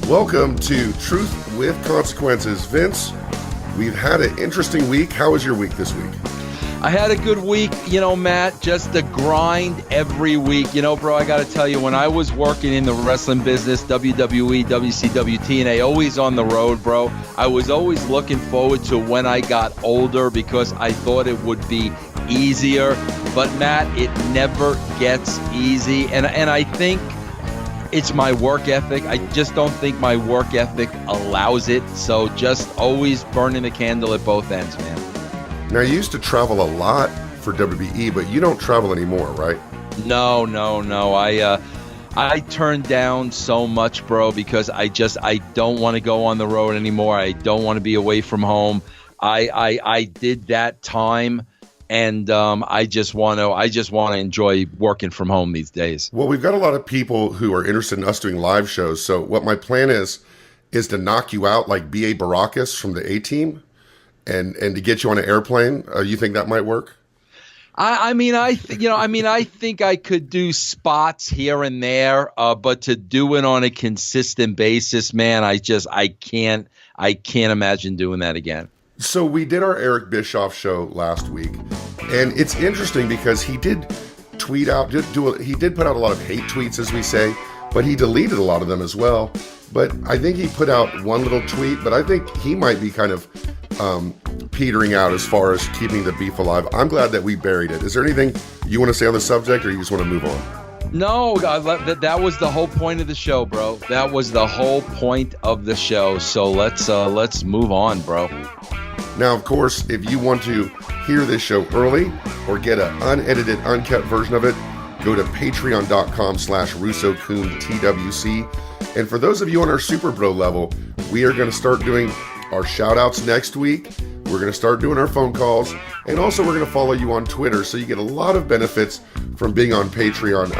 Welcome to Truth with Consequences. Vince, we've had an interesting week. How was your week this week? I had a good week, Matt, just the grind every week. Bro, I got to tell you, when I was working in the wrestling business, WWE, WCW, TNA, always on the road, bro, I was always looking forward to when I got older because I thought it would be easier. But, Matt, it never gets easy. And I think it's my work ethic. I just don't think my work ethic allows it. So just always burning the candle at both ends, man. Now, you used to travel a lot for WWE, but you don't travel anymore, right? No. I turned down so much, bro, because I don't want to go on the road anymore. I don't want to be away from home. I did that time. And I just want to enjoy working from home these days. Well, we've got a lot of people who are interested in us doing live shows. So what my plan is to knock you out like B.A. Baracus from the A-Team and to get you on an airplane. You think that might work? I think I could do spots here and there, but to do it on a consistent basis, man, I can't imagine doing that again. So we did our Eric Bischoff show last week, and it's interesting because he did tweet out, he did put out a lot of hate tweets, as we say, but he deleted a lot of them as well. But I think he put out one little tweet, but I think he might be kind of petering out as far as keeping the beef alive. I'm glad that we buried it. Is there anything you want to say on the subject, or you just want to move on? No, that was the whole point of the show, bro. That was the whole point of the show. So let's move on, bro. Now, of course, if you want to hear this show early or get an unedited, uncut version of it, go to patreon.com/RussoCoonTWC. And for those of you on our Super Bro level, we are going to start doing our shout-outs next week. We're going to start doing our phone calls. And also, we're going to follow you on Twitter. So you get a lot of benefits from being on Patreon.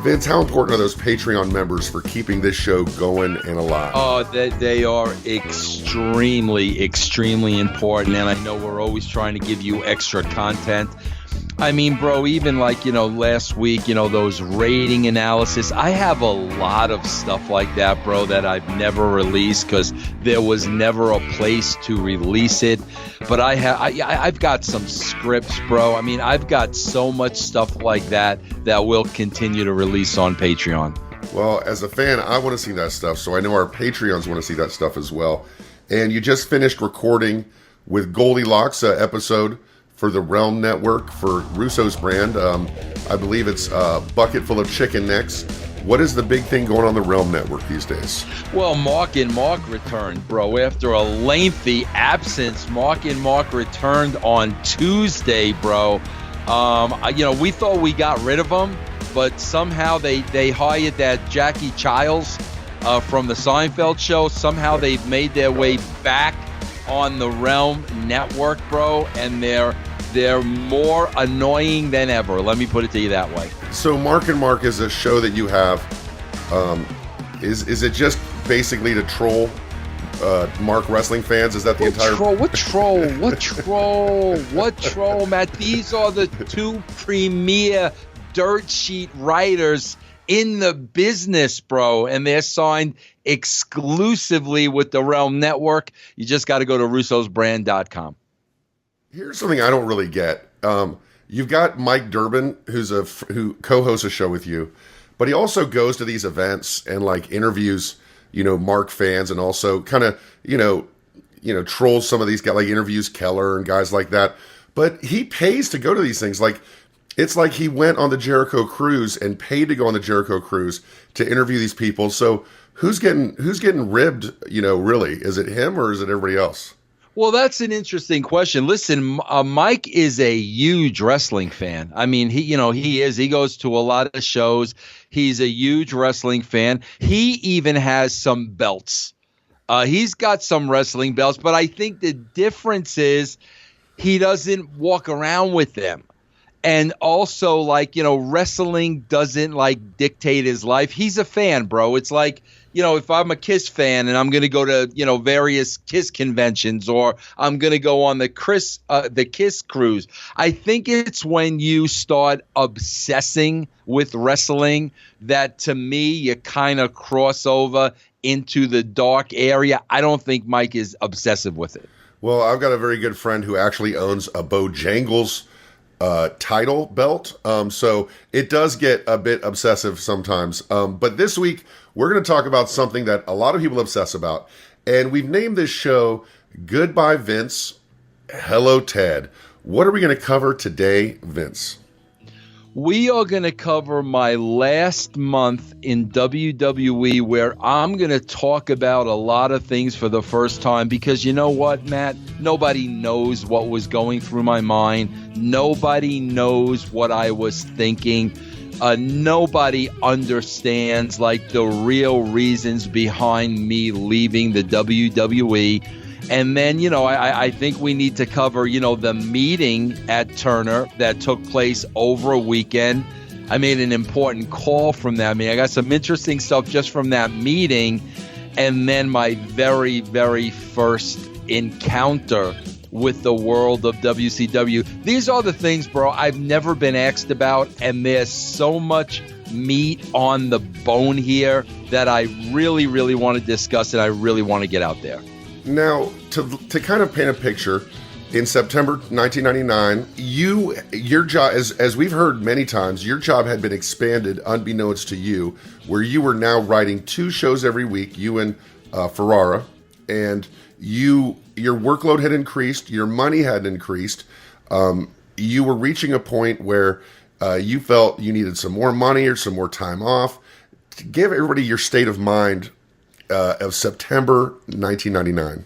Vince, how important are those Patreon members for keeping this show going and alive? Oh, they are extremely, extremely important. And I know we're always trying to give you extra content. I mean, bro, even like, last week, those rating analysis, I have a lot of stuff like that, bro, that I've never released because there was never a place to release it. But I've got some scripts, bro. I mean, I've got so much stuff like that we'll continue to release on Patreon. Well, as a fan, I want to see that stuff. So I know our Patreons want to see that stuff as well. And you just finished recording with Goldilocks episode for the Realm Network for Russo's brand. I believe it's a bucket full of chicken necks. What is the big thing going on the Realm Network these days? Well, Mark and Mark returned, bro. After a lengthy absence, Mark and Mark returned on Tuesday, bro. We thought we got rid of them, but somehow they hired that Jackie Childs from the Seinfeld show. Somehow they've made their way back on the Realm Network, bro, and they're more annoying than ever. Let me put it to you that way. So Mark and Mark is a show that you have. Is it just basically to troll Mark wrestling fans? Is that the entire... What troll, Matt? These are the two premier dirt sheet writers in the business, bro, and they're signed exclusively with the Realm Network. You just got to go to russosbrand.com. Here's something I don't really get. You've got Mike Durbin, who co-hosts a show with you, but he also goes to these events and like interviews, Mark fans, and also kind of, trolls some of these guys, like interviews Keller and guys like that. But he pays to go to these things. Like, it's like he went on the Jericho cruise and paid to go on the Jericho cruise to interview these people. So who's getting ribbed, really? Is it him or is it everybody else? Well, that's an interesting question. Listen, Mike is a huge wrestling fan. I mean, he is. He goes to a lot of shows. He's a huge wrestling fan. He even has some belts. He's got some wrestling belts, but I think the difference is he doesn't walk around with them. And also, like, wrestling doesn't like dictate his life. He's a fan, bro. It's like, if I'm a Kiss fan and I'm going to go to, various Kiss conventions, or I'm going to go on the Kiss cruise. I think it's when you start obsessing with wrestling that, to me, you kind of cross over into the dark area. I don't think Mike is obsessive with it. Well, I've got a very good friend who actually owns a Bojangles title belt. So it does get a bit obsessive sometimes. But this week, we're going to talk about something that a lot of people obsess about. And we've named this show Goodbye Vince, Hello Ted. What are we going to cover today, Vince? We are going to cover my last month in WWE, where I'm going to talk about a lot of things for the first time, because you know what, Matt? Nobody knows what was going through my mind. Nobody knows what I was thinking. Nobody understands like the real reasons behind me leaving the WWE. And then, I think we need to cover, the meeting at Turner that took place over a weekend. I made an important call from that meeting. I got some interesting stuff just from that meeting. And then my very, very first encounter with the world of WCW. These are the things, bro, I've never been asked about. And there's so much meat on the bone here that I really, really want to discuss, and I really want to get out there. Now, to kind of paint a picture, in September 1999, your job, as we've heard many times, your job had been expanded unbeknownst to you, where you were now writing 2 shows every week, you and Ferrara, and your workload had increased, your money had increased. You were reaching a point where you felt you needed some more money or some more time off. Give everybody your state of mind of September 1999.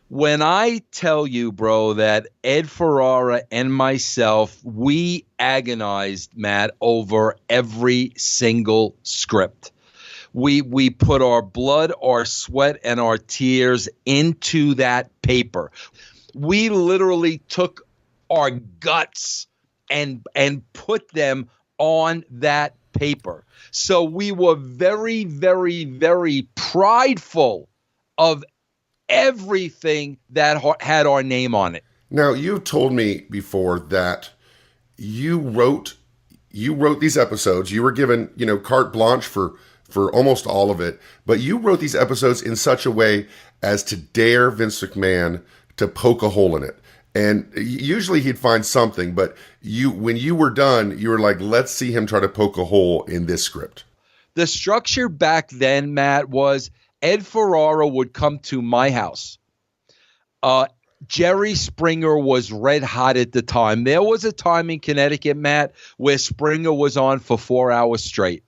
When I tell you, bro, that Ed Ferrara and myself, we agonized, Matt, over every single script. We put our blood, our sweat, and our tears into that paper. We literally took our guts and put them on that paper. So we were very, very, very prideful of everything that had our name on it. Now, you've told me before that you wrote these episodes. You were given, carte blanche for almost all of it, but you wrote these episodes in such a way as to dare Vince McMahon to poke a hole in it. And usually he'd find something, but when you were done, you were like, let's see him try to poke a hole in this script. The structure back then, Matt, was Ed Ferrara would come to my house. Jerry Springer was red hot at the time. There was a time in Connecticut, Matt, where Springer was on for 4 hours straight.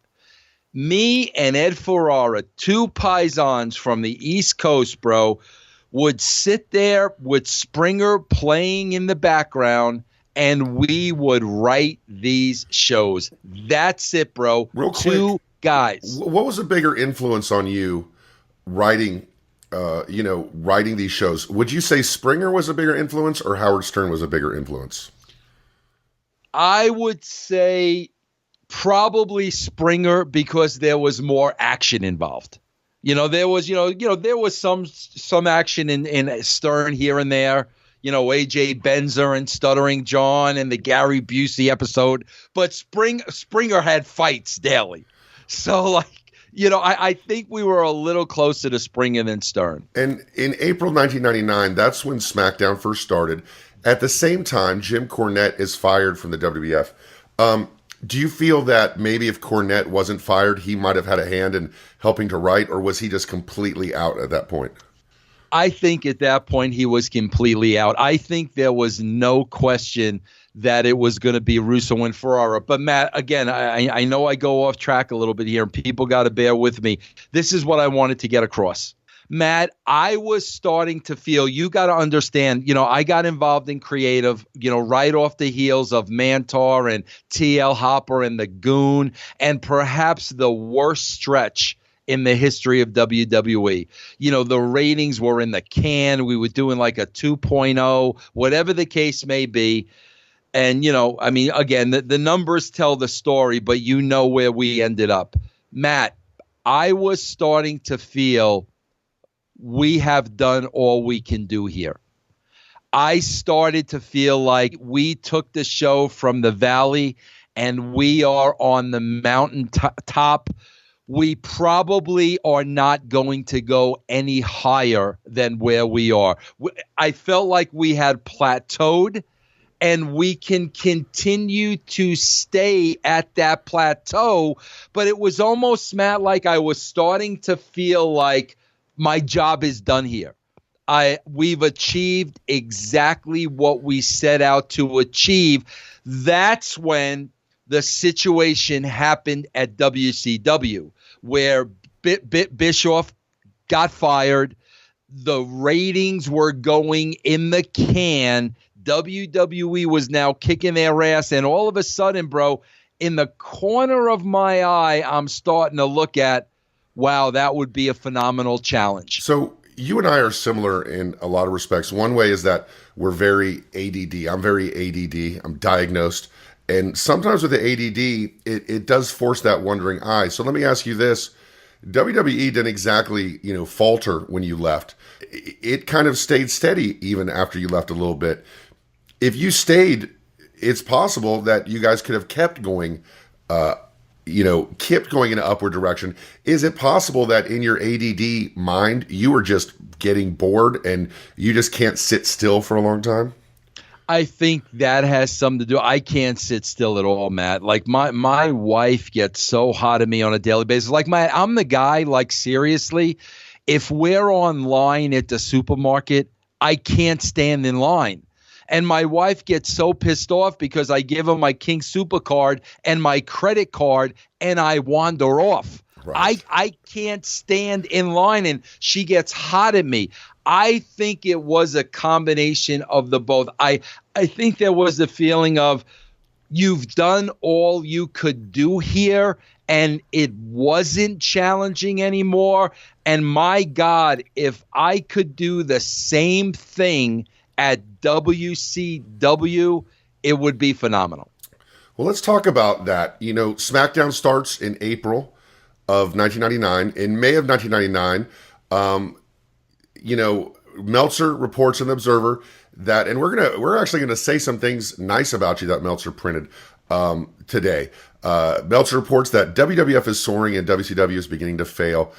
Me and Ed Ferrara, 2 paisans from the East Coast, bro, would sit there with Springer playing in the background, and we would write these shows. That's it, bro. Real quick, 2 guys. What was a bigger influence on you writing these shows? Would you say Springer was a bigger influence or Howard Stern was a bigger influence? I would say probably Springer, because there was more action involved. There was some action in Stern here and there. AJ Benzer and Stuttering John and the Gary Busey episode, but Springer had fights daily. So I think we were a little closer to Springer than Stern. And in April 1999, that's when SmackDown first started. At the same time, Jim Cornette is fired from the WWF. Do you feel that maybe if Cornette wasn't fired, he might have had a hand in helping to write, or was he just completely out at that point? I think at that point he was completely out. I think there was no question that it was going to be Russo and Ferrara. But Matt, again, I know I go off track a little bit here, and people got to bear with me. This is what I wanted to get across. Matt, I was starting to feel, you got to understand, I got involved in creative, right off the heels of Mantar and T.L. Hopper and the Goon, and perhaps the worst stretch in the history of WWE. The ratings were in the can. We were doing like a 2.0, whatever the case may be. And, I mean, again, the numbers tell the story, but you know where we ended up. Matt, I was starting to feel we have done all we can do here. I started to feel like we took the show from the valley and we are on the mountain top. We probably are not going to go any higher than where we are. I felt like we had plateaued, and we can continue to stay at that plateau. But it was almost, Matt, like I was starting to feel like my job is done here. We've achieved exactly what we set out to achieve. That's when the situation happened at WCW, where Bischoff got fired. The ratings were going in the can. WWE was now kicking their ass, and all of a sudden, bro, in the corner of my eye, I'm starting to look at, wow, that would be a phenomenal challenge. So you and I are similar in a lot of respects. One way is that we're very ADD. I'm very ADD. I'm diagnosed. And sometimes with the ADD, it does force that wandering eye. So let me ask you this. WWE didn't exactly, falter when you left. It kind of stayed steady even after you left a little bit. If you stayed, it's possible that you guys could have kept going, kept going in an upward direction. Is it possible that in your ADD mind, you were just getting bored and you just can't sit still for a long time? I think that has something to do. I can't sit still at all, Matt. Like my wife gets so hot at me on a daily basis. Like I'm the guy, like seriously, if we're online at the supermarket, I can't stand in line. And my wife gets so pissed off because I give her my King Super card and my credit card and I wander off. Right. I can't stand in line, and she gets hot at me. I think it was a combination of the both. I think there was the feeling of you've done all you could do here and it wasn't challenging anymore. And my God, if I could do the same thing at WCW, it would be phenomenal. Well, let's talk about that. SmackDown starts in April of 1999. In May of 1999, Meltzer reports in the Observer that, and we're actually gonna say some things nice about you that Meltzer printed today. Meltzer reports that WWF is soaring and WCW is beginning to fail.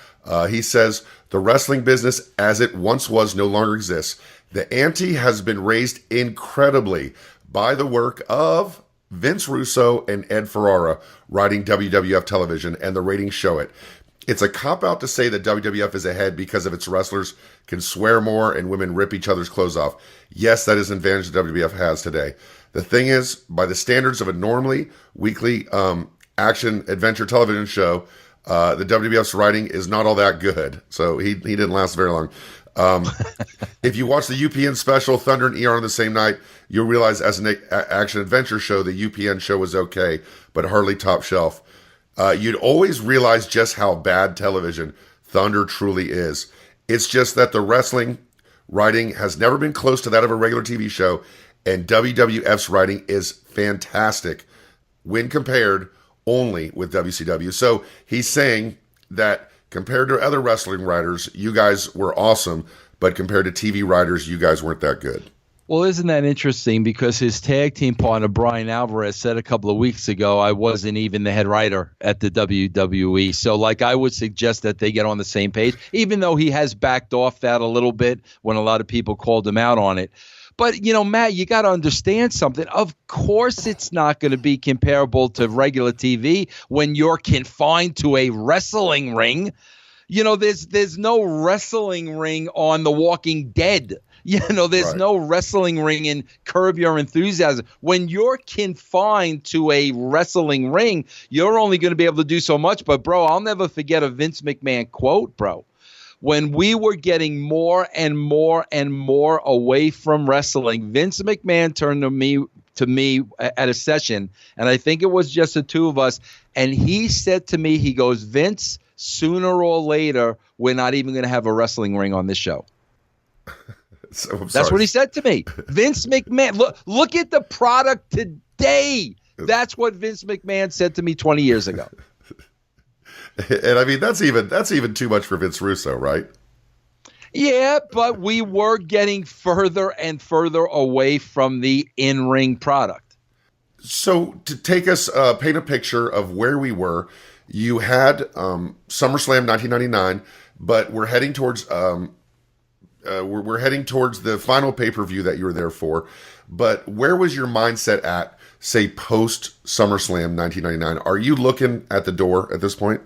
He says the wrestling business as it once was no longer exists. The ante has been raised incredibly by the work of Vince Russo and Ed Ferrara writing WWF television, and the ratings show it. It's a cop-out to say that WWF is ahead because of its wrestlers can swear more and women rip each other's clothes off. Yes, that is an advantage that WWF has today. The thing is, by the standards of a normally weekly action adventure television show, the WWF's writing is not all that good. So he didn't last very long. If you watch the UPN special Thunder and ER on the same night, you'll realize as an action adventure show, the UPN show was okay, but hardly top shelf. You'd always realize just how bad television Thunder truly is. It's just that the wrestling writing has never been close to that of a regular TV show, and WWF's writing is fantastic when compared only with WCW. So he's saying that compared to other wrestling writers, you guys were awesome, but compared to TV writers, you guys weren't that good. Well, isn't that interesting? Because his tag team partner, Brian Alvarez, said a couple of weeks ago, I wasn't even the head writer at the WWE. So, I would suggest that they get on the same page, even though he has backed off that a little bit when a lot of people called him out on it. But, Matt, you got to understand something. Of course it's not going to be comparable to regular TV when you're confined to a wrestling ring. There's no wrestling ring on The Walking Dead. There's right. No wrestling ring in Curb Your Enthusiasm. When you're confined to a wrestling ring, you're only going to be able to do so much. But, bro, I'll never forget a Vince McMahon quote, bro. When we were getting more and more and more away from wrestling, Vince McMahon turned to me at a session, and I think it was just the two of us, and he said to me, he goes, Vince, sooner or later, we're not even going to have a wrestling ring on this show. So, I'm That's sorry. what he said to me. Vince McMahon, look at the product today. That's what Vince McMahon said to me 20 years ago. And I mean, that's even too much for Vince Russo, right? Yeah, but we were getting further and further away from the in-ring product. So to take us, paint a picture of where we were, you had SummerSlam 1999, but we're heading towards we're heading towards the final pay-per-view that you were there for. But where was your mindset at, say, post SummerSlam 1999? Are you looking at the door at this point?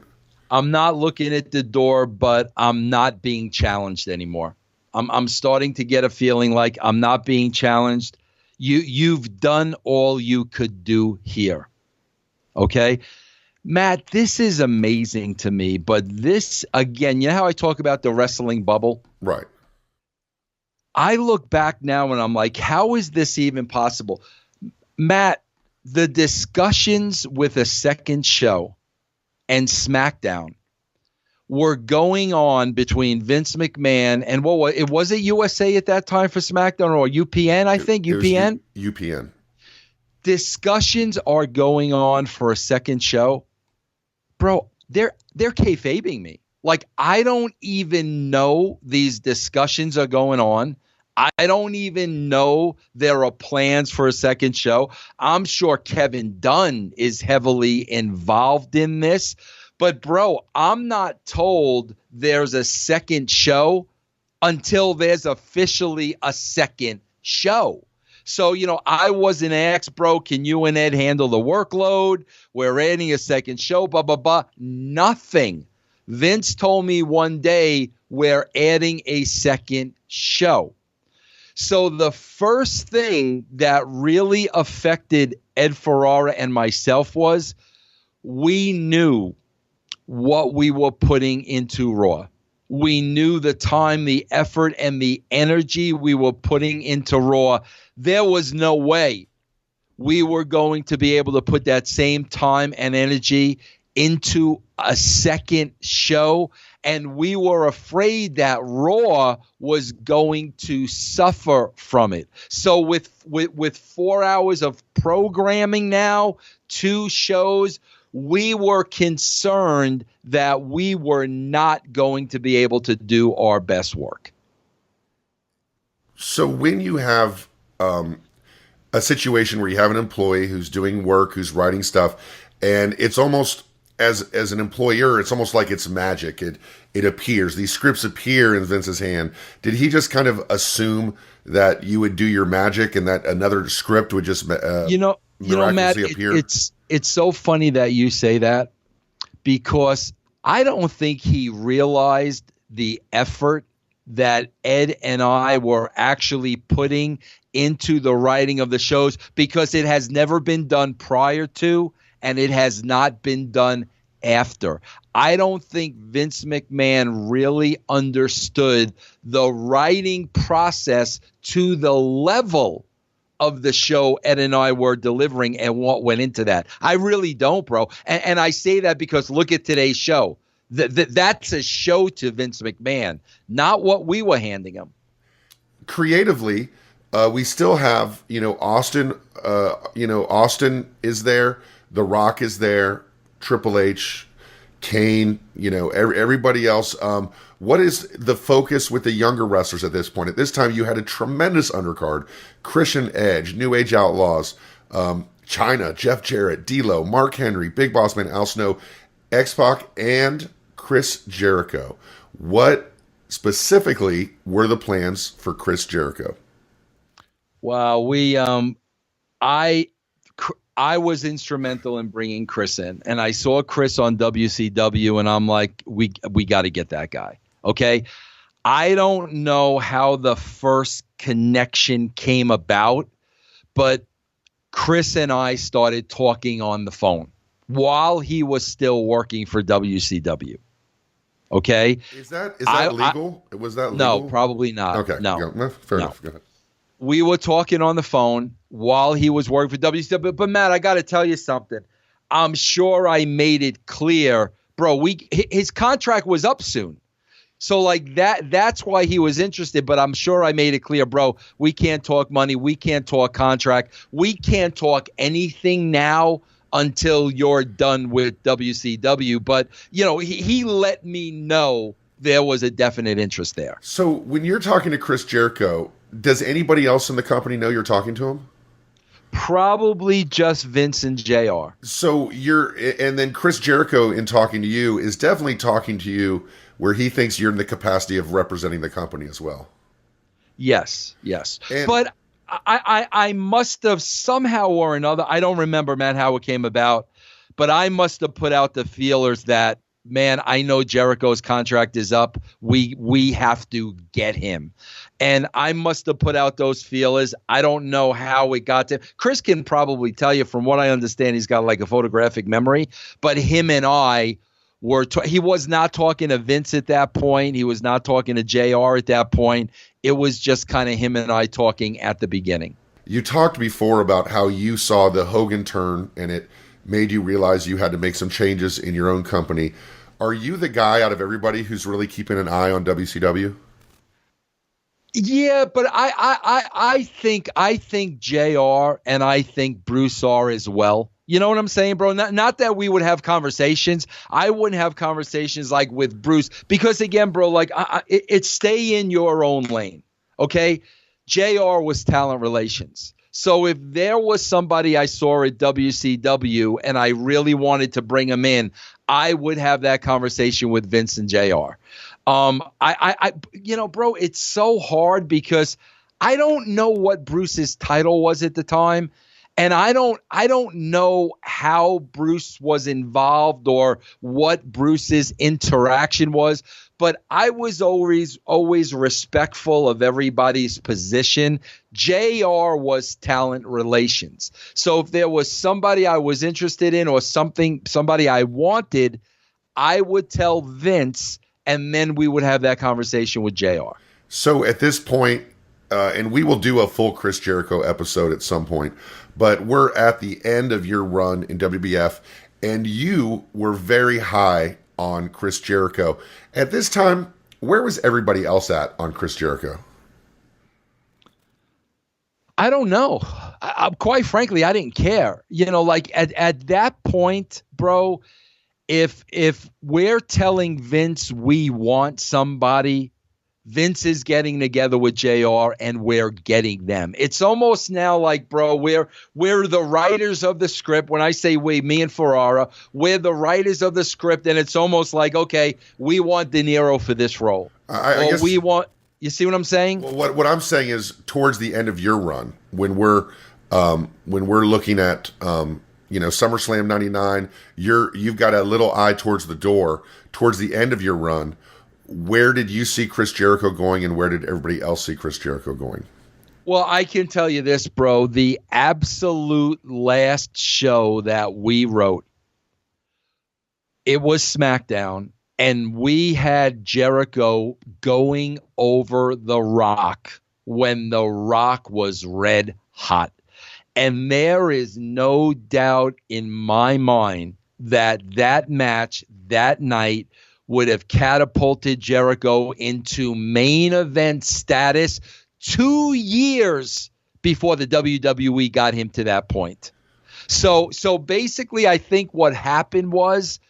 I'm not looking at the door, but I'm not being challenged anymore. I'm starting to get a feeling like I'm not being challenged. You've done all you could do here. Okay? Matt, this is amazing to me, but this, again, you know how I talk about the wrestling bubble? Right. I look back now and I'm like, how is this even possible? Matt, the discussions with a second show and SmackDown were going on between Vince McMahon and was it USA at that time for SmackDown or UPN, I think? UPN? UPN. Discussions are going on for a second show. Bro, they're kayfabing me. Like, I don't even know these discussions are going on. I don't even know there are plans for a second show. I'm sure Kevin Dunn is heavily involved in this. But, bro, I'm not told there's a second show until there's officially a second show. So, I wasn't asked, bro, can you and Ed handle the workload? We're adding a second show, blah, blah, blah. Nothing. Vince told me one day we're adding a second show. So the first thing that really affected Ed Ferrara and myself was we knew what we were putting into Raw. We knew the time, the effort, and the energy we were putting into Raw. There was no way we were going to be able to put that same time and energy into a second show. And we were afraid that Raw was going to suffer from it. So with 4 hours of programming now, 2 shows, we were concerned that we were not going to be able to do our best work. So when you have a situation where you have an employee who's doing work, who's writing stuff, and it's almost as an employer, it's almost like it's magic. It appears. These scripts appear in Vince's hand. Did he just kind of assume that you would do your magic and that another script would just miraculously Matt, appear? It's so funny that you say that because I don't think he realized the effort that Ed and I were actually putting into the writing of the shows because it has never been done prior to and it has not been done after. I don't think Vince McMahon really understood the writing process to the level of the show Ed and I were delivering and what went into that. I really don't, bro. And I say that because look at today's show. That's a show to Vince McMahon, not what we were handing him. Creatively, we still have, Austin, Austin is there. The Rock is there, Triple H, Kane, everybody else. What is the focus with the younger wrestlers at this point? At this time, you had a tremendous undercard. Christian Edge, New Age Outlaws, China, Jeff Jarrett, D'Lo, Mark Henry, Big Boss Man, Al Snow, X-Pac, and Chris Jericho. What specifically were the plans for Chris Jericho? Well, I was instrumental in bringing Chris in, and I saw Chris on WCW, and I'm like, we got to get that guy. Okay. I don't know how the first connection came about, but Chris and I started talking on the phone while he was still working for WCW. Okay. Is that legal? Was that legal? No, probably not. Okay. No. Fair enough. Go ahead. We were talking on the phone while he was working for WCW. But Matt, I got to tell you something. I'm sure I made it clear, bro. His contract was up soon. So like that's why he was interested, but I'm sure I made it clear, bro, we can't talk money, we can't talk contract, we can't talk anything now until you're done with WCW. But, he let me know there was a definite interest there. So when you're talking to Chris Jericho, does anybody else in the company know you're talking to him? Probably just Vince and JR. So and then Chris Jericho, in talking to you, is definitely talking to you where he thinks you're in the capacity of representing the company as well. Yes. But I must have somehow or another, I don't remember, man, how it came about, but I must have put out the feelers that, man, I know Jericho's contract is up. We have to get him. And I must have put out those feelers. I don't know how it got to. Chris can probably tell you, from what I understand, he's got like a photographic memory, but him and I he was not talking to Vince at that point. He was not talking to JR at that point. It was just kind of him and I talking at the beginning. You talked before about how you saw the Hogan turn and it made you realize you had to make some changes in your own company. Are you the guy out of everybody who's really keeping an eye on WCW? Yeah, but I think JR and I think Bruce are as well. You know what I'm saying, bro? Not that we would have conversations. I wouldn't have conversations like with Bruce because, again, bro, like it's stay in your own lane, okay? JR was talent relations. So if there was somebody I saw at WCW and I really wanted to bring him in, I would have that conversation with Vince and JR. Bro, it's so hard because I don't know what Bruce's title was at the time. And I don't know how Bruce was involved or what Bruce's interaction was, but I was always respectful of everybody's position. JR was talent relations. So if there was somebody I was interested in or somebody I wanted, I would tell Vince, and then we would have that conversation with JR. So at this point, and we will do a full Chris Jericho episode at some point, but we're at the end of your run in WBF, and you were very high on Chris Jericho. At this time, where was everybody else at on Chris Jericho? I don't know. Quite frankly, I didn't care. Like at that point, bro, if we're telling Vince we want somebody, Vince is getting together with JR and we're getting them. It's almost now like, bro, we're the writers of the script. When I say we, me and Ferrara, we're the writers of the script, and it's almost like, okay, we want De Niro for this role. I guess, you see what I'm saying? Well, what I'm saying is towards the end of your run, when we're looking at SummerSlam 99, you've got a little eye towards the door towards the end of your run. Where did you see Chris Jericho going, and where did everybody else see Chris Jericho going? Well, I can tell you this, bro. The absolute last show that we wrote, it was SmackDown, and we had Jericho going over The Rock when The Rock was red hot. And there is no doubt in my mind that match that night would have catapulted Jericho into main event status 2 years before the WWE got him to that point. So basically, I think what happened was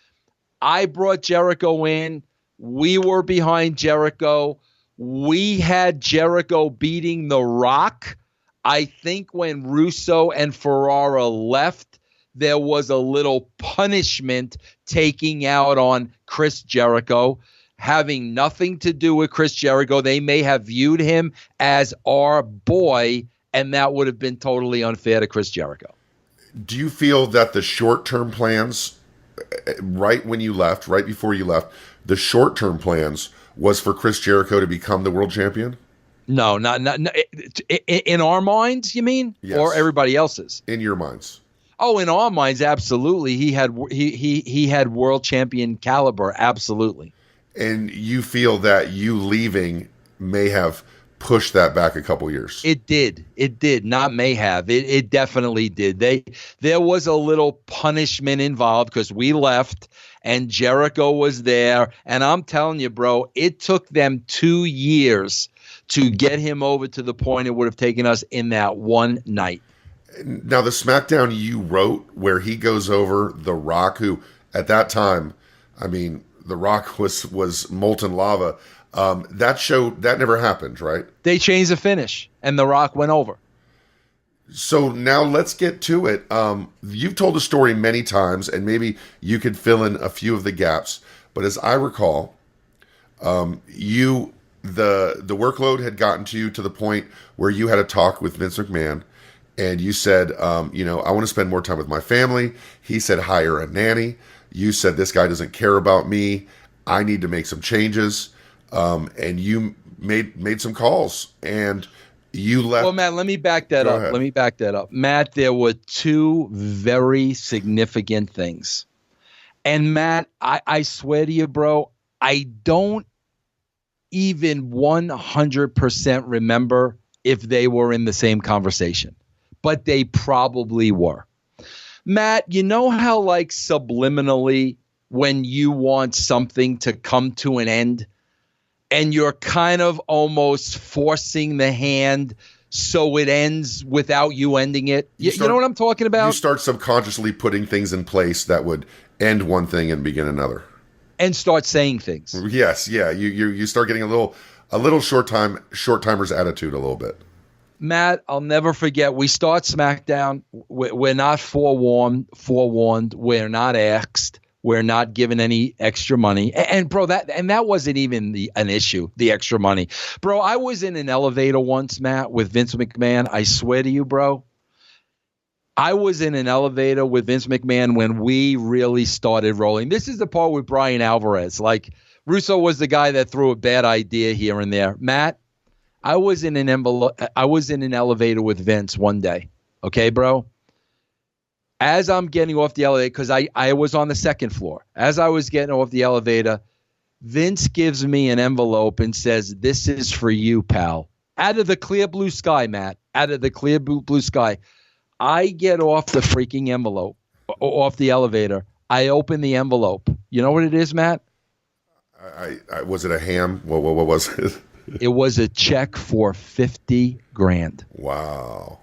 I brought Jericho in. We were behind Jericho. We had Jericho beating The Rock. I think when Russo and Ferrara left, there was a little punishment taking out on Chris Jericho, having nothing to do with Chris Jericho. They may have viewed him as our boy, and that would have been totally unfair to Chris Jericho. Do you feel that the short-term plans, right before you left, the short-term plans was for Chris Jericho to become the world champion? No, not in our minds, you mean? Yes. Or everybody else's? In your minds. Oh, in our minds, absolutely. He had world champion caliber, absolutely. And you feel that you leaving may have pushed that back a couple years. It did. It did. Not may have. It definitely did. There was a little punishment involved because we left and Jericho was there. And I'm telling you, bro, it took them 2 years to get him over to the point it would have taken us in that one night. Now, the SmackDown you wrote where he goes over The Rock, who at that time, I mean, The Rock was molten lava. That show, that never happened, right? They changed the finish, and The Rock went over. So now let's get to it. You've told the story many times, and maybe you could fill in a few of the gaps. But as I recall, the workload had gotten to you to the point where you had a talk with Vince McMahon, and you said, I want to spend more time with my family. He said, hire a nanny. You said, this guy doesn't care about me. I need to make some changes. And you made some calls, and you left. Well, Matt, let me back that up. Ahead. Let me back that up. Matt, there were two very significant things. And Matt, I swear to you, bro, I don't even 100% remember if they were in the same conversation, but they probably were. Matt, you know how like subliminally when you want something to come to an end and you're kind of almost forcing the hand so it ends without you ending it? You know what I'm talking about? You start subconsciously putting things in place that would end one thing and begin another. And start saying things. Yes, yeah. You start getting a little short timer's attitude a little bit. Matt, I'll never forget. We start SmackDown. We're not forewarned. We're not asked. We're not given any extra money. And bro, that wasn't even an issue, the extra money. Bro, I was in an elevator once, Matt, with Vince McMahon. I swear to you, bro. I was in an elevator with Vince McMahon when we really started rolling. This is the part with Brian Alvarez. Like, Russo was the guy that threw a bad idea here and there. Matt, I was in an elevator with Vince one day. Okay, bro? As I'm getting off the elevator, because I was on the second floor. As I was getting off the elevator, Vince gives me an envelope and says, "This is for you, pal." Out of the clear blue sky, Matt. Out of the clear blue sky. I get off the freaking envelope, off the elevator. I open the envelope. You know what it is, Matt? I was it a ham? What was it? It was a check for $50,000. Wow.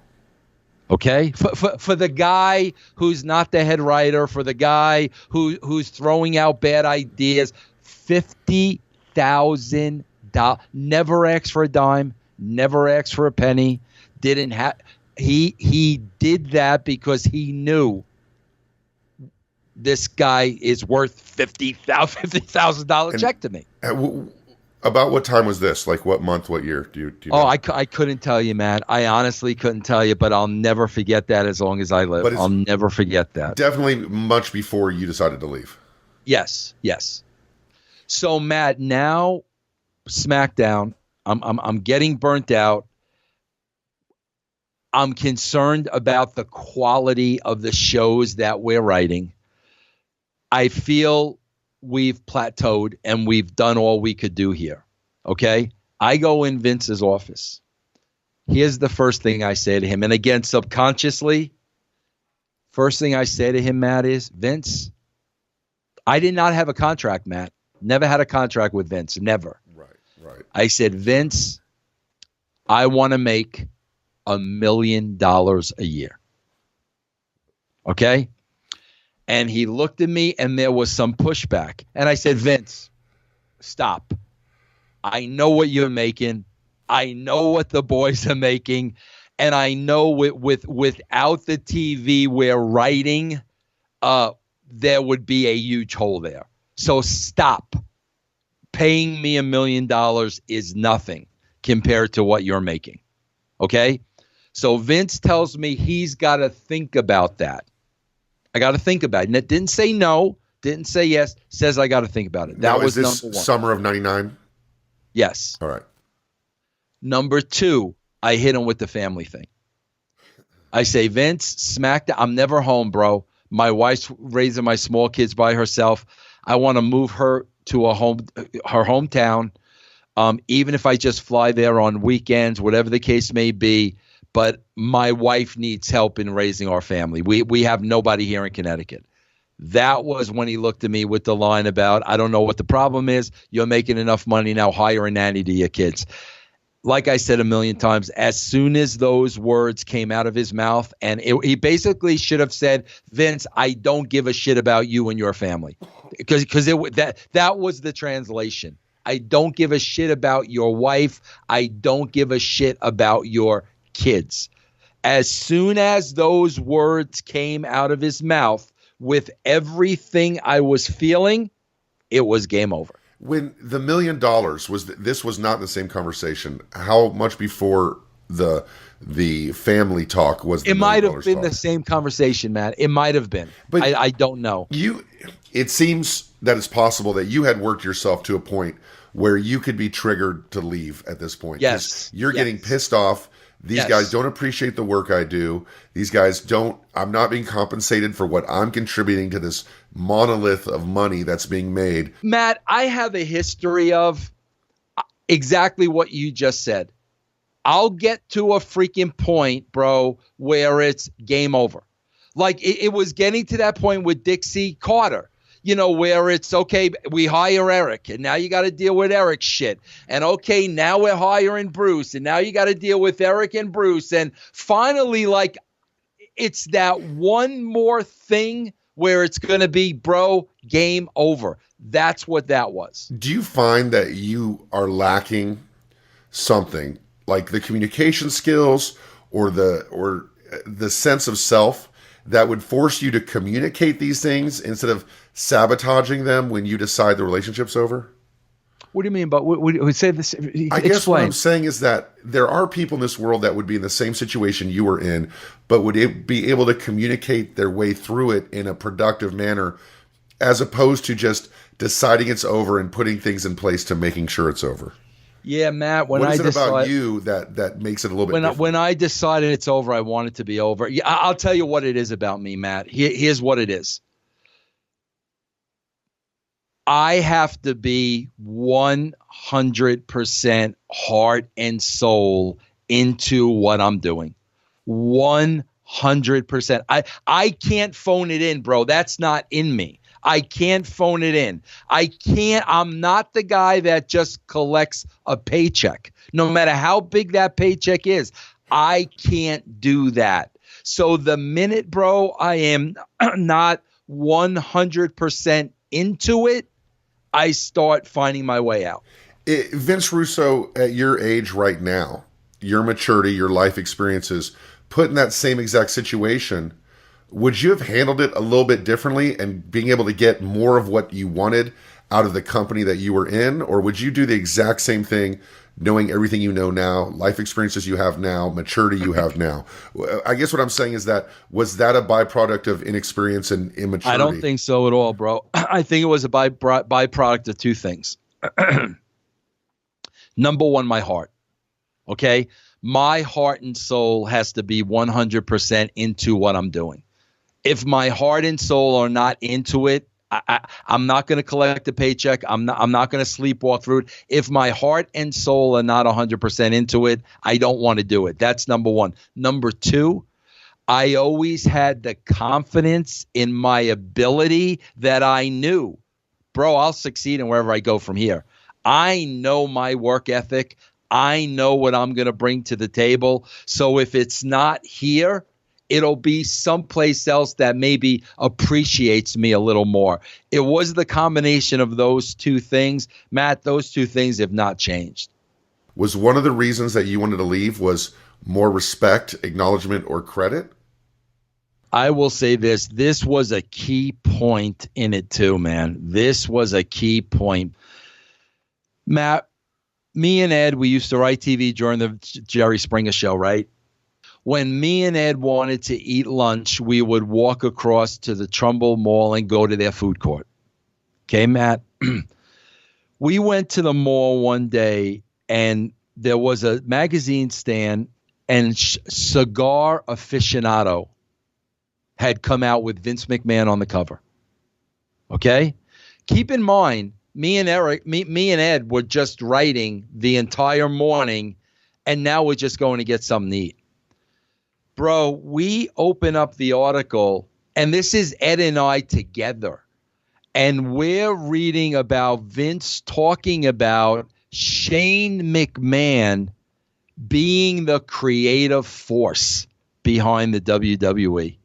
Okay, for the guy who's not the head writer, for the guy who's throwing out bad ideas, $50,000. Never asked for a dime, never asked for a penny. Didn't have. He did that because he knew this guy is worth $50,000 check to me. About what time was this? Like what month, what year? Do you know? I couldn't tell you, man. I honestly couldn't tell you, but I'll never forget that as long as I live. I'll never forget that. Definitely much before you decided to leave. Yes. So Matt, now SmackDown, I'm getting burnt out. I'm concerned about the quality of the shows that we're writing. I feel we've plateaued and we've done all we could do here. Okay? I go in Vince's office. Here's the first thing I say to him. And again, subconsciously, first thing I say to him, Matt, is, Vince, I did not have a contract, Matt. Never had a contract with Vince. Never. Right. I said, Vince, I want to make $1 million a year. Okay? And he looked at me and there was some pushback. And I said, Vince, stop. I know what you're making. I know what the boys are making. And I know without the TV we're writing, there would be a huge hole there. So stop. Paying me $1 million is nothing compared to what you're making. Okay? So Vince tells me he's got to think about that. I got to think about it. And it didn't say no, didn't say yes, says I got to think about it. That was this number one. Summer of 99? Yes. All right. Number two, I hit him with the family thing. I say, Vince, SmackDown, I'm never home, bro. My wife's raising my small kids by herself. I want to move her to her hometown. even if I just fly there on weekends, whatever the case may be. But my wife needs help in raising our family. We have nobody here in Connecticut. That was when he looked at me with the line about, I don't know what the problem is. You're making enough money now. Hire a nanny to your kids. Like I said a million times, as soon as those words came out of his mouth, and he basically should have said, Vince, I don't give a shit about you and your family. Because that was the translation. I don't give a shit about your wife. I don't give a shit about your kids. As soon as those words came out of his mouth, with everything I was feeling, it was game over. When the $1 million was not in the same conversation. How much before the family talk was? It might have been the same conversation, Matt. It might have been, but I don't know. It seems that it's possible that you had worked yourself to a point where you could be triggered to leave at this point. Yes, you're getting pissed off. These guys don't appreciate the work I do. These guys I'm not being compensated for what I'm contributing to this monolith of money that's being made. Matt, I have a history of exactly what you just said. I'll get to a freaking point, bro, where it's game over. Like it was getting to that point with Dixie Carter. Where it's, okay, we hire Eric, and now you got to deal with Eric's shit. And, okay, now we're hiring Bruce, and now you got to deal with Eric and Bruce. And finally, like, it's that one more thing where it's going to be, bro, game over. That's what that was. Do you find that you are lacking something, like the communication skills or the sense of self that would force you to communicate these things instead of sabotaging them when you decide the relationship's over? What do you mean? But we say this. I guess what I'm saying is that there are people in this world that would be in the same situation you were in, but would be able to communicate their way through it in a productive manner, as opposed to just deciding it's over and putting things in place to making sure it's over. Yeah, Matt. What is it about you that makes it a little bit different? When I decided it's over, I want it to be over. Yeah, I'll tell you what it is about me, Matt. Here's what it is. I have to be 100% heart and soul into what I'm doing. 100%. I can't phone it in, bro. That's not in me. I can't phone it in. I'm not the guy that just collects a paycheck. No matter how big that paycheck is, I can't do that. So the minute, bro, I am not 100% into it, I start finding my way out. Vince Russo, at your age right now, your maturity, your life experiences, put in that same exact situation, would you have handled it a little bit differently and being able to get more of what you wanted out of the company that you were in? Or would you do the exact same thing, knowing everything you know now, life experiences you have now, maturity you have now? I guess what I'm saying is that, was that a byproduct of inexperience and immaturity? I don't think so at all, bro. I think it was a byproduct of two things. Number one, my heart. Okay? My heart and soul has to be 100% into what I'm doing. If my heart and soul are not into it, I'm not going to collect a paycheck. I'm not going to sleepwalk through it. If my heart and soul are not 100% into it, I don't want to do it. That's number one. Number two, I always had the confidence in my ability that I knew, bro, I'll succeed in wherever I go from here. I know my work ethic. I know what I'm going to bring to the table. So if it's not here, it'll be someplace else that maybe appreciates me a little more. It was the combination of those two things. Matt, those two things have not changed. Was one of the reasons that you wanted to leave was more respect, acknowledgement, or credit? I will say this. This was a key point in it too, man. This was a key point. Matt, me and Ed, we used to write TV during the Jerry Springer show, right? When me and Ed wanted to eat lunch, we would walk across to the Trumbull Mall and go to their food court. Okay, Matt? We went to the mall one day, and there was a magazine stand, and Cigar Aficionado had come out with Vince McMahon on the cover. Okay? Keep in mind, Me and Ed were just writing the entire morning, and now we're just going to get something to eat. Bro, we open up the article, and this is Ed and I together, and we're reading about Vince talking about Shane McMahon being the creative force behind the WWE.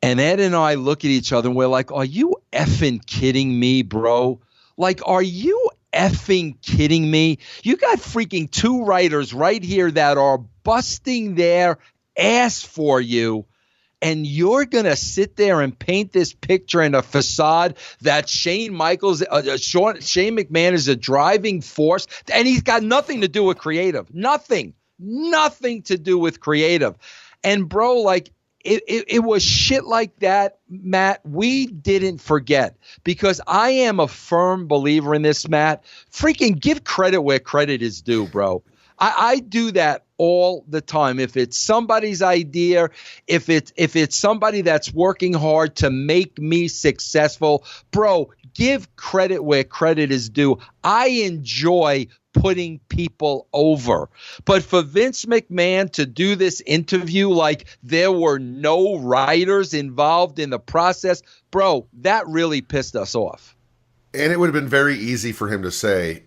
And Ed and I look at each other and we're like, are you effing kidding me, bro? Like, are you effing kidding me? You got freaking two writers right here that are busting their ass for you. And you're going to sit there and paint this picture in a facade that Shane McMahon is a driving force, and he's got nothing to do with creative. Nothing to do with creative. And, bro, like, it was shit like that, Matt. We didn't forget, because I am a firm believer in this, Matt. Freaking give credit where credit is due, bro. I do that all the time. If it's somebody's idea, if it's somebody that's working hard to make me successful, bro, give credit where credit is due. I enjoy putting people over. But for Vince McMahon to do this interview like there were no writers involved in the process, bro, that really pissed us off. And it would have been very easy for him to say,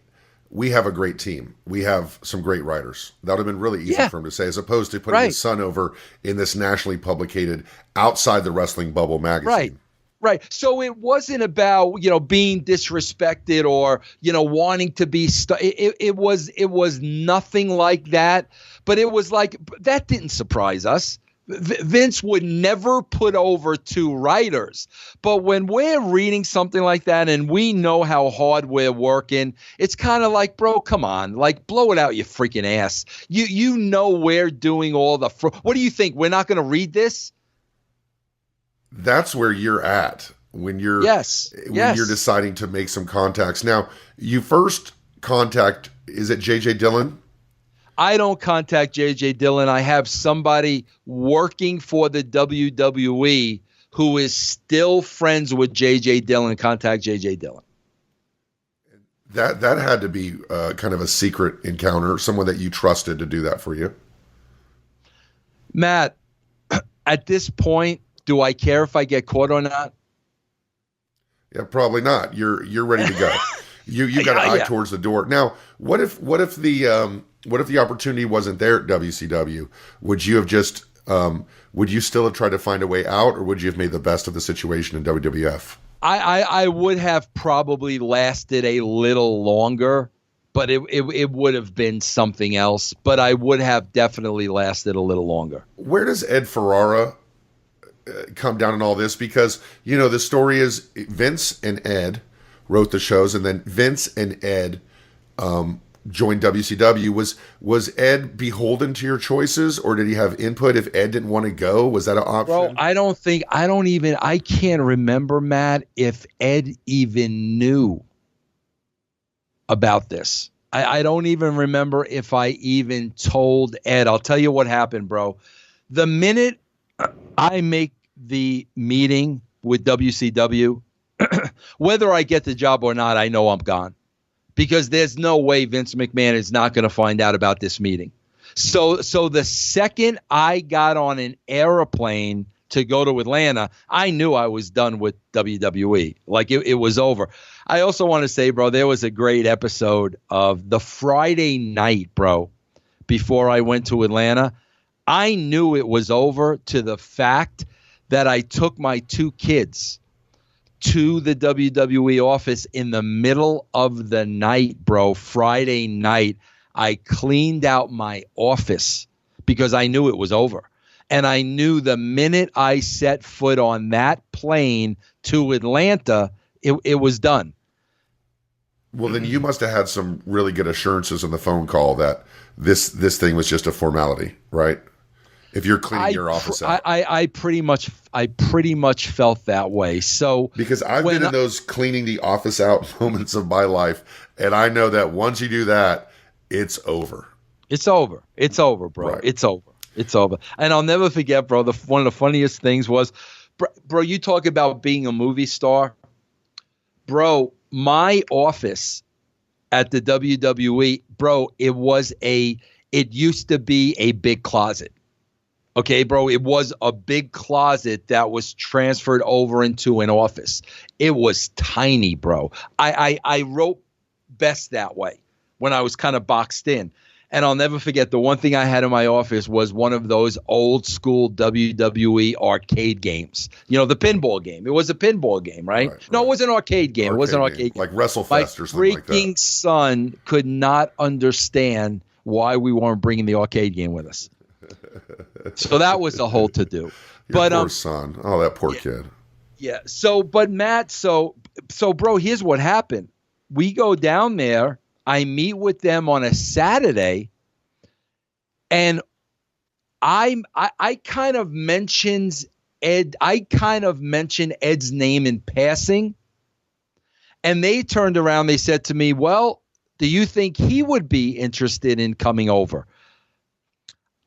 we have a great team. We have some great writers. That would have been really easy for him to say, as opposed to putting his son over in this nationally publicated, outside the wrestling bubble magazine. Right. So it wasn't about, being disrespected or, wanting to be it was nothing like that. But it was like, that didn't surprise us. Vince would never put over two writers. But when we're reading something like that and we know how hard we're working, it's kind of like, bro, come on, like, blow it out your freaking ass. You know we're doing all the what do you think? We're not going to read this? That's where you're at when you're you're deciding to make some contacts. Now, you first contact, is it J.J. Dillon? I don't contact J.J. Dillon. I have somebody working for the WWE who is still friends with J.J. Dillon. Contact J.J. Dillon. That had to be kind of a secret encounter, someone that you trusted to do that for you. Matt, at this point, do I care if I get caught or not? Yeah, probably not. You're ready to go. You got an eye towards the door. Now, what if the opportunity wasn't there at WCW? Would you have just would you still have tried to find a way out, or would you have made the best of the situation in WWF? I would have probably lasted a little longer, but it would have been something else. But I would have definitely lasted a little longer. Where does Ed Ferrara come down in all this? Because, the story is Vince and Ed wrote the shows, and then Vince and Ed joined WCW. Was Ed beholden to your choices, or did he have input if Ed didn't want to go? Was that an option? Bro, I can't remember, Matt, if Ed even knew about this. I don't even remember if I even told Ed. I'll tell you what happened, bro. The minute I make the meeting with WCW, whether I get the job or not, I know I'm gone. Because there's no way Vince McMahon is not going to find out about this meeting. So the second I got on an airplane to go to Atlanta, I knew I was done with WWE. Like, it was over. I also want to say, bro, there was a great episode of the Friday night, bro, before I went to Atlanta. I knew it was over to the fact that I took my two kids to the WWE office in the middle of the night, bro. Friday night, I cleaned out my office because I knew it was over. And I knew the minute I set foot on that plane to Atlanta, it was done. Well, then you must have had some really good assurances in the phone call that this thing was just a formality, right? If you're cleaning your office out. I pretty much felt that way. So because I've been in those cleaning the office out moments of my life, and I know that once you do that, it's over. It's over. It's over, bro. Right. It's over. It's over. And I'll never forget, bro, one of the funniest things was, bro, you talk about being a movie star. Bro, my office at the WWE, bro, it used to be a big closet. Okay, bro, it was a big closet that was transferred over into an office. It was tiny, bro. I wrote best that way when I was kind of boxed in. And I'll never forget, the one thing I had in my office was one of those old school WWE arcade games. You know, the pinball game. It was a pinball game, right? No, it was an arcade game. It was an arcade game. Like WrestleFest or something like that. My freaking son could not understand why we weren't bringing the arcade game with us. So that was a whole to-do. Your poor son. Oh, that poor kid. Yeah. So, but Matt, so bro, here's what happened. We go down there. I meet with them on a Saturday, and I kind of mentions Ed. I kind of mentioned Ed's name in passing, and they turned around. They said to me, "Well, do you think he would be interested in coming over?"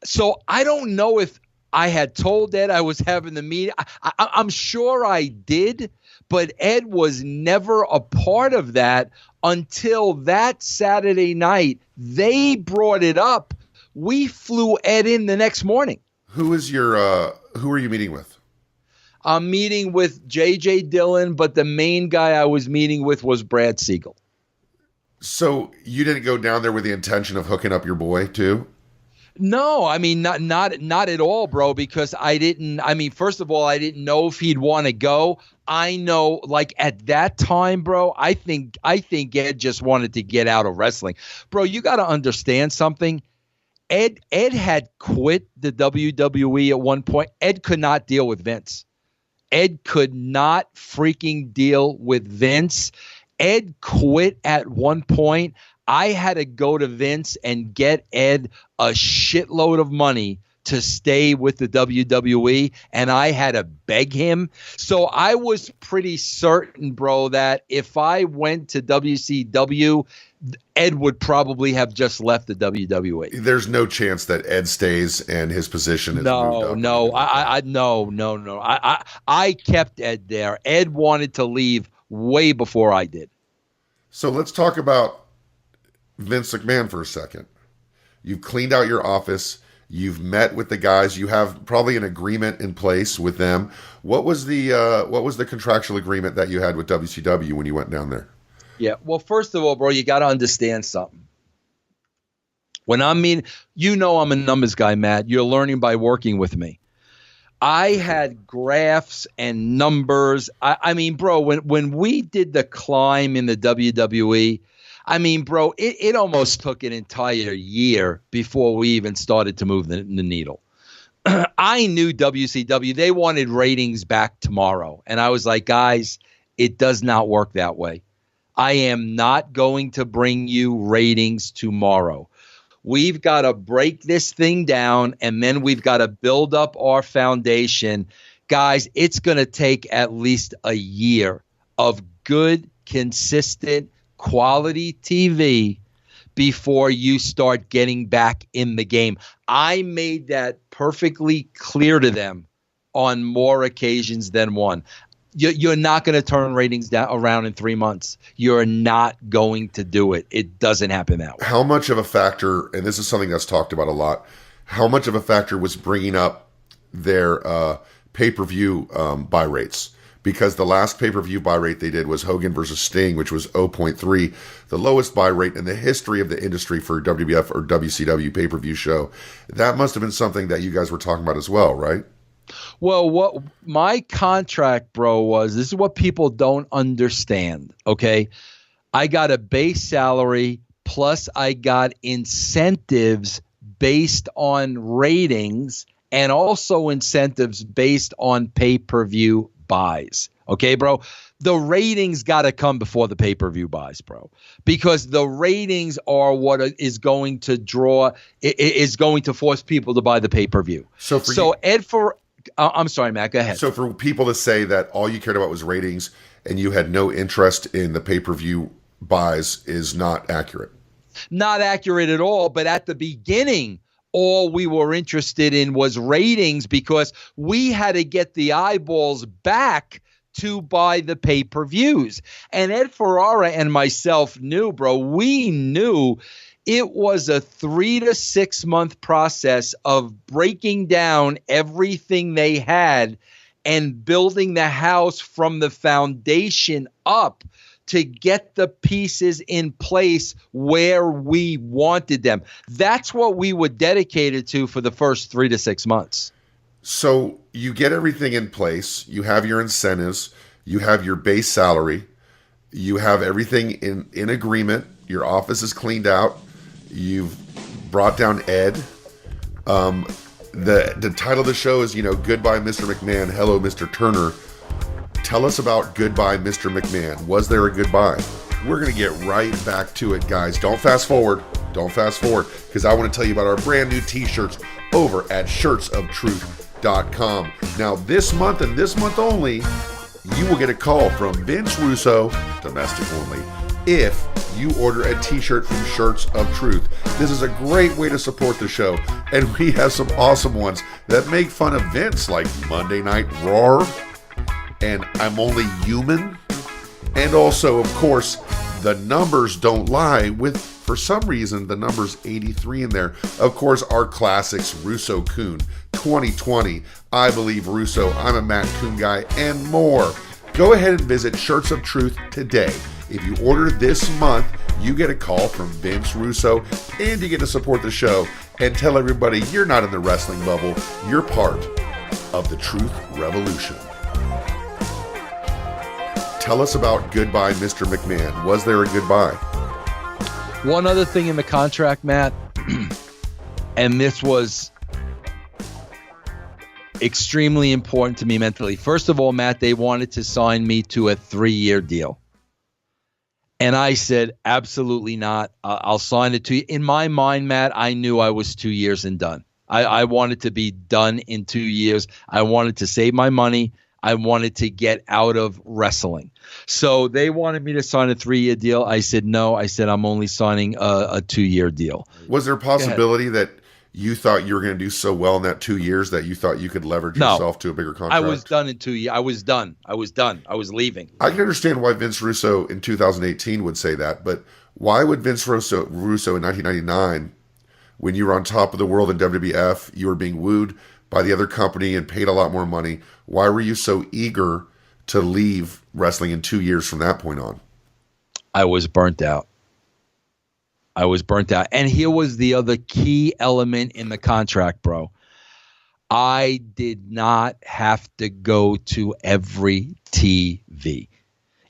So I don't know if I had told Ed I was having the meeting. I'm sure I did, but Ed was never a part of that until that Saturday night. They brought it up. We flew Ed in the next morning. Who are you meeting with? I'm meeting with J.J. Dillon, but the main guy I was meeting with was Brad Siegel. So you didn't go down there with the intention of hooking up your boy too? No, I mean, not at all, bro, because first of all, I didn't know if he'd want to go. I know, like, at that time, bro, I think Ed just wanted to get out of wrestling. Bro, you got to understand something. Ed had quit the WWE at one point. Ed could not deal with Vince. Ed could not freaking deal with Vince. Ed quit at one point. I had to go to Vince and get Ed a shitload of money to stay with the WWE, and I had to beg him. So I was pretty certain, bro, that if I went to WCW, Ed would probably have just left the WWE. There's no chance that Ed stays and his position is moved up. No. I kept Ed there. Ed wanted to leave way before I did. So let's talk about Vince McMahon for a second. You've cleaned out your office. You've met with the guys. You have probably an agreement in place with them. What was the contractual agreement that you had with WCW when you went down there? Yeah. Well, first of all, bro, you got to understand something. When I'm a numbers guy, Matt. You're learning by working with me. I had graphs and numbers. I mean, bro, when we did the climb in the WWE, I mean, bro, it almost took an entire year before we even started to move the needle. I knew WCW, they wanted ratings back tomorrow. And I was like, guys, it does not work that way. I am not going to bring you ratings tomorrow. We've got to break this thing down, and then we've got to build up our foundation. Guys, it's going to take at least a year of good, consistent, quality TV before you start getting back in the game. I made that perfectly clear to them on more occasions than one. You're not going to turn ratings around in 3 months. You're not going to do it. It doesn't happen that way. How much of a factor, and this is something that's talked about a lot, how much of a factor was bringing up their pay-per-view buy rates? Because the last pay-per-view buy rate they did was Hogan versus Sting, which was 0.3, the lowest buy rate in the history of the industry for WWF or WCW pay-per-view show. That must have been something that you guys were talking about as well, right? Well, what my contract, bro, was, this is what people don't understand, okay? I got a base salary, plus I got incentives based on ratings and also incentives based on pay-per-view buys. Okay, bro? The ratings got to come before the pay-per-view buys, bro, because the ratings are what is going to is going to force people to buy the pay-per-view. I'm sorry, Matt, go ahead. So for people to say that all you cared about was ratings and you had no interest in the pay-per-view buys is not accurate. Not accurate at all, but at the beginning, all we were interested in was ratings because we had to get the eyeballs back to buy the pay-per-views. And Ed Ferrara and myself knew, bro, we knew it was a 3 to 6 month process of breaking down everything they had and building the house from the foundation up to get the pieces in place where we wanted them. That's what we were dedicated to for the first 3 to 6 months. So you get everything in place. You have your incentives. You have your base salary. You have everything in agreement. Your office is cleaned out. You've brought down Ed. The title of the show is, Goodbye, Mr. McMahon. Hello, Mr. Turner. Tell us about Goodbye, Mr. McMahon. Was there a goodbye? We're going to get right back to it, guys. Don't fast forward. Don't fast forward, because I want to tell you about our brand new t-shirts over at shirtsoftruth.com. Now, this month and this month only, you will get a call from Vince Russo, domestic only, if you order a t-shirt from Shirts of Truth. This is a great way to support the show, and we have some awesome ones that make fun of Vince, like Monday Night Raw and I'm Only Human, and also, of course, The Numbers Don't Lie, with, for some reason, the number's 83 in there. Of course, our classics, Russo Coon, 2020, I Believe Russo, I'm a Matt Coon Guy, and more. Go ahead and visit Shirts of Truth today. If you order this month, you get a call from Vince Russo, and you get to support the show and tell everybody you're not in the wrestling bubble, you're part of the Truth Revolution. Tell us about Goodbye, Mr. McMahon. Was there a goodbye? One other thing in the contract, Matt, and this was extremely important to me mentally. First of all, Matt, they wanted to sign me to a 3-year deal. And I said, absolutely not. I'll sign it to you. In my mind, Matt, I knew I was 2 years and done. I wanted to be done in 2 years. I wanted to save my money. I wanted to get out of wrestling. So they wanted me to sign a 3-year deal. I said, no. I said, I'm only signing a 2-year deal. Was there a possibility that you thought you were going to do so well in that 2 years that you thought you could leverage yourself to a bigger contract? I was done in 2 years. I was done. I was leaving. I can understand why Vince Russo in 2018 would say that, but why would Vince Russo in 1999, when you were on top of the world in WWF, you were being wooed by the other company and paid a lot more money, why were you so eager to leave wrestling in 2 years from that point on? I was burnt out. And here was the other key element in the contract, bro. I did not have to go to every TV.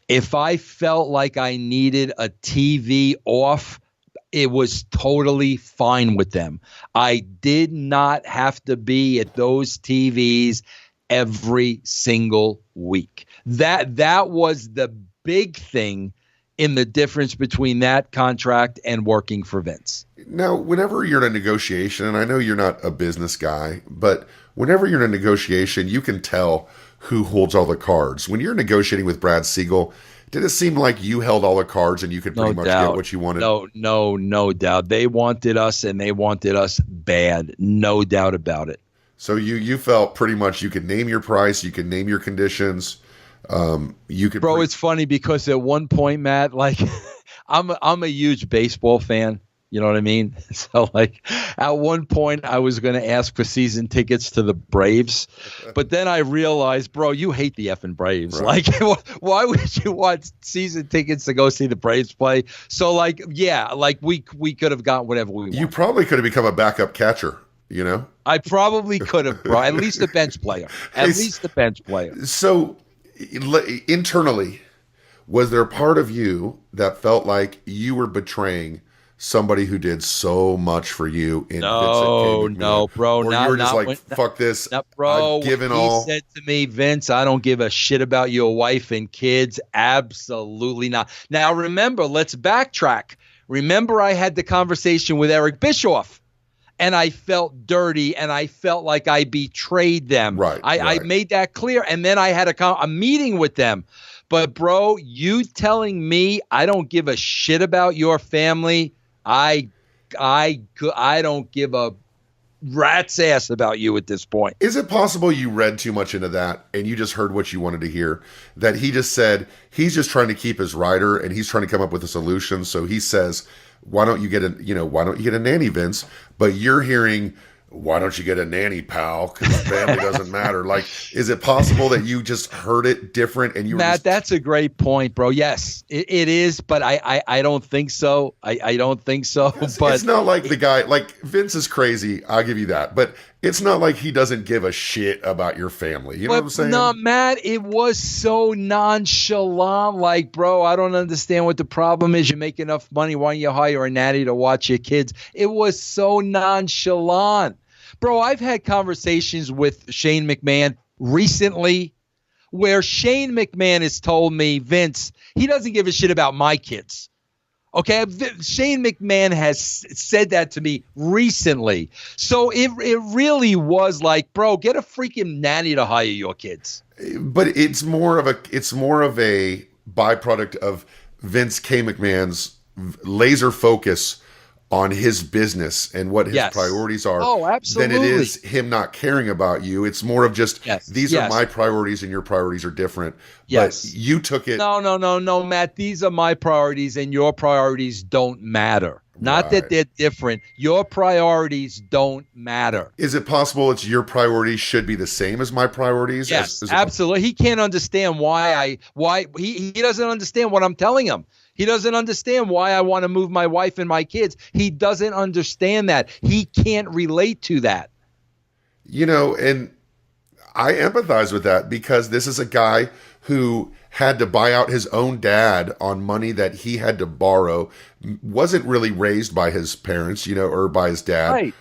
If I felt like I needed a TV off, it was totally fine with them. I did not have to be at those TVs every single week. That was the big thing in the difference between that contract and working for Vince. Now, whenever you're in a negotiation, and I know you're not a business guy, but whenever you're in a negotiation, you can tell who holds all the cards. When you're negotiating with Brad Siegel, did it seem like you held all the cards and you could pretty much get what you wanted? No doubt. They wanted us, and they wanted us bad. No doubt about it. So you felt pretty much you could name your price, you could name your conditions. Bro, it's funny because at one point, Matt, like I'm a huge baseball fan. You know what I mean? So like at one point I was going to ask for season tickets to the Braves, but then I realized, bro, you hate the effing Braves. Right. Like why would you want season tickets to go see the Braves play? So like, yeah, like we could have got whatever we want. You probably could have become a backup catcher, you know? I probably could have, bro. At least a bench player. So internally, was there a part of you that felt like you were betraying somebody who did so much for you? No, bro. Or you were just like, fuck this, bro. I've given all. He said to me, Vince, I don't give a shit about your wife and kids. Absolutely not. Now, remember, let's backtrack. Remember, I had the conversation with Eric Bischoff. And I felt dirty, and I felt like I betrayed them. Right. I made that clear, and then I had a meeting with them. But, bro, you telling me I don't give a shit about your family, I don't give a rat's ass about you at this point. Is it possible you read too much into that and you just heard what you wanted to hear? That he just said he's just trying to keep his rider and he's trying to come up with a solution. So he says, why don't you get a nanny, Vince? But you're hearing, why don't you get a nanny, pal? Because family doesn't matter. Like, is it possible that you just heard it different and you were Matt, that's a great point, bro. Yes, it is, but I don't think so. I don't think so. But it's not like the guy, like Vince is crazy. I'll give you that. But it's not like he doesn't give a shit about your family. You know what I'm saying? No, Matt, it was so nonchalant. Like, bro, I don't understand what the problem is. You make enough money. Why don't you hire a nanny to watch your kids? It was so nonchalant. Bro, I've had conversations with Shane McMahon recently where Shane McMahon has told me, Vince, he doesn't give a shit about my kids. Okay, Shane McMahon has said that to me recently. So it really was like, bro, get a freaking nanny to hire your kids. But it's more of a byproduct of Vince K. McMahon's laser focus on his business and what his priorities are. Oh, absolutely. Than it is him not caring about you. It's more of just, these are my priorities and your priorities are different. Yes. But you took it. No, Matt. These are my priorities and your priorities don't matter. Not that they're different. Your priorities don't matter. Is it possible it's your priorities should be the same as my priorities? Yes, absolutely. He can't understand why he doesn't understand what I'm telling him. He doesn't understand why I want to move my wife and my kids. He doesn't understand that. He can't relate to that. You know, and I empathize with that because this is a guy who had to buy out his own dad on money that he had to borrow, wasn't really raised by his parents, or by his dad, right.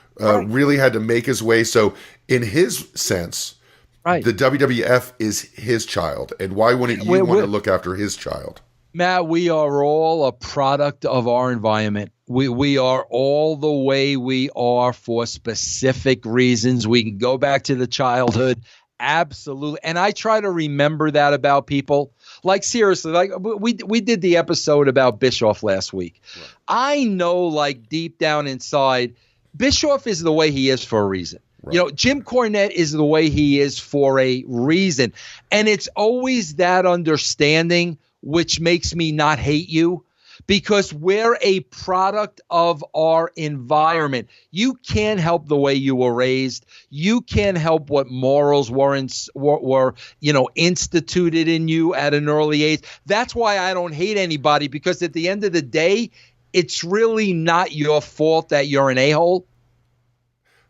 Really had to make his way. So in his sense, the WWF is his child. And why wouldn't you want to look after his child? Matt, we are all a product of our environment. We are all the way we are for specific reasons. We can go back to the childhood. Absolutely. And I try to remember that about people. Like, seriously, like we did the episode about Bischoff last week. Right. I know, like, deep down inside, Bischoff is the way he is for a reason. Right. Jim Cornette is the way he is for a reason. And it's always that understanding which makes me not hate you, because we're a product of our environment. You can't help the way you were raised. You can't help what morals were instituted in you at an early age. That's why I don't hate anybody, because at the end of the day, it's really not your fault that you're an a-hole.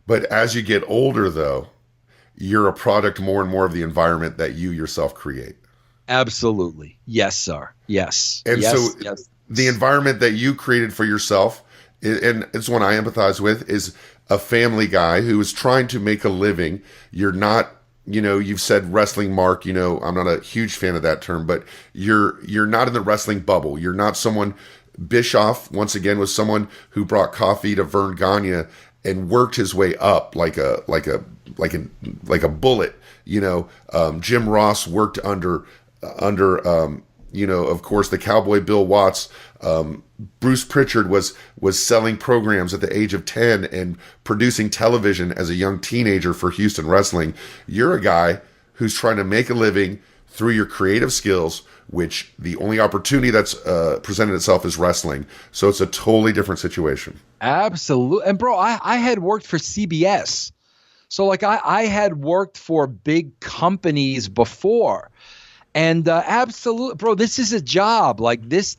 But as you get older, though, you're a product more and more of the environment that you yourself create. Absolutely. Yes, sir. Yes. And yes, so the environment that you created for yourself, and it's one I empathize with, is a family guy who is trying to make a living. You're not, you've said wrestling mark, I'm not a huge fan of that term, but you're not in the wrestling bubble. You're not someone. Bischoff, once again, was someone who brought coffee to Vern Gagne and worked his way up like a bullet. Jim Ross worked under of course, the Cowboy Bill Watts. Bruce Pritchard was selling programs at the age of 10 and producing television as a young teenager for Houston Wrestling. You're a guy who's trying to make a living through your creative skills, which the only opportunity that's presented itself is wrestling. So it's a totally different situation. Absolutely. And bro, I had worked for CBS. So like I had worked for big companies before. And absolutely, bro, this is a job. Like this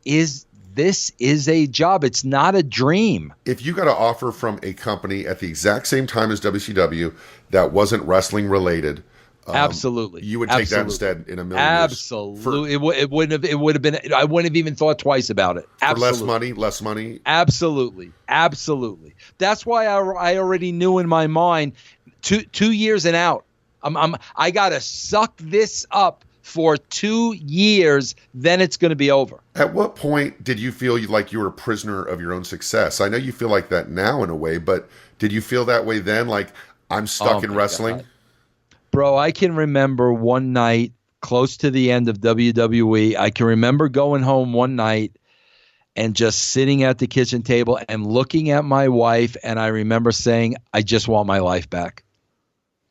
is a job. It's not a dream. If you got an offer from a company at the exact same time as WCW that wasn't wrestling related, absolutely, you would take that instead in a million absolutely. Years. It wouldn't have been. I wouldn't have even thought twice about it. Absolutely. For less money. Absolutely. That's why I already knew in my mind 2 years and out. I gotta suck this up for 2 years, then it's going to be over. At what point did you feel like you were a prisoner of your own success? I know you feel like that now in a way, but did you feel that way then? Like, I'm stuck in wrestling? God. Bro, I can remember one night close to the end of WWE. I can remember going home one night and just sitting at the kitchen table and looking at my wife. And I remember saying, I just want my life back.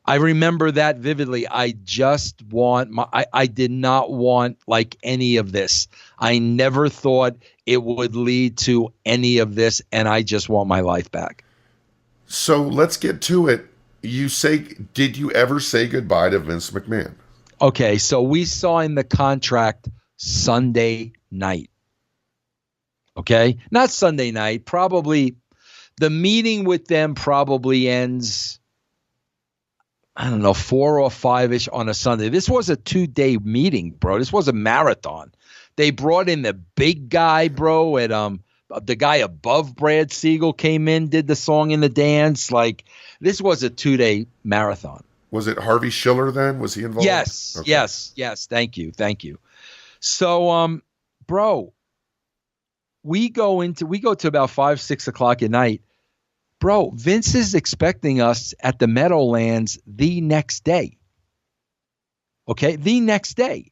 I remember that vividly. I just want I did not want like any of this. I never thought it would lead to any of this. And I just want my life back. So let's get to it. Did you ever say goodbye to Vince McMahon? Okay. So we signed the contract Sunday night. Okay. Not Sunday night. Probably the meeting with them probably ends, I don't know, 4 or 5-ish on a Sunday. This was a 2-day meeting, bro. This was a marathon. They brought in the big guy, bro, at the guy above Brad Siegel came in, did the song and the dance. Like, this was a 2-day marathon. Was it Harvey Schiller then? Was he involved? Yes, okay. Yes. Thank you. So, bro, we go to about 5, 6 o'clock at night. Bro, Vince is expecting us at the Meadowlands the next day. Okay, the next day.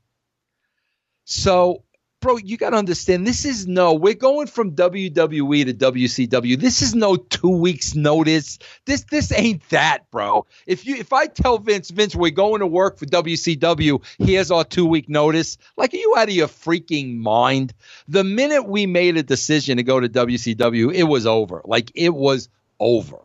So, bro, you got to understand, we're going from WWE to WCW. This is no 2 weeks notice. This ain't that, bro. If I tell Vince, we're going to work for WCW, here's our 2-week notice. Like, are you out of your freaking mind? The minute we made a decision to go to WCW, it was over. Like, it was over.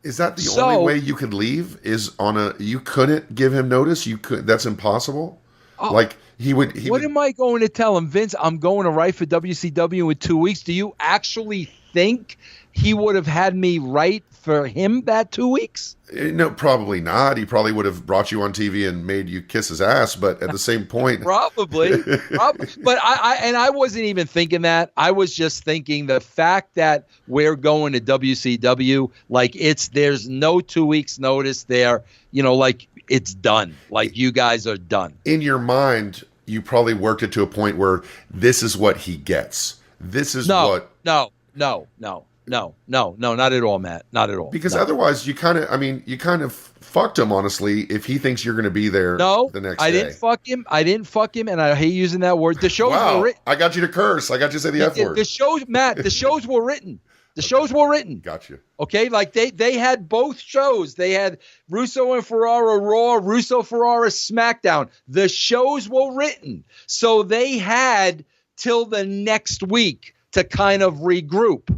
Is that the only way you could leave? You couldn't give him notice? That's impossible? Like, What am I going to tell him? Vince, I'm going to write for WCW in 2 weeks. Do you actually think he would have had me write for him that 2 weeks? No, probably not. He probably would have brought you on TV and made you kiss his ass. But at the same point, probably. But I wasn't even thinking that. I was just thinking the fact that we're going to WCW, like there's no 2 weeks notice there. Like it's done. Like you guys are done. In your mind, you probably worked it to a point where this is what he gets. This is what. No, not at all, Matt. Not at all. Because otherwise, you kind of fucked him, honestly, if he thinks you're going to be there the next day. I didn't fuck him, and I hate using that word. The shows were written. I got you to curse. I got you to say the F word. The shows were written. The shows were written. Gotcha. Okay, like they had both shows. They had Russo and Ferrara Raw, Russo Ferrara SmackDown. The shows were written. So they had till the next week to kind of regroup.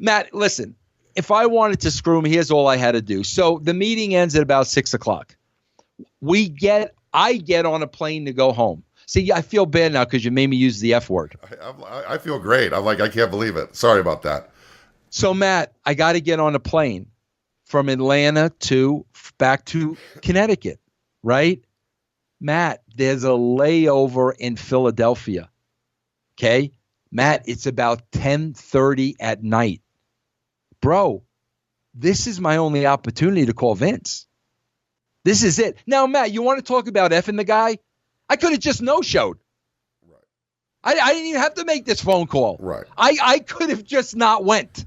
Matt, listen, if I wanted to screw him, here's all I had to do. So the meeting ends at about 6 o'clock. I get on a plane to go home. See, I feel bad now because you made me use the F word. I feel great. I'm like, I can't believe it. Sorry about that. So, Matt, I got to get on a plane from Atlanta back to Connecticut, right? Matt, there's a layover in Philadelphia. Okay? Matt, it's about 10:30 at night. Bro, this is my only opportunity to call Vince. This is it. Now, Matt, you want to talk about effing the guy? I could have just no-showed. Right. I didn't even have to make this phone call. Right. I could have just not went.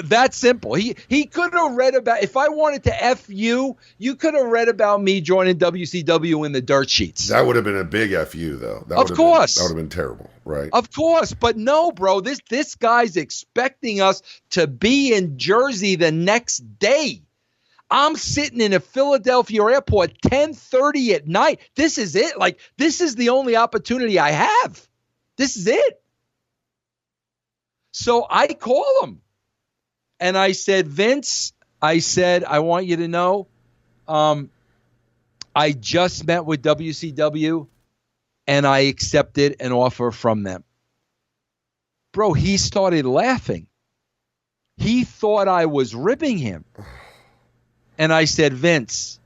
That simple. He could have read about, if I wanted to F you could have read about me joining WCW in the dirt sheets. That would have been a big F you, though. Of course. That would have been terrible, right? Of course. But no, bro, this guy's expecting us to be in Jersey the next day. I'm sitting in a Philadelphia airport 10:30 at night. This is it. Like, this is the only opportunity I have. This is it. So I call him. And I said, Vince, I want you to know, I just met with WCW and I accepted an offer from them. Bro, he started laughing. He thought I was ribbing him. And I said, Vince,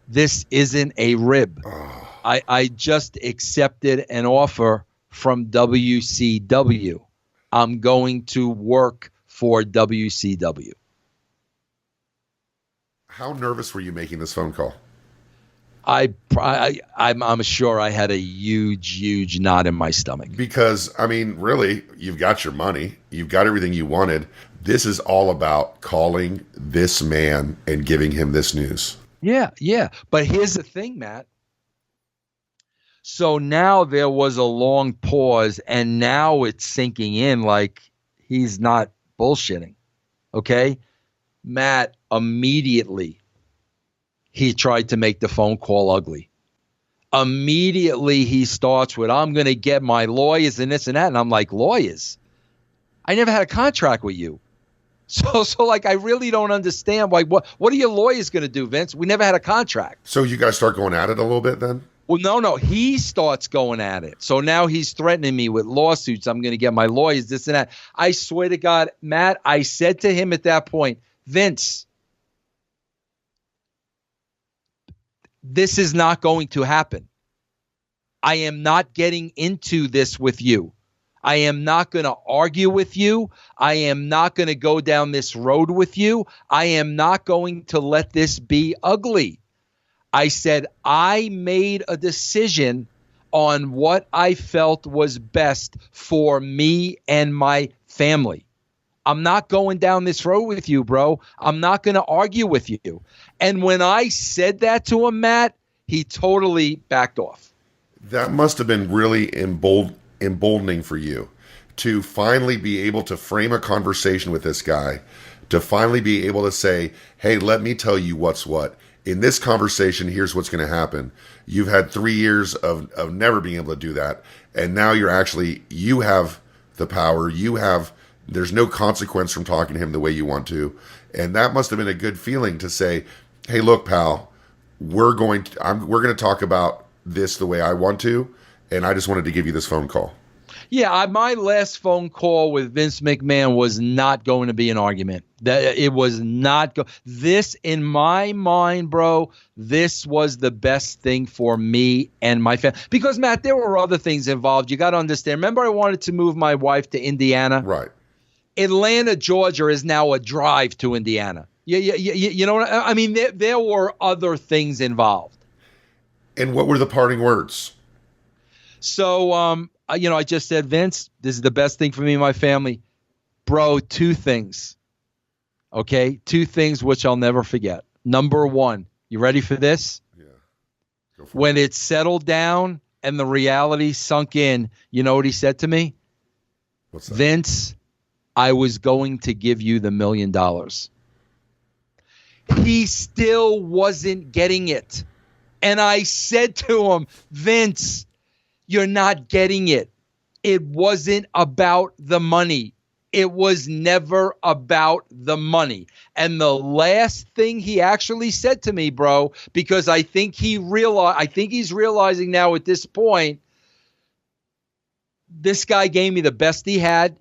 this isn't a rib. I just accepted an offer from WCW. I'm going to work for WCW. How nervous were you making this phone call? I'm sure I had a huge knot in my stomach. Because, I mean, really, you've got your money. You've got everything you wanted. This is all about calling this man and giving him this news. Yeah. But here's the thing, Matt. So now there was a long pause, and now it's sinking in like he's not bullshitting. Okay? Matt, immediately, he tried to make the phone call ugly. Immediately, he starts with, I'm going to get my lawyers and this and that. And I'm like, lawyers? I never had a contract with you. So like, I really don't understand. Like, what are your lawyers going to do, Vince? We never had a contract. So you guys start going at it a little bit then? Well, no. He starts going at it. So now he's threatening me with lawsuits. I'm going to get my lawyers, this and that. I swear to God, Matt, I said to him at that point, Vince, this is not going to happen. I am not getting into this with you. I am not going to argue with you. I am not going to go down this road with you. I am not going to let this be ugly. I said, I made a decision on what I felt was best for me and my family. I'm not going down this road with you, bro. I'm not going to argue with you. And when I said that to him, Matt, he totally backed off. That must have been really emboldening for you to finally be able to frame a conversation with this guy, to finally be able to say, hey, let me tell you what's what. In this conversation, here's what's going to happen. You've had 3 years of never being able to do that. And now you have the power. There's no consequence from talking to him the way you want to. And that must have been a good feeling to say, hey, look, pal, we're going to talk about this the way I want to. And I just wanted to give you this phone call. Yeah, my last phone call with Vince McMahon was not going to be an argument. That it was not this, in my mind, bro, this was the best thing for me and my family. Because, Matt, there were other things involved. You got to understand. Remember, I wanted to move my wife to Indiana? Right. Atlanta, Georgia is now a drive to Indiana. You know what I mean? There were other things involved. And what were the parting words? So, I just said, Vince, this is the best thing for me and my family. Bro, 2 things. Okay? 2 things which I'll never forget. Number 1, you ready for this? Yeah. Go for when it settled down and the reality sunk in, you know what he said to me? What's that? Vince, I was going to give you the $1 million. He still wasn't getting it. And I said to him, Vince, you're not getting it. It wasn't about the money. It was never about the money. And the last thing he actually said to me, bro, because I think he's realizing now at this point, this guy gave me the best he had.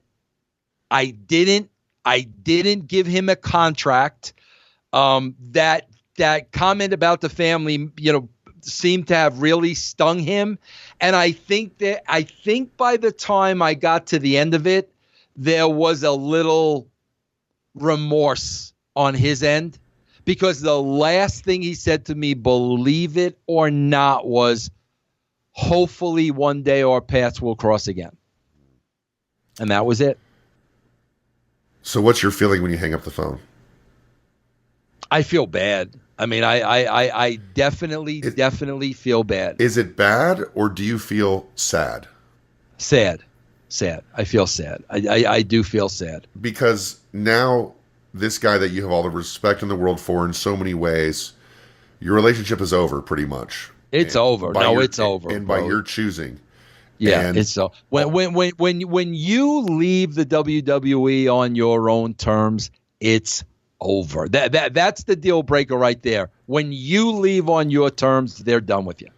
I didn't give him a contract. That comment about the family, seemed to have really stung him. And I think by the time I got to the end of it, there was a little remorse on his end, because the last thing he said to me, believe it or not, was hopefully one day our paths will cross again. And that was it. So what's your feeling when you hang up the phone? I feel bad. I mean, I definitely feel bad. Is it bad, or do you feel sad? Sad. I feel sad. I do feel sad. Because now this guy that you have all the respect in the world for in so many ways, your relationship is over pretty much. It's over. No, it's over. And by your choosing. Yeah, it's so. When you leave the WWE on your own terms, it's over. That's the deal breaker right there. When you leave on your terms, they're done with you.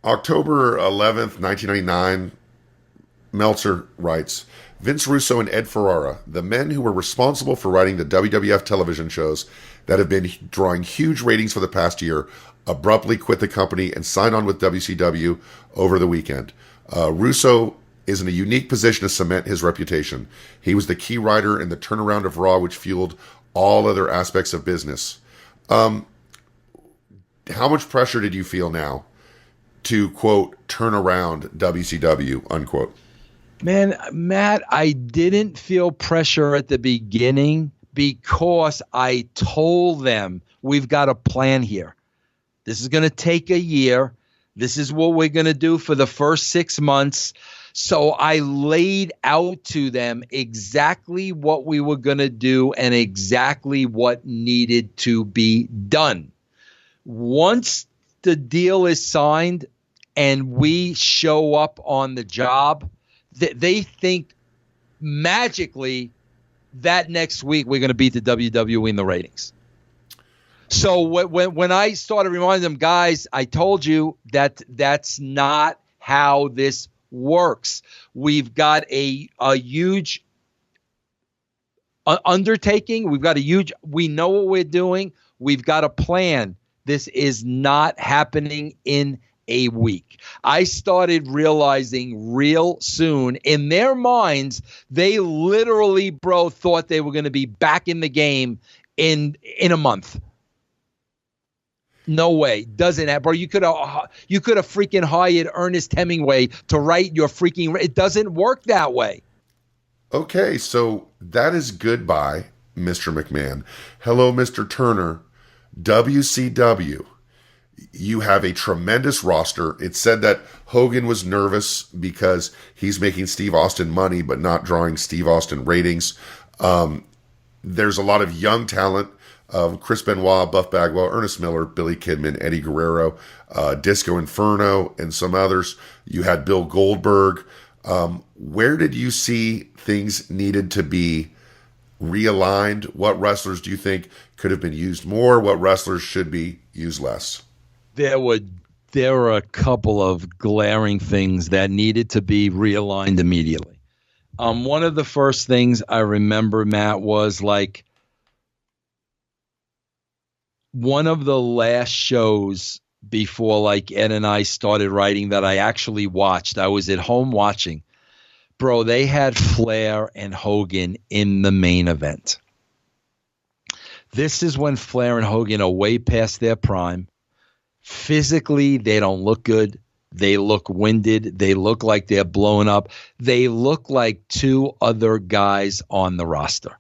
October 11th, 1999, Meltzer writes, Vince Russo and Ed Ferrara, the men who were responsible for writing the WWF television shows that have been drawing huge ratings for the past year, abruptly quit the company and signed on with WCW over the weekend. Russo is in a unique position to cement his reputation. He was the key writer in the turnaround of Raw, which fueled all other aspects of business. How much pressure did you feel now to, quote, turn around WCW, unquote? Man, Matt, I didn't feel pressure at the beginning because I told them we've got a plan here. This is going to take a year. This is what we're going to do for the first 6 months. So I laid out to them exactly what we were going to do and exactly what needed to be done. Once the deal is signed and we show up on the job, they think magically that next week we're going to beat the WWE in the ratings. So when I started reminding them, guys, I told you that that's not how this works. We've got a huge undertaking. We know what we're doing. We've got a plan. This is not happening in a week. I started realizing real soon in their minds, they literally, bro, thought they were going to be back in the game in a month. No way. Doesn't happen, bro. You could have freaking hired Ernest Hemingway to write your freaking. It doesn't work that way. Okay, so that is goodbye, Mr. McMahon. Hello, Mr. Turner. WCW. You have a tremendous roster. It said that Hogan was nervous because he's making Steve Austin money, but not drawing Steve Austin ratings. There's a lot of young talent. Chris Benoit, Buff Bagwell, Ernest Miller, Billy Kidman, Eddie Guerrero, Disco Inferno, and some others. You had Bill Goldberg. Where did you see things needed to be realigned? What wrestlers do you think could have been used more? What wrestlers should be used less? There were a couple of glaring things that needed to be realigned immediately. One of the first things I remember, Matt, was like one of the last shows before like Ed and I started writing that I actually watched. I was at home watching. Bro, they had Flair and Hogan in the main event. This is when Flair and Hogan are way past their prime. Physically, they don't look good. They look winded. They look like they're blown up. They look like two other guys on the roster.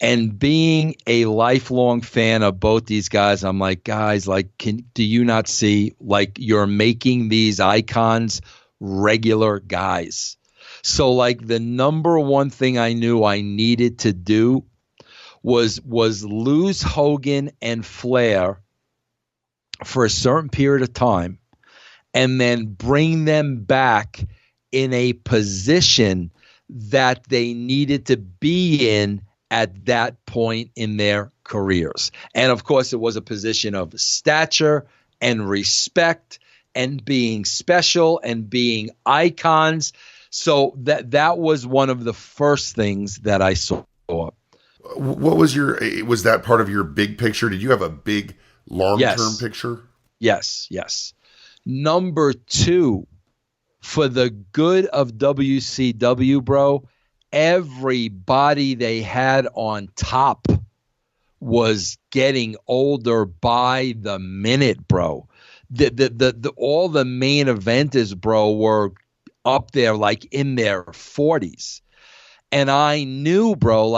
And being a lifelong fan of both these guys, I'm like, guys, like, do you not see, like, you're making these icons regular guys? So, like, the number one thing I knew I needed to do was lose Hogan and Flair for a certain period of time and then bring them back in a position that they needed to be in at that point in their careers. And of course, it was a position of stature and respect and being special and being icons. So that was one of the first things that I saw. What was was that part of your big picture? Did you have a big long-term picture? Yes. Number two, for the good of WCW, bro, everybody they had on top was getting older by the minute, bro. All the main eventers, bro, were up there like in their 40s. And I knew, bro,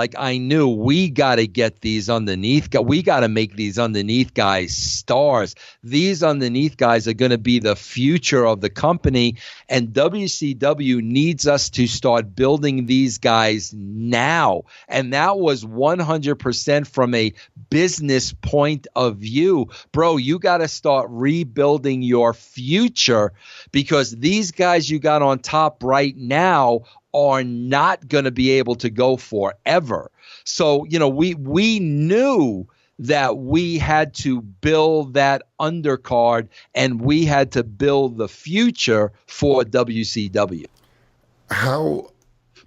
we got to get these underneath. We got to make these underneath guys stars. These underneath guys are going to be the future of the company. And WCW needs us to start building these guys now. And that was 100% from a business point of view. Bro, you got to start rebuilding your future because these guys you got on top right now are not going to be able to go forever. So, we knew that we had to build that undercard and we had to build the future for WCW. How?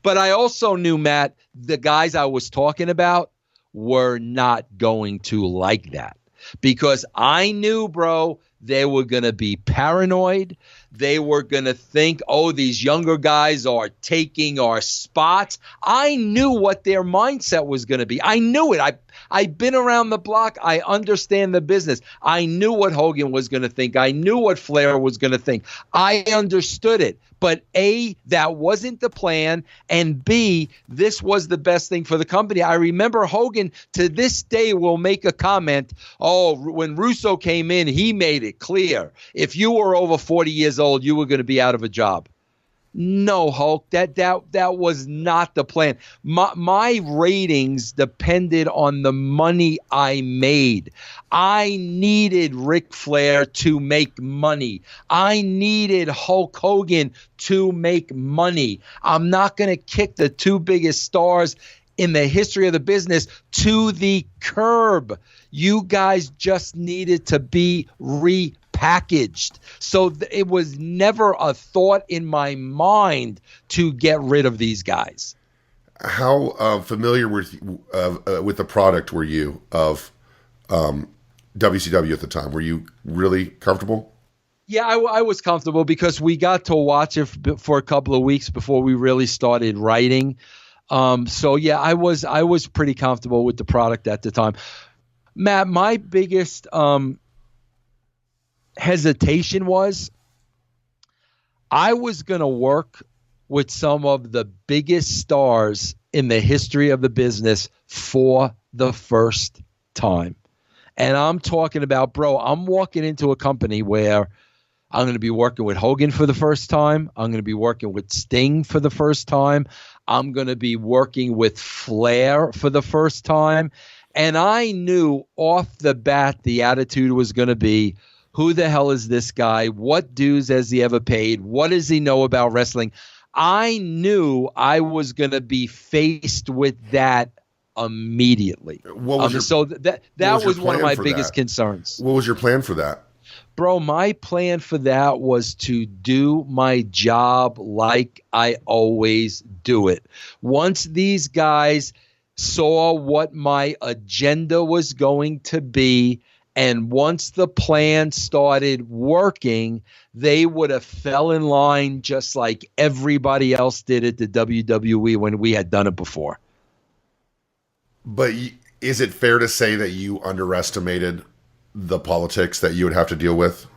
But I also knew, Matt, the guys I was talking about were not going to like that because I knew, bro, they were going to be paranoid. they were going to think, oh, these younger guys are taking our spots. I knew what their mindset was going to be. I knew it. I've been around the block. I understand the business. I knew what Hogan was going to think. I knew what Flair was going to think. I understood it. But A, that wasn't the plan, and B, this was the best thing for the company. I remember Hogan to this day will make a comment, oh, when Russo came in, he made it clear. If you were over 40 years old, you were going to be out of a job. No, Hulk, that was not the plan. My ratings depended on the money I made. I needed Ric Flair to make money. I needed Hulk Hogan to make money. I'm not going to kick the two biggest stars in the history of the business to the curb. You guys just needed to be repackaged. So it was never a thought in my mind to get rid of these guys. How familiar with the product were you of WCW at the time? Were you really comfortable? Yeah, I was comfortable because we got to watch it for a couple of weeks before we really started writing. So yeah, I was pretty comfortable with the product at the time. Matt, my biggest hesitation was I was going to work with some of the biggest stars in the history of the business for the first time. And I'm talking about, bro, I'm walking into a company where I'm going to be working with Hogan for the first time. I'm going to be working with Sting for the first time. I'm going to be working with Flair for the first time. And I knew off the bat the attitude was going to be, who the hell is this guy? What dues has he ever paid? What does he know about wrestling? I knew I was going to be faced with that immediately. So that was one of my biggest concerns. What was your plan for that? Bro, my plan for that was to do my job like I always do it. Once these guys saw what my agenda was going to be, and once the plan started working, they would have fell in line just like everybody else did at the WWE when we had done it before. But is it fair to say that you underestimated the politics that you would have to deal with?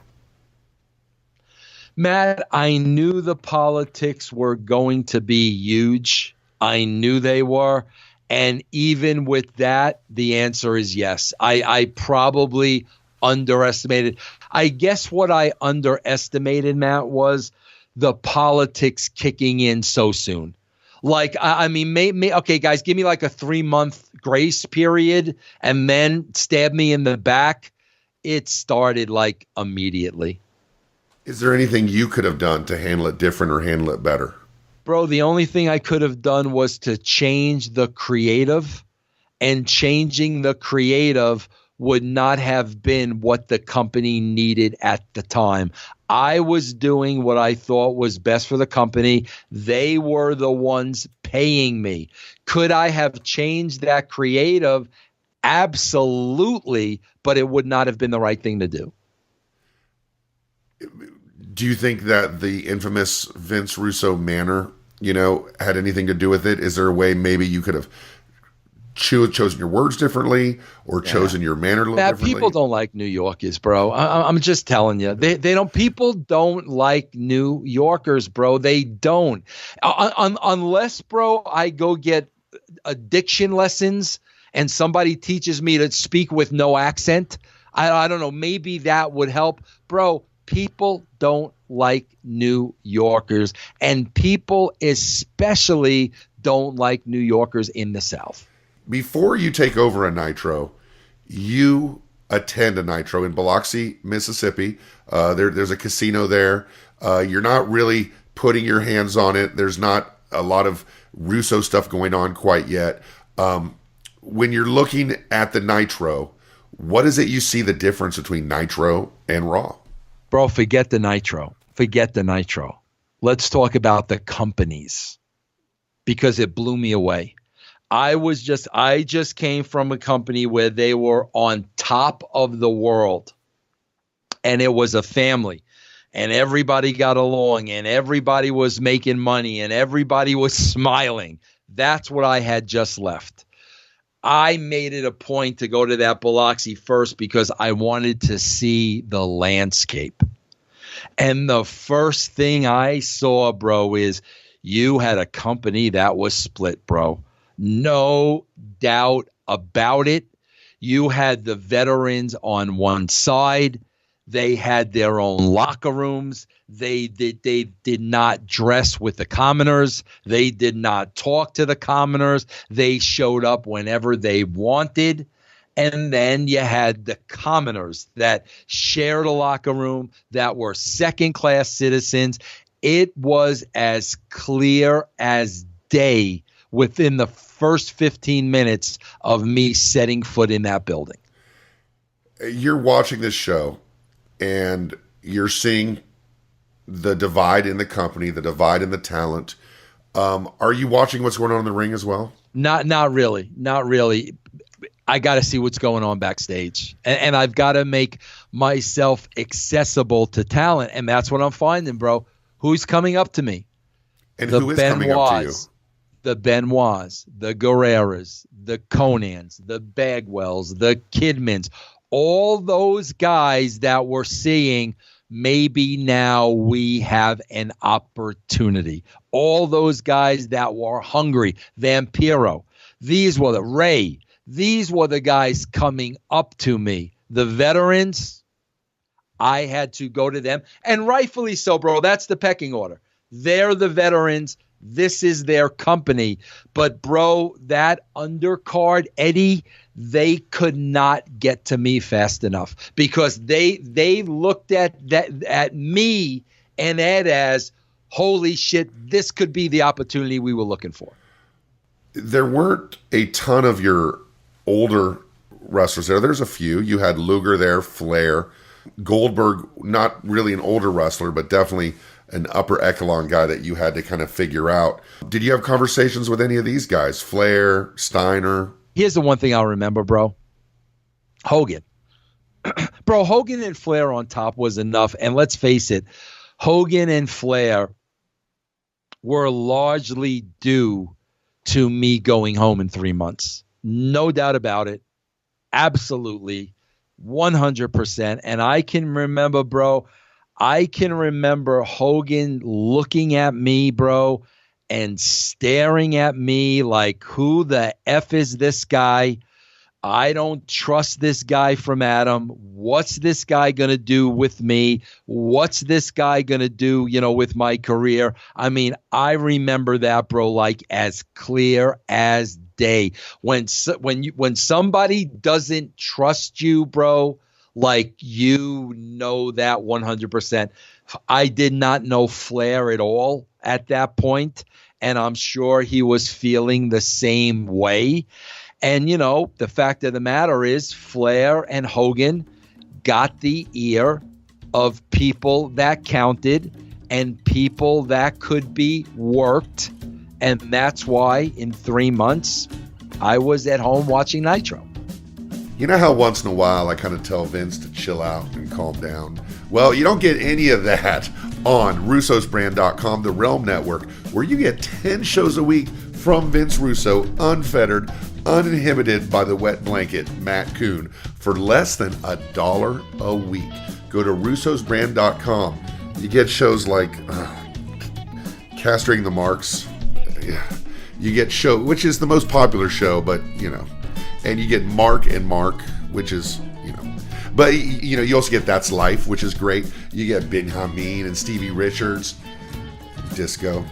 Matt, I knew the politics were going to be huge. I knew they were. And even with that, the answer is yes. I probably underestimated. I guess what I underestimated, Matt, was the politics kicking in so soon. Like, I mean, okay, guys, give me like a 3-month grace period and then stab me in the back. It started like immediately. Is there anything you could have done to handle it different or handle it better? Bro, the only thing I could have done was to change the creative, and changing the creative would not have been what the company needed at the time. I was doing what I thought was best for the company. They were the ones paying me. Could I have changed that creative? Absolutely, but it would not have been the right thing to do. Do you think that the infamous Vince Russo manner, had anything to do with it? Is there a way maybe you could have chosen your words differently or chosen your manner a little differently? People don't like New Yorkers, bro. I'm just telling you. They don't. People don't like New Yorkers, bro. They don't. Unless, bro, I go get addiction lessons and somebody teaches me to speak with no accent. I don't know. Maybe that would help, bro. People don't like New Yorkers, and people especially don't like New Yorkers in the South. Before you take over a Nitro, you attend a Nitro in Biloxi, Mississippi. There's a casino there. You're not really putting your hands on it. There's not a lot of Russo stuff going on quite yet. When you're looking at the Nitro, what is it you see the difference between Nitro and Raw? Bro, forget the Nitro. Forget the Nitro. Let's talk about the companies, because it blew me away. I just came from a company where they were on top of the world, and it was a family. and everybody got along and everybody was making money and everybody was smiling. That's what I had just left. I made it a point to go to that Biloxi first because I wanted to see the landscape. And the first thing I saw, bro, is you had a company that was split, bro. No doubt about it. You had the veterans on one side. They had their own locker rooms. They did not dress with the commoners. They did not talk to the commoners. They showed up whenever they wanted. And then you had the commoners that shared a locker room, that were second-class citizens. It was as clear as day within the first 15 minutes of me setting foot in that building. You're watching this show, and you're seeing the divide in the company, the divide in the talent. Are you watching what's going on in the ring as well? Not really. I got to see what's going on backstage, and I've got to make myself accessible to talent, and that's what I'm finding, bro. Who's coming up to me? And who is coming up to you? The Benoits, the Guerreras, the Conans, the Bagwells, the Kidmans, all those guys that we're seeing, maybe now we have an opportunity. All those guys that were hungry, Vampiro, these were the Ray, these were the guys coming up to me. The veterans, I had to go to them, and rightfully so, bro. That's the pecking order. They're the veterans. This is their company. But, bro, that undercard, Eddie, they could not get to me fast enough because they looked at me and Ed as, holy shit, this could be the opportunity we were looking for. There weren't a ton of your older wrestlers there. There's a few. You had Luger there, Flair, Goldberg, not really an older wrestler, but definitely an upper echelon guy that you had to kind of figure out. Did you have conversations with any of these guys? Flair, Steiner? Here's the one thing I'll remember, bro. Hogan. Bro, Hogan and Flair on top was enough. And let's face it, Hogan and Flair were largely due to me going home in 3 months. No doubt about it. Absolutely. 100%. And I can remember, bro, Hogan looking at me, bro, and staring at me like, who the F is this guy? I don't trust this guy from Adam. What's this guy going to do with me? What's this guy going to do, with my career? I mean, I remember that, bro, like as clear as day. When somebody doesn't trust you, bro, like that 100%. I did not know Flair at all at that point, and I'm sure he was feeling the same way. And, the fact of the matter is Flair and Hogan got the ear of people that counted and people that could be worked. And that's why in 3 months I was at home watching Nitro. You know how once in a while I kind of tell Vince to chill out and calm down? Well, you don't get any of that on russosbrand.com, the Realm Network, where you get 10 shows a week from Vince Russo, unfettered, uninhibited by the wet blanket, Matt Coon, for less than $1 a week. Go to russosbrand.com. You get shows like Castrating the Marks. You get show, which is the most popular show, but, and you get Mark and Mark, which is, but, you also get That's Life, which is great. You get Ben Hameen and Stevie Richards, Disco.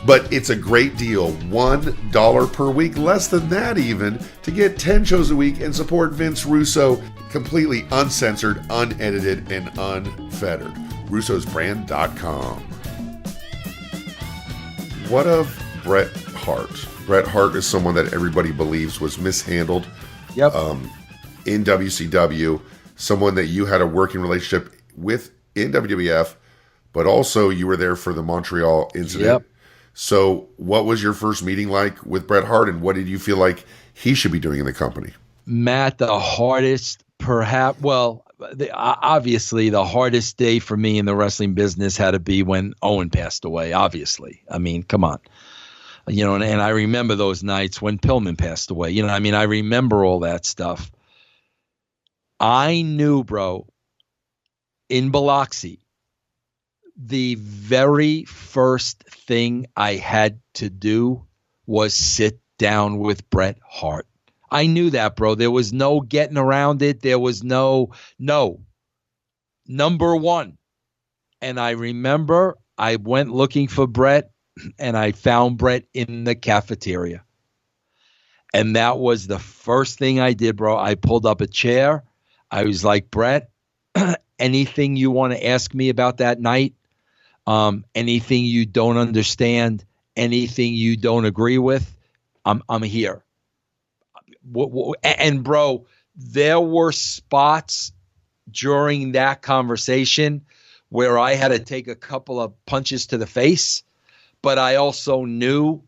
But it's a great deal, $1 per week, less than that even, to get 10 shows a week and support Vince Russo completely uncensored, unedited, and unfettered. russosbrand.com. What of Bret Hart? Bret Hart is someone that everybody believes was mishandled in WCW, someone that you had a working relationship with in WWF, but also you were there for the Montreal incident. Yep. So what was your first meeting like with Bret Hart, and what did you feel like he should be doing in the company? Matt, the hardest, perhaps, well, obviously the hardest day for me in the wrestling business had to be when Owen passed away. Obviously, I mean, come on, and I remember those nights when Pillman passed away. I remember all that stuff. I knew, bro, in Biloxi, the very first thing I had to do was sit down with Bret Hart. I knew that, bro. There was no getting around it. There was no. Number one. And I remember I went looking for Bret, and I found Bret in the cafeteria. And that was the first thing I did, bro. I pulled up a chair. I was like, Bret, anything you want to ask me about that night? Anything you don't understand? Anything you don't agree with? I'm here. And bro, there were spots during that conversation where I had to take a couple of punches to the face, but I also knew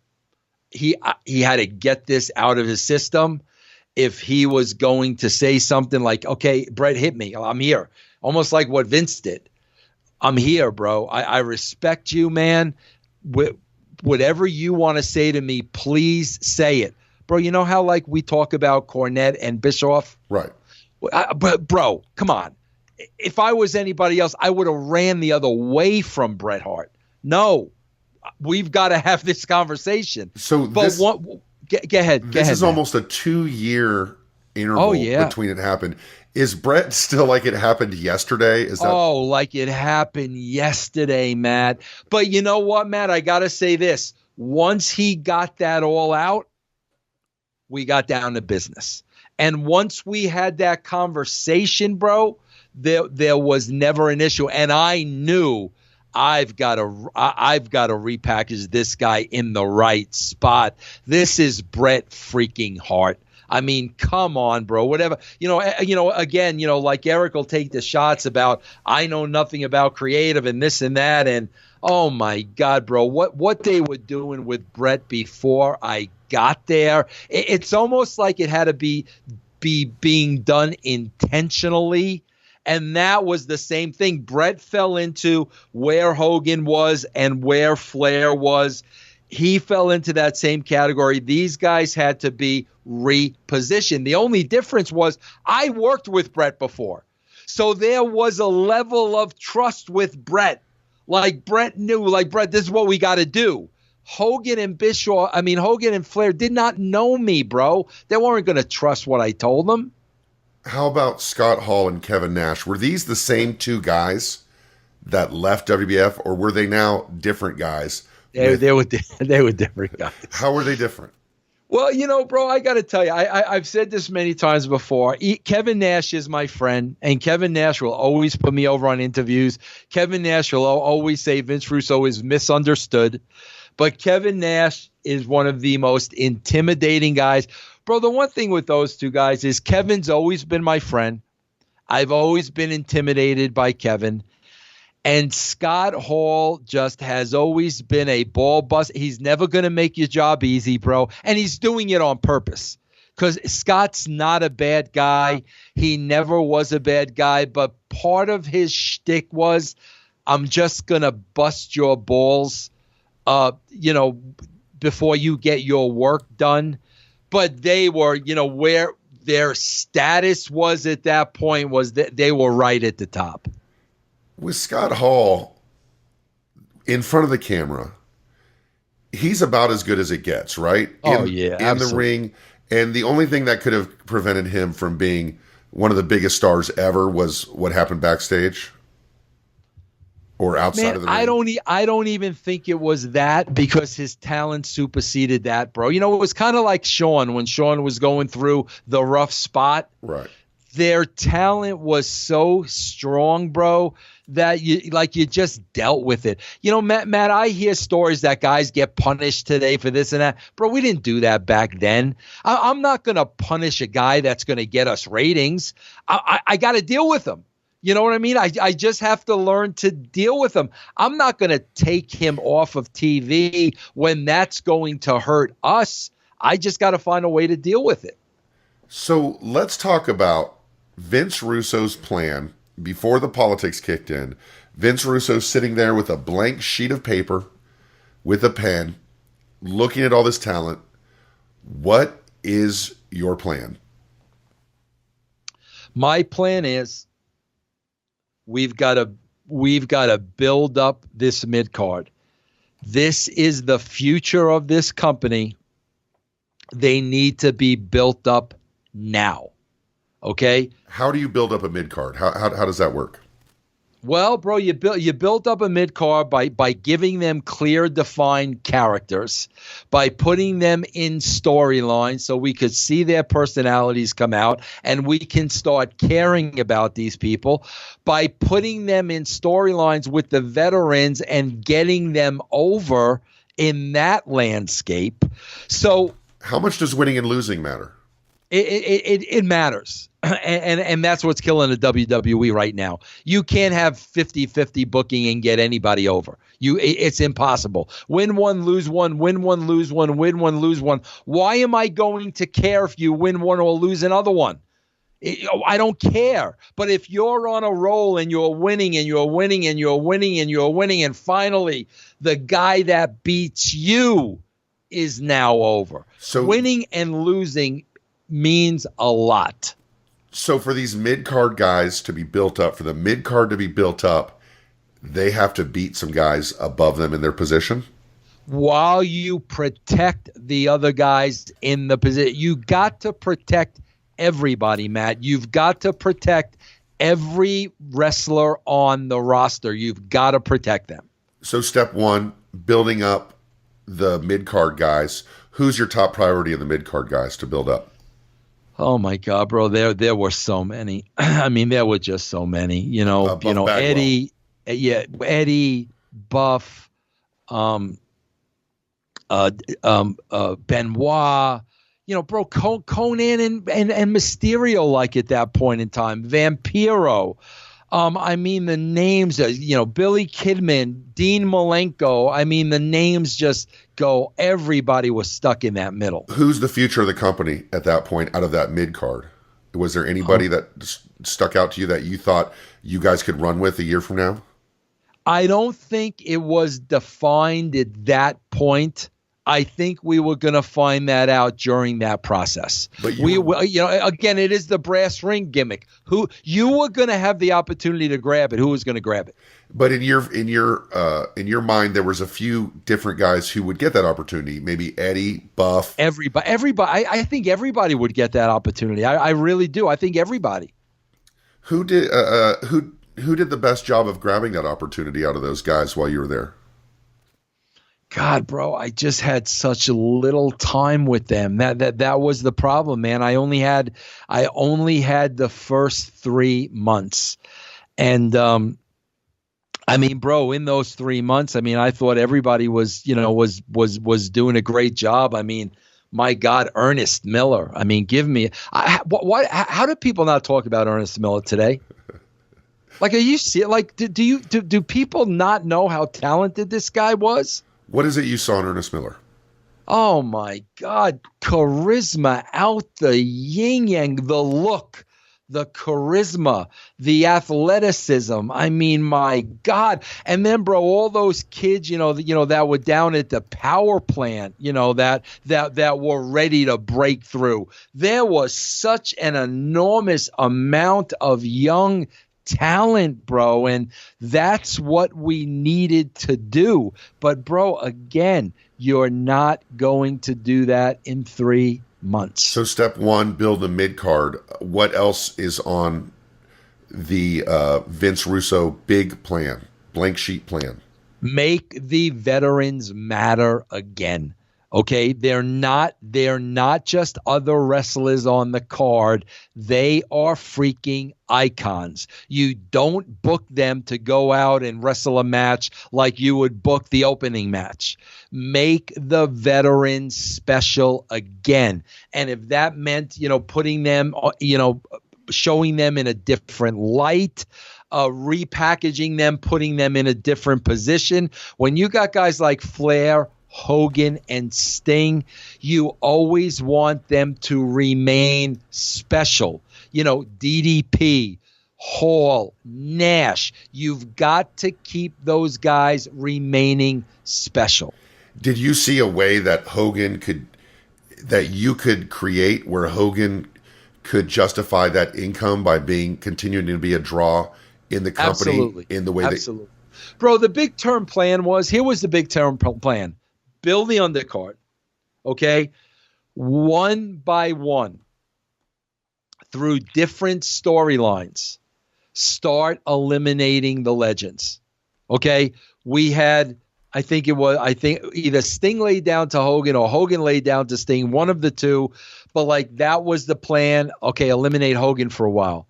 he had to get this out of his system. If he was going to say something like, okay, Bret, hit me, I'm here. Almost like what Vince did. I'm here, bro. I respect you, man. Whatever you want to say to me, please say it. Bro, you know how like we talk about Cornette and Bischoff? Right. But bro, come on. If I was anybody else, I would have ran the other way from Bret Hart. No, we've got to have this conversation. So but go ahead. This is almost a 2-year interval between it happened. Is Bret still like it happened yesterday? Is that like it happened yesterday, Matt. But you know what, Matt? I got to say this. Once he got that all out, we got down to business. And once we had that conversation, bro, there was never an issue. And I knew I've got to repackage this guy in the right spot. This is Bret freaking Hart. I mean, come on, bro. Whatever, again, like Eric will take the shots about I know nothing about creative and this and that, and oh my God, bro, what they were doing with Bret before I got there, it's almost like it had to be being done intentionally. And that was the same thing. Bret fell into where Hogan was and where Flair was. He fell into that same category. These guys had to be repositioned. The only difference was I worked with Bret before. So there was a level of trust with Bret. Like Bret knew, like Bret, this is what we got to do. Hogan and Flair did not know me, bro. They weren't going to trust what I told them. How about Scott Hall and Kevin Nash? Were these the same two guys that left WWF, or were they now different guys? They were different guys. How were they different? Well, bro, I got to tell you, I've said this many times before. Kevin Nash is my friend, and Kevin Nash will always put me over on interviews. Kevin Nash will always say Vince Russo is misunderstood. But Kevin Nash is one of the most intimidating guys. Bro, the one thing with those two guys is Kevin's always been my friend. I've always been intimidated by Kevin. And Scott Hall just has always been a ball bust. He's never going to make your job easy, bro. And he's doing it on purpose because Scott's not a bad guy. He never was a bad guy. But part of his shtick was, I'm just going to bust your balls, before you get your work done. But they were, where their status was at that point was that they were right at the top. With Scott Hall in front of the camera, he's about as good as it gets, right? In the ring. And the only thing that could have prevented him from being one of the biggest stars ever was what happened backstage or outside of the ring. I don't even think it was that, because his talent superseded that, bro. It was kind of like Shawn when Shawn was going through the rough spot. Right. Their talent was so strong, bro, that you just dealt with it. Matt, I hear stories that guys get punished today for this and that. Bro, we didn't do that back then. I'm not going to punish a guy that's going to get us ratings. I got to deal with him. You know what I mean? I just have to learn to deal with him. I'm not going to take him off of TV when that's going to hurt us. I just got to find a way to deal with it. So let's talk about Vince Russo's plan before the politics kicked in. Vince Russo sitting there with a blank sheet of paper with a pen, looking at all this talent. What is your plan? My plan is we've got to build up this mid card. This is the future of this company. They need to be built up now. Okay? How do you build up a mid card? How does that work? Well, bro, you built up a mid card by giving them clear, defined characters, by putting them in storylines so we could see their personalities come out and we can start caring about these people, by putting them in storylines with the veterans and getting them over in that landscape. So, how much does winning and losing matter? It matters. And that's what's killing the WWE right now. You can't have 50-50 booking and get anybody over. It's impossible. Win one, lose one, win one, lose one, win one, lose one. Why am I going to care if you win one or lose another one? I don't care. But if you're on a roll and you're winning and you're winning and you're winning and you're winning, and finally the guy that beats you is now over. So winning and losing means a lot. So for these mid-card guys to be built up, for the mid-card to be built up, they have to beat some guys above them in their position? While you protect the other guys in the position. You got to protect everybody, Matt. You've got to protect every wrestler on the roster. You've got to protect them. So step one, building up the mid-card guys. Who's your top priority in the mid-card guys to build up? Oh my God, bro! There were so many. I mean, there were just so many. Eddie, Eddie, Buff, Benoit. Bro, Conan and Mysterio, like at that point in time, Vampiro. I mean, the names, Billy Kidman, Dean Malenko. I mean, the names just go. Everybody was stuck in that middle. Who's the future of the company at that point out of that mid card? Was there anybody that stuck out to you that you thought you guys could run with a year from now? I don't think it was defined at that point. I think we were going to find that out during that process. But again, it is the brass ring gimmick. Who you were going to have the opportunity to grab it? Who was going to grab it? But in your mind, there was a few different guys who would get that opportunity. Maybe Eddie, Buff, everybody. I think everybody would get that opportunity. I really do. I think everybody. Who did the best job of grabbing that opportunity out of those guys while you were there? God, bro, I just had such little time with them. That was the problem, man. I only had the first 3 months. And I mean, bro, in those 3 months, I mean, I thought everybody was doing a great job. I mean, my God, Ernest Miller. I mean, how do people not talk about Ernest Miller today? Like, are you serious? Like, do people not know how talented this guy was? What is it you saw in Ernest Miller? Oh, my God. Charisma out the yin-yang, the look, the charisma, the athleticism. I mean, my God. And then, bro, all those kids, that were down at the power plant, that were ready to break through. There was such an enormous amount of young talent, bro, and that's what we needed to do. But, bro, again, you're not going to do that in 3 months. So step one, build the mid-card. What else is on the Vince Russo big plan, blank sheet plan? Make the veterans matter again. Okay, they're not just other wrestlers on the card. They are freaking icons. You don't book them to go out and wrestle a match like you would book the opening match. Make the veterans special again. And if that meant, putting them, showing them in a different light, repackaging them, putting them in a different position. When you got guys like Flair, Hogan, and Sting, you always want them to remain special. DDP, Hall, Nash. You've got to keep those guys remaining special. Did you see a way that you could create where Hogan could justify that income by continuing to be a draw in the company? Absolutely. In the way Absolutely. Bro, the big term plan here was the big term plan. Build the undercard, okay? One by one, through different storylines, start eliminating the legends, okay? We had, I think either Sting laid down to Hogan or Hogan laid down to Sting, one of the two, but that was the plan. Okay, eliminate Hogan for a while.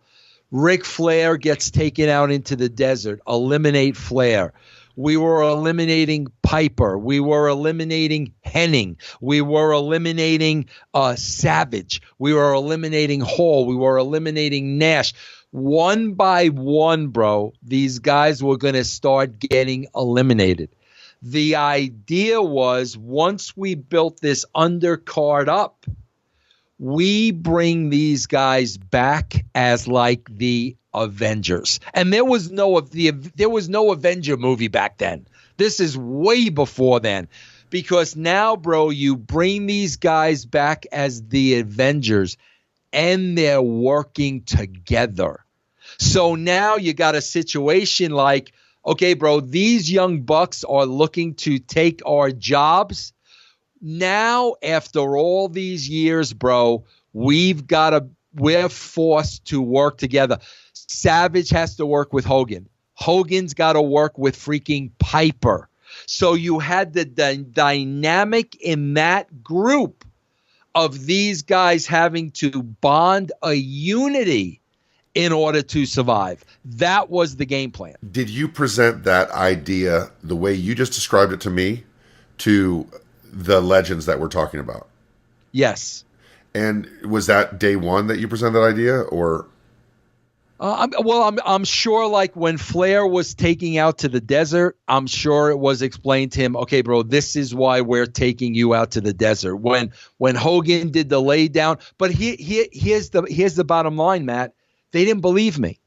Ric Flair gets taken out into the desert. Eliminate Flair. We were eliminating Piper. We were eliminating Hennig. We were eliminating Savage. We were eliminating Hall. We were eliminating Nash. One by one, bro, these guys were going to start getting eliminated. The idea was once we built this undercard up, we bring these guys back as the Avengers. And there was no Avenger movie back then. This is way before then. Because now, bro, you bring these guys back as the Avengers and they're working together. So now you got a situation okay, bro, these young bucks are looking to take our jobs. Now, after all these years, bro, we're forced to work together. Savage has to work with Hogan. Hogan's got to work with freaking Piper. So you had the dynamic in that group of these guys having to bond a unity in order to survive. That was the game plan. Did you present that idea the way you just described it to me to the legends that we're talking about? Yes. And was that day one that you presented that idea, or? I'm sure when Flair was taking out to the desert, I'm sure it was explained to him, okay, bro, this is why we're taking you out to the desert. When Hogan did the lay down, but here's the bottom line, Matt. They didn't believe me.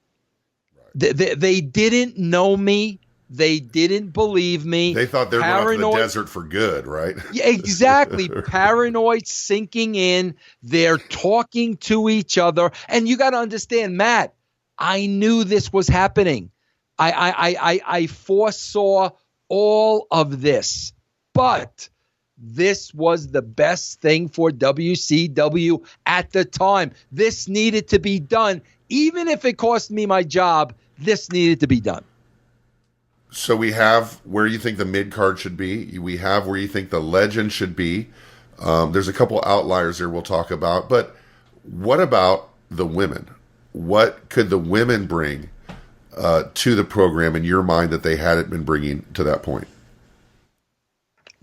Right. They didn't know me. They didn't believe me. They thought they were going to the desert for good, right? Yeah, exactly. Paranoid sinking in. They're talking to each other. And you got to understand, Matt, I knew this was happening. I foresaw all of this. But this was the best thing for WCW at the time. This needed to be done. Even if it cost me my job, this needed to be done. So we have where you think the mid-card should be. We have where you think the legend should be. There's a couple outliers there we'll talk about. But what about the women? What could the women bring to the program in your mind that they hadn't been bringing to that point?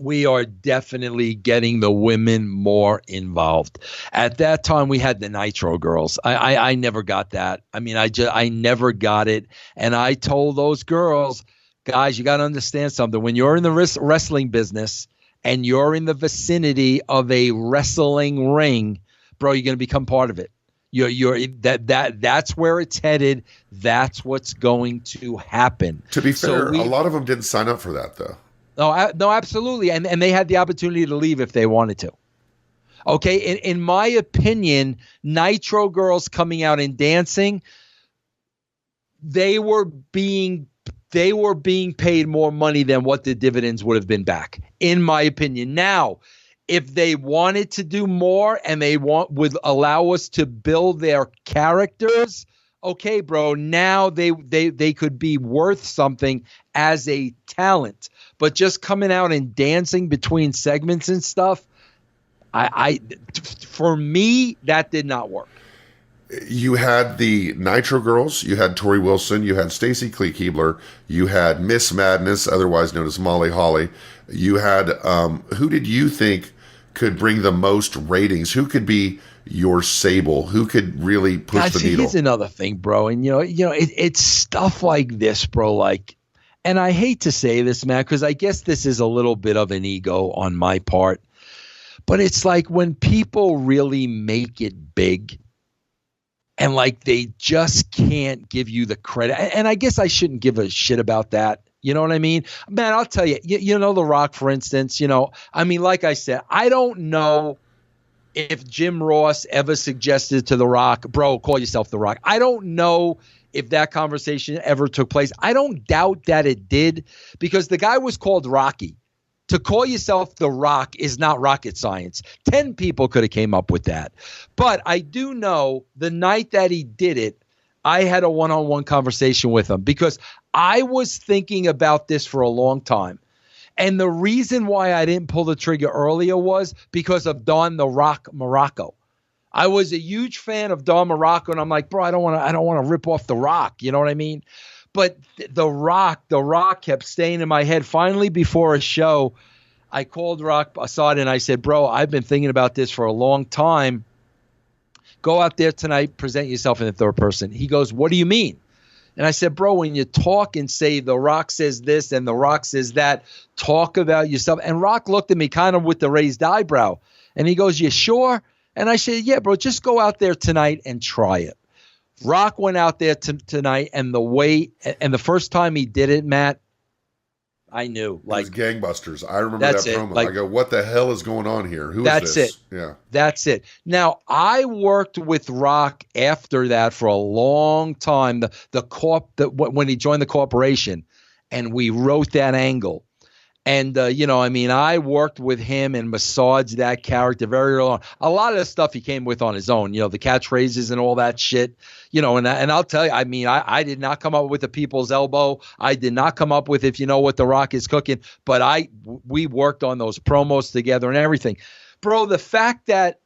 We are definitely getting the women more involved. At that time, we had the Nitro girls. I never got that. I mean, I never got it. And I told those girls, guys, you got to understand something. When you're in the wrestling business and you're in the vicinity of a wrestling ring, bro, you're going to become part of it. That's where it's headed. That's what's going to happen. To be fair, a lot of them didn't sign up for that, though. No, absolutely. And they had the opportunity to leave if they wanted to. Okay, in my opinion, Nitro girls coming out and dancing, they were being paid more money than what the dividends would have been back, in my opinion. Now, if they wanted to do more and would allow us to build their characters, okay, bro, now they could be worth something as a talent. But just coming out and dancing between segments and stuff, for me, that did not work. You had the Nitro girls, you had Tori Wilson, you had Stacy Keebler, you had Miss Madness, otherwise known as Molly Holly. You had who did you think could bring the most ratings? Who could be your Sable? Who could really push the needle? Here's another thing, bro, and it's stuff like this, bro. And I hate to say this, man, because I guess this is a little bit of an ego on my part, but it's like when people really make it big And like, they just can't give you the credit. And I guess I shouldn't give a shit about that. You know what I mean? Man, I'll tell you, you know, The Rock, for instance, you know, I mean, like I said, I don't know if Jim Ross ever suggested to The Rock, bro, call yourself The Rock. I don't know if that conversation ever took place. I don't doubt that it did, because the guy was called Rocky. To call yourself The Rock is not rocket science. 10 people could have came up with that. But I do know the night that he did it, I had a one-on-one conversation with him, because I was thinking about this for a long time. And the reason why I didn't pull the trigger earlier was because of Don The Rock Morocco. I was a huge fan of Don Morocco, and I'm like, bro, I don't want to rip off The Rock. You know what I mean? But The Rock kept staying in my head. Finally, before a show, I called Rock aside and I said, bro, I've been thinking about this for a long time. Go out there tonight, present yourself in the third person. He goes, what do you mean? And I said, bro, when you talk and say The Rock says this and The Rock says that, talk about yourself. And Rock looked at me kind of with the raised eyebrow. And he goes, you sure? And I said, yeah, bro, just go out there tonight and try it. Rock went out there tonight, and the first time he did it, Matt, I knew. Like, it was gangbusters. I remember that promo. Like, I go, what the hell is going on here? Who is this? That's it. Yeah. That's it. Now, I worked with Rock after that for a long time, when he joined the corporation, and we wrote that angle. And, you know, I mean, I worked with him and massaged that character very early on. A lot of the stuff he came with on his own, you know, the catchphrases and all that shit, you know, and I'll tell you, I mean, I did not come up with the people's elbow. I did not come up with if you know what The Rock is cooking, but we worked on those promos together and everything. Bro, the fact that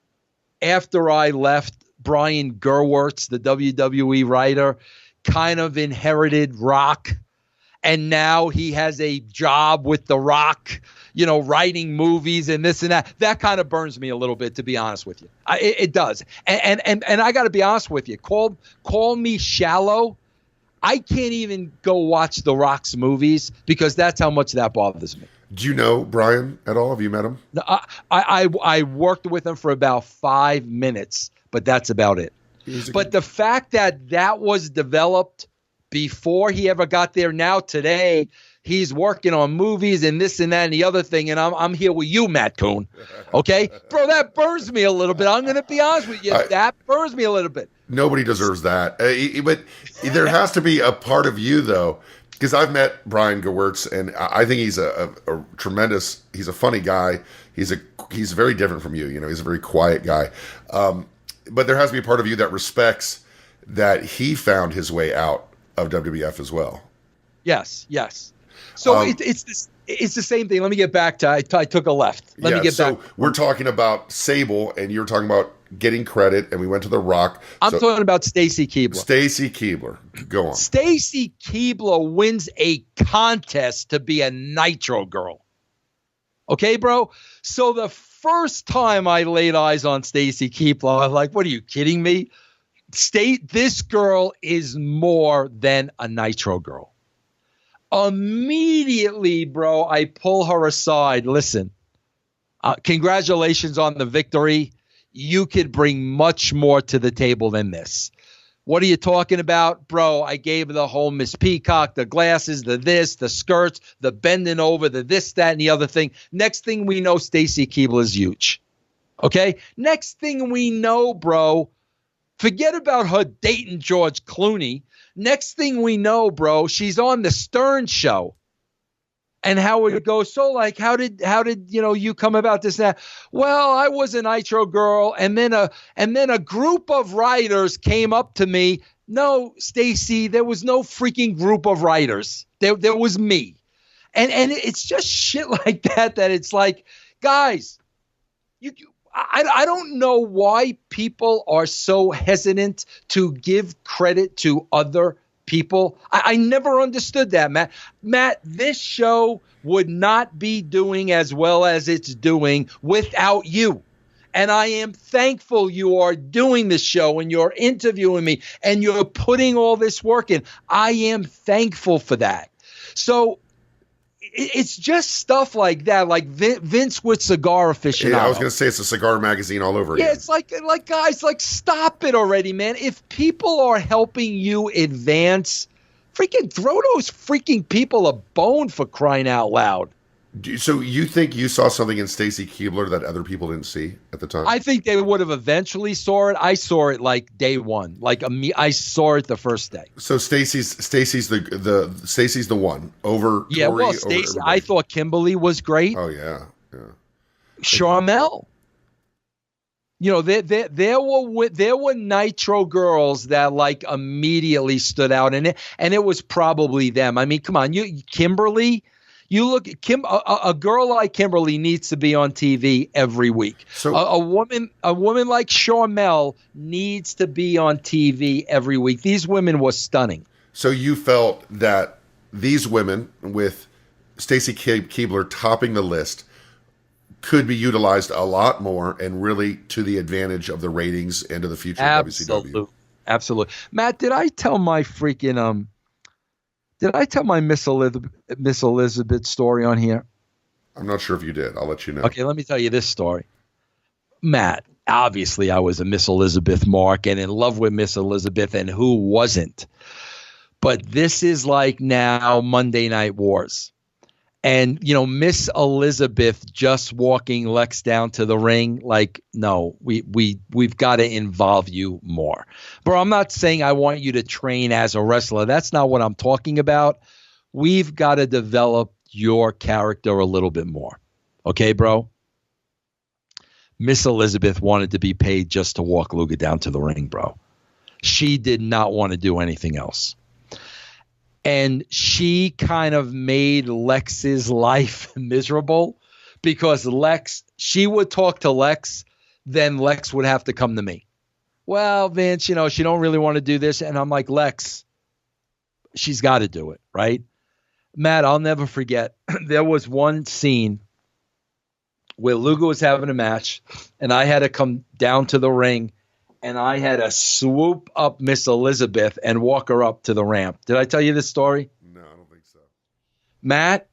after I left, Brian Gerwertz, the WWE writer, kind of inherited Rock. And now he has a job with The Rock, you know, writing movies and this and that. That kind of burns me a little bit, to be honest with you. It does. And I got to be honest with you. Call me shallow. I can't even go watch The Rock's movies, because that's how much that bothers me. Do you know Brian at all? Have you met him? No, I worked with him for about 5 minutes, but that's about it. But the fact that was developed before he ever got there, now today he's working on movies and this and that and the other thing, and I'm here with you, Matt Coon. Okay? Bro, that burns me a little bit. I'm going to be honest with you. That burns me a little bit. Nobody deserves that. But there has to be a part of you, though, because I've met Brian Gewirtz, and I think he's a tremendous, he's a funny guy. He's very different from you. You know, he's a very quiet guy. But there has to be a part of you that respects that he found his way out of WWF as well. Yes. So it's the same thing. Let me get back to I took a left. Let me get back. We're talking about Sable, and you're talking about getting credit, and we went to The Rock. I'm talking about Stacy Keibler. Stacy Keibler. Go on. Stacy Keibler wins a contest to be a Nitro girl. Okay, bro? So the first time I laid eyes on Stacy Keibler, I was like, what, are you kidding me? This girl is more than a Nitro girl. Immediately, bro, I pull her aside. Listen, congratulations on the victory. You could bring much more to the table than this. What are you talking about? Bro, I gave her the whole Miss Peacock, the glasses, the this, the skirts, the bending over, the this, that, and the other thing. Next thing we know, Stacy Keibler is huge. Okay? Next thing we know, bro, forget about her dating George Clooney. Next thing we know, bro, she's on the Stern Show. And how would it go? So, like, how did you come about this now? Well, I was a Nitro girl, and then a group of writers came up to me. No, Stacy, there was no freaking group of writers. There was me. And it's just shit like that it's like, guys, I don't know why people are so hesitant to give credit to other people. I never understood that, Matt. Matt, this show would not be doing as well as it's doing without you. And I am thankful you are doing this show and you're interviewing me and you're putting all this work in. I am thankful for that. So it's just stuff like that, like Vince with Cigar Aficionado. Yeah, I was going to say it's a cigar magazine all over again. Yeah, it's like guys, like stop it already, man. If people are helping you advance, freaking throw those freaking people a bone, for crying out loud. So you think you saw something in Stacy Keibler that other people didn't see at the time? I think they would have eventually saw it. I saw it like day one. I saw it the first day. So Stacy's the one over. Yeah, Tori, well, Stacy. I thought Kimberly was great. Oh yeah. Charmel. There were Nitro girls that like immediately stood out, and it was probably them. I mean, come on, Kimberly. You look at a girl like Kimberly needs to be on TV every week. So a woman like Charmel needs to be on TV every week. These women were stunning. So you felt that these women, with Stacy Keibler topping the list, could be utilized a lot more and really to the advantage of the ratings and to the future of WCW. Absolutely. Matt, did I tell my freaking Did I tell my Miss Elizabeth story on here? I'm not sure if you did. I'll let you know. Okay, let me tell you this story. Matt, obviously I was a Miss Elizabeth mark and in love with Miss Elizabeth, and who wasn't? But this is like now Monday Night Wars. And, Miss Elizabeth just walking Lex down to the ring, like, no, we've got to involve you more. Bro, I'm not saying I want you to train as a wrestler. That's not what I'm talking about. We've got to develop your character a little bit more. Okay, bro? Miss Elizabeth wanted to be paid just to walk Luger down to the ring, bro. She did not want to do anything else. And she kind of made Lex's life miserable because she would talk to Lex, then Lex would have to come to me. Well, Vince, she don't really want to do this. And I'm like, Lex, she's got to do it, right? Matt, I'll never forget. There was one scene where Luger was having a match and I had to come down to the ring and I had to swoop up Miss Elizabeth and walk her up to the ramp. Did I tell you this story? No, I don't think so. Matt,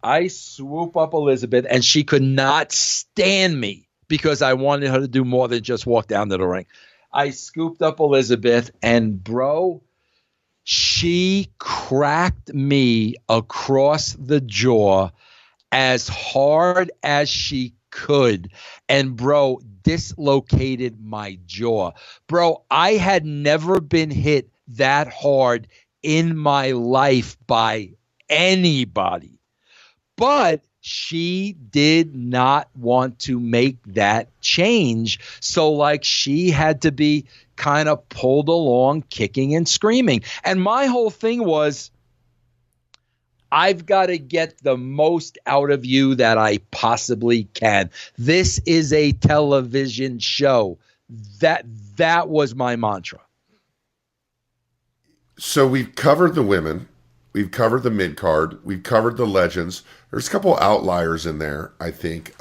I swoop up Elizabeth, and she could not stand me because I wanted her to do more than just walk down to the ring. I scooped up Elizabeth, and, bro, she cracked me across the jaw as hard as she could, and bro, dislocated my jaw. Bro, I had never been hit that hard in my life by anybody. But she did not want to make that change. So she had to be kind of pulled along, kicking and screaming. And my whole thing was, I've got to get the most out of you that I possibly can. This is a television show. That was my mantra. So we've covered the women. We've covered the mid-card. We've covered the legends. There's a couple outliers in there, I think.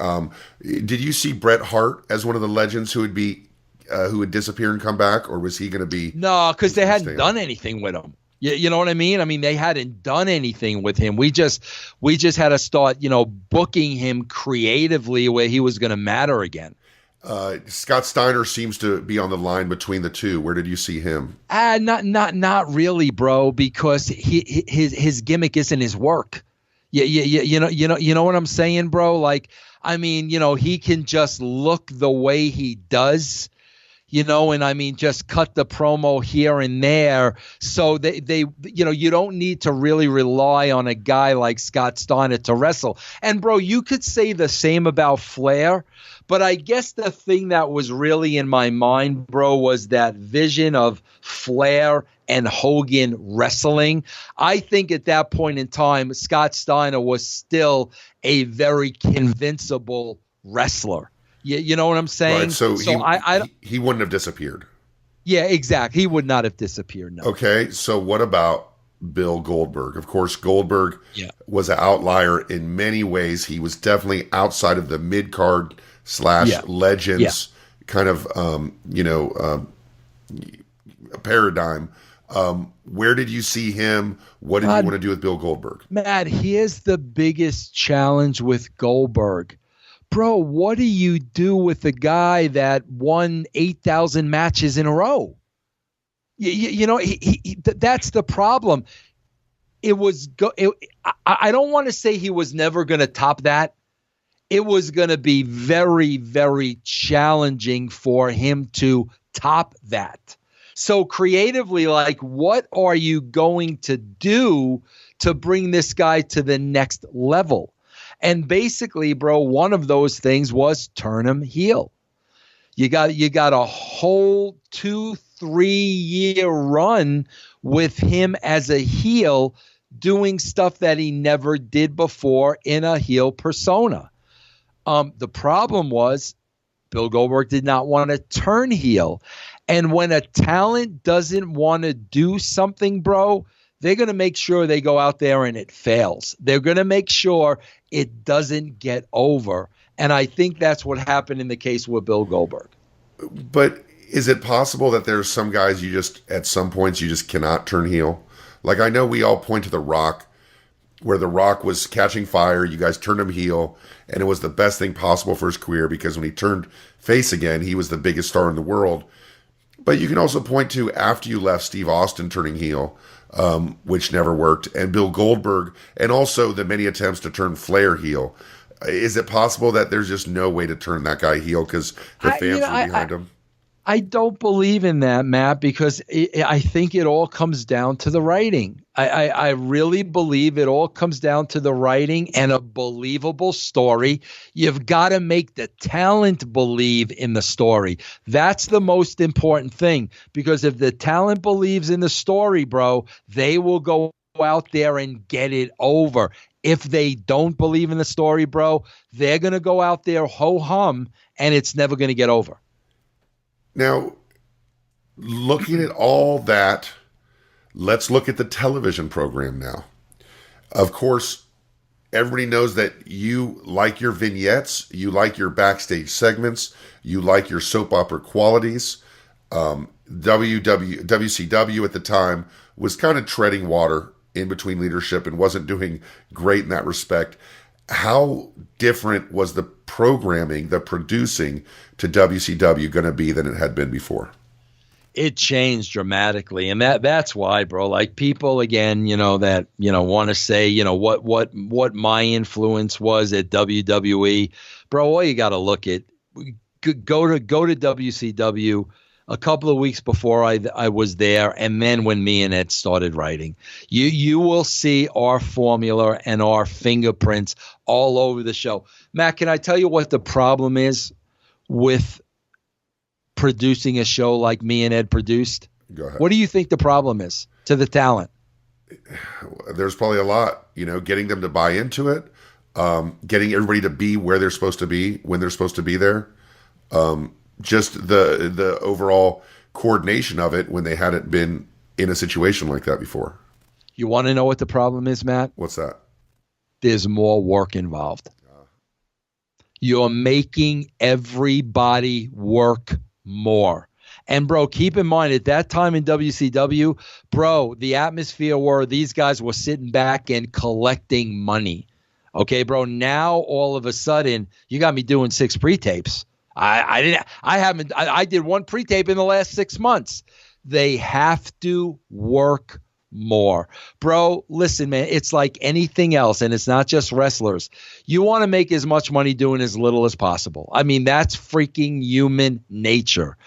Did you see Bret Hart as one of the legends who would disappear and come back, or was he going to be... No, because they hadn't done anything with him. You know what I mean? I mean, they hadn't done anything with him. We just had to start, booking him creatively where he was going to matter again. Scott Steiner seems to be on the line between the two. Where did you see him? Not really, bro, because his gimmick isn't his work. You know what I'm saying, bro? He can just look the way he does. Just cut the promo here and there. So they you don't need to really rely on a guy like Scott Steiner to wrestle. And bro, you could say the same about Flair, but I guess the thing that was really in my mind, bro, was that vision of Flair and Hogan wrestling. I think at that point in time, Scott Steiner was still a very convincible wrestler. You know what I'm saying? Right, so he wouldn't have disappeared. Yeah, exactly. He would not have disappeared. No. Okay, so what about Bill Goldberg? Of course, Goldberg was an outlier in many ways. He was definitely outside of the mid-card / legends kind of, paradigm. Where did you see him? What did you want to do with Bill Goldberg? Matt, here's the biggest challenge with Goldberg. Bro, what do you do with the guy that won 8,000 matches in a row? You know, that's the problem. I don't want to say he was never going to top that. It was going to be very, very challenging for him to top that. So creatively, like, what are you going to do to bring this guy to the next level? And basically, bro, one of those things was turn him heel. You got a whole 2-3 year run with him as a heel doing stuff that he never did before in a heel persona. The problem was Bill Goldberg did not want to turn heel. And when a talent doesn't want to do something, bro, they're going to make sure they go out there and it fails. They're going to make sure it doesn't get over. And I think that's what happened in the case with Bill Goldberg. But is it possible that there's some guys at some points you just cannot turn heel? Like, I know we all point to The Rock, where The Rock was catching fire. You guys turned him heel, and it was the best thing possible for his career because when he turned face again, he was the biggest star in the world. But you can also point to after you left, Steve Austin turning heel, which never worked, and Bill Goldberg, and also the many attempts to turn Flair heel. Is it possible that there's just no way to turn that guy heel because the fans were behind him? I don't believe in that, Matt, because I think it all comes down to the writing. I really believe it all comes down to the writing and a believable story. You've got to make the talent believe in the story. That's the most important thing, because if the talent believes in the story, bro, they will go out there and get it over. If they don't believe in the story, bro, they're going to go out there ho-hum, and it's never going to get over. Now, looking at all that, let's look at the television program now. Of course, everybody knows that you like your vignettes, you like your backstage segments, you like your soap opera qualities. WCW at the time was kind of treading water in between leadership and wasn't doing great in that respect. How different was the programming, the producing to WCW going to be than it had been before? It changed dramatically. And that's why, bro, like people again, that, want to say, what my influence was at WWE, bro, all you got to look at, go to WCW a couple of weeks before I was there, and then when me and Ed started writing, you will see our formula and our fingerprints all over the show. Matt, can I tell you what the problem is with producing a show like me and Ed produced? Go ahead. What do you think the problem is to the talent? There's probably a lot, getting them to buy into it, getting everybody to be where they're supposed to be, when they're supposed to be there. Just the overall coordination of it when they hadn't been in a situation like that before. You want to know what the problem is, Matt? What's that? There's more work involved. You're making everybody work more. And, bro, keep in mind, at that time in WCW, bro, the atmosphere where these guys were sitting back and collecting money. Okay, bro, now all of a sudden, you got me doing 6 pre-tapes. I did 1 pre-tape in the last 6 months. They have to work more. Bro, listen, man, it's like anything else, and it's not just wrestlers. You want to make as much money doing as little as possible. I mean, that's freaking human nature.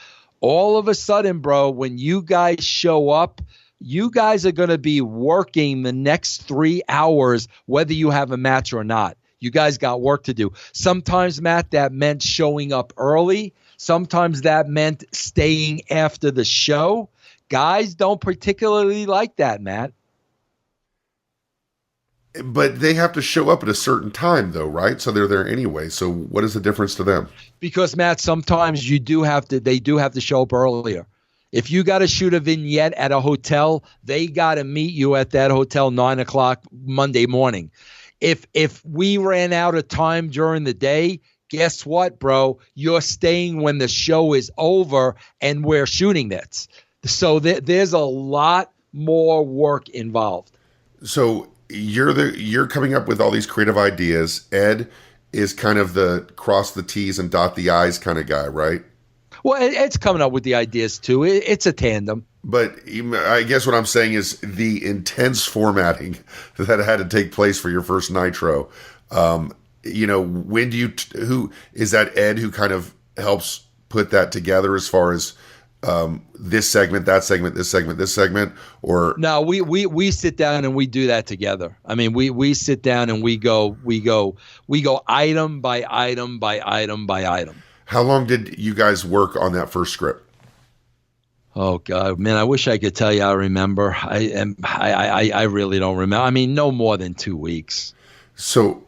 All of a sudden, bro, when you guys show up, you guys are going to be working the next 3 hours, whether you have a match or not. You guys got work to do. Sometimes, Matt, that meant showing up early. Sometimes that meant staying after the show. Guys don't particularly like that, Matt. But they have to show up at a certain time, though, right? So they're there anyway. So what is the difference to them? Because, Matt, sometimes they do have to show up earlier. If you got to shoot a vignette at a hotel, they got to meet you at that hotel 9 o'clock Monday morning. If we ran out of time during the day, guess what, bro? You're staying when the show is over and we're shooting this. So there's a lot more work involved. So you're coming up with all these creative ideas. Ed is kind of the cross the T's and dot the I's kind of guy, right? Well, Ed's coming up with the ideas too. It's a tandem. But I guess what I'm saying is the intense formatting that had to take place for your first Nitro. When do you? Who is that? Ed who kind of helps put that together as far as this segment, that segment, this segment, this segment, or no? We sit down and we do that together. I mean, we sit down and we go item by item by item by item. How long did you guys work on that first script? Oh God, man! I wish I could tell you I remember. I really don't remember. I mean, no more than 2 weeks. So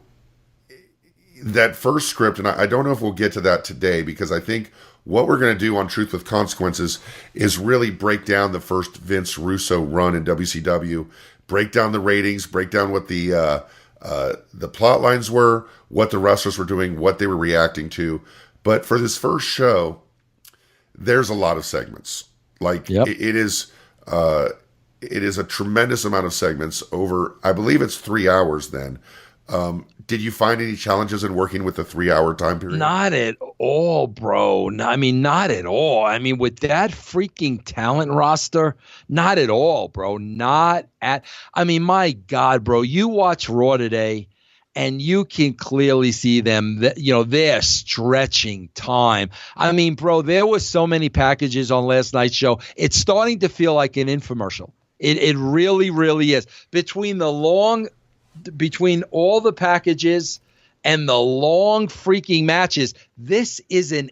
that first script, and I don't know if we'll get to that today, because I think what we're going to do on Truth with Consequences is really break down the first Vince Russo run in WCW, break down the ratings, break down what the plot lines were, what the wrestlers were doing, what they were reacting to. But for this first show, there's a lot of segments. Like yep. it is a tremendous amount of segments over, I believe it's 3 hours then. Did you find any challenges in working with the 3 hour time period? Not at all, bro. I mean, not at all. I mean, with that freaking talent roster, not at all, bro. I mean, my God, bro, you watch Raw today and you can clearly see them, they're stretching time. I mean, bro, there was so many packages on last night's show. It's starting to feel like an infomercial. It really, really is. Between all the packages and the long freaking matches, this is an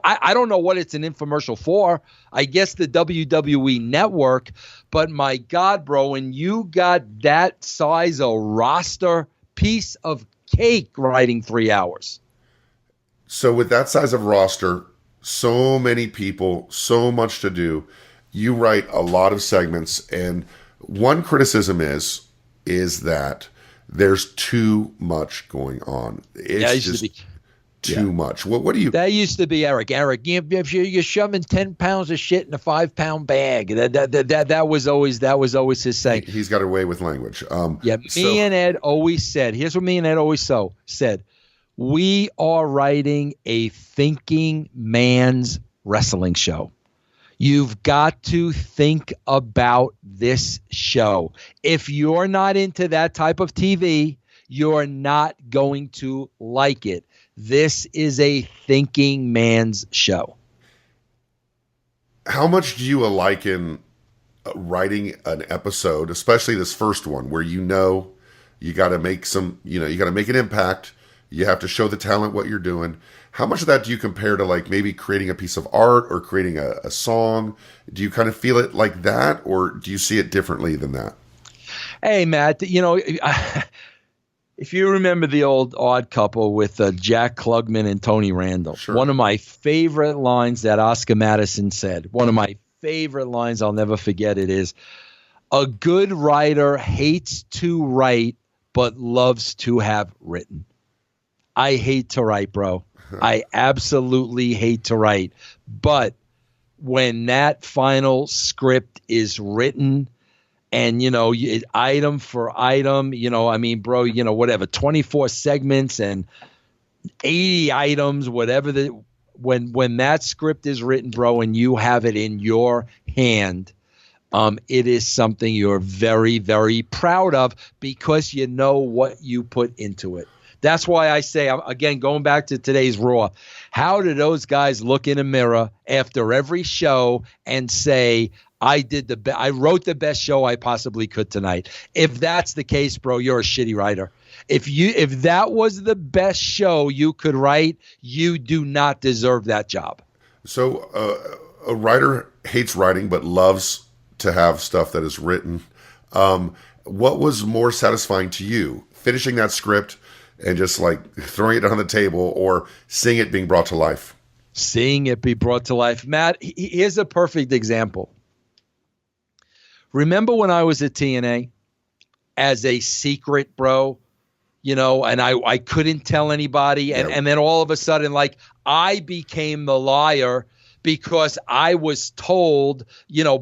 I don't know what it's an infomercial for. I guess the WWE network. But my God, bro, when you got that size of roster, piece of cake writing 3 hours. So with that size of roster, so many people, so much to do, you write a lot of segments, and one criticism is that there's too much going on. It's just too much. What do you? That used to be Eric. If you're shoving 10 pounds of shit in a 5-pound bag, that was always his saying. He's got away with language. Me and Ed always said. Here's what me and Ed always said. We are writing a thinking man's wrestling show. You've got to think about this show. If you're not into that type of TV, you're not going to like it. This is a thinking man's show. How much do you liken writing an episode, especially this first one, where you got to make you got to make an impact. You have to show the talent what you're doing. How much of that do you compare to like maybe creating a piece of art or creating a song? Do you kind of feel it like that, or do you see it differently than that? Hey, Matt, if you remember the old Odd Couple with Jack Klugman and Tony Randall, sure. One of my favorite lines that Oscar Madison said, one of my favorite lines, I'll never forget it, is, a good writer hates to write but loves to have written. I hate to write, bro. I absolutely hate to write. But when that final script is written and, item for item, bro, whatever, 24 segments and 80 items, whatever when that script is written, bro, and you have it in your hand, it is something you're very, very proud of because you know what you put into it. That's why I say, again, going back to today's Raw, how do those guys look in a mirror after every show and say, I wrote the best show I possibly could tonight? If that's the case, bro, you're a shitty writer. If that was the best show you could write, you do not deserve that job. So a writer hates writing but loves to have stuff that is written. What was more satisfying to you, finishing that script and just like throwing it on the table, or seeing it being brought to life? Seeing it be brought to life. Matt, here's a perfect example. Remember when I was at TNA as a secret, bro, and I couldn't tell anybody. And then all of a sudden, like, I became the liar because I was told,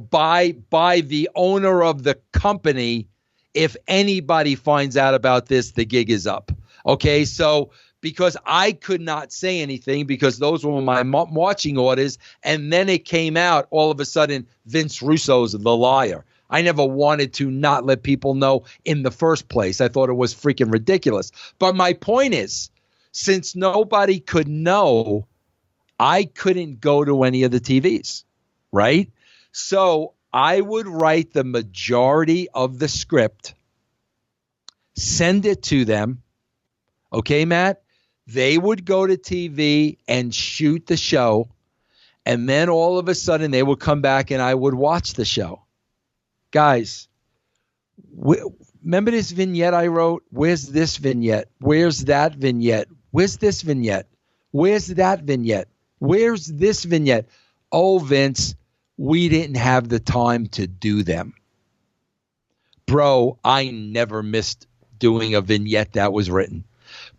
by the owner of the company, if anybody finds out about this, the gig is up. Okay, so because I could not say anything because those were my marching orders, and then it came out all of a sudden, Vince Russo's the liar. I never wanted to not let people know in the first place. I thought it was freaking ridiculous. But my point is, since nobody could know, I couldn't go to any of the TVs, right? So I would write the majority of the script, send it to them. Okay, Matt? They would go to TV and shoot the show, and then all of a sudden they would come back and I would watch the show. Guys, remember this vignette I wrote? Where's this vignette? Where's that vignette? Where's this vignette? Where's that vignette? Where's this vignette? Oh, Vince, we didn't have the time to do them. Bro, I never missed doing a vignette that was written.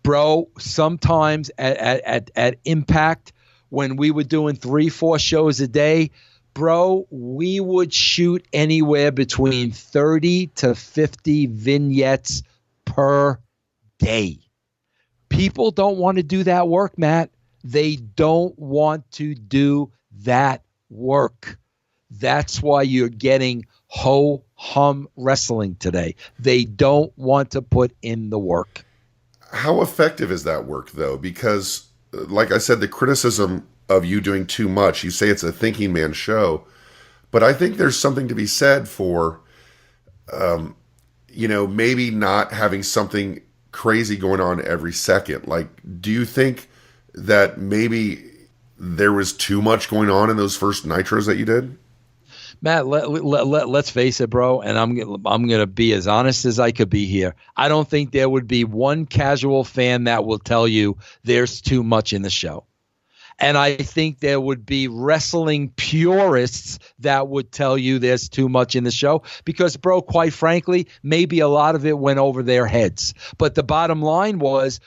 Bro, sometimes at Impact, when we were doing 3-4 shows a day, bro, we would shoot anywhere between 30 to 50 vignettes per day. People don't want to do that work, Matt. They don't want to do that work. That's why you're getting ho-hum wrestling today. They don't want to put in the work. How effective is that work, though? Because, like I said, the criticism of you doing too much, you say it's a thinking man show, but I think there's something to be said for, maybe not having something crazy going on every second. Like, do you think that maybe there was too much going on in those first Nitros that you did? Matt, let's face it, bro, and I'm gonna be as honest as I could be here. I don't think there would be one casual fan that will tell you there's too much in the show. And I think there would be wrestling purists that would tell you there's too much in the show because, bro, quite frankly, maybe a lot of it went over their heads. But the bottom line was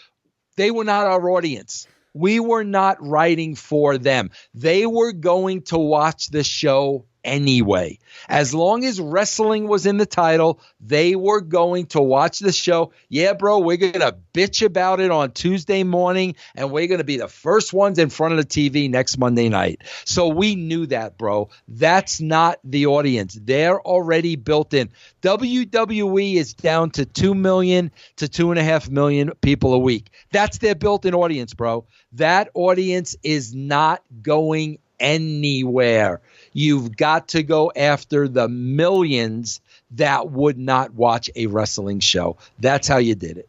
they were not our audience. We were not writing for them. They were going to watch the show anyway. As long as wrestling was in the title, they were going to watch the show. Yeah, bro, we're going to bitch about it on Tuesday morning, and we're going to be the first ones in front of the TV next Monday night. So we knew that, bro. That's not the audience. They're already built in. WWE is down to 2 million to 2.5 million people a week. That's their built-in audience, bro. That audience is not going anywhere. You've got to go after the millions that would not watch a wrestling show. That's how you did it.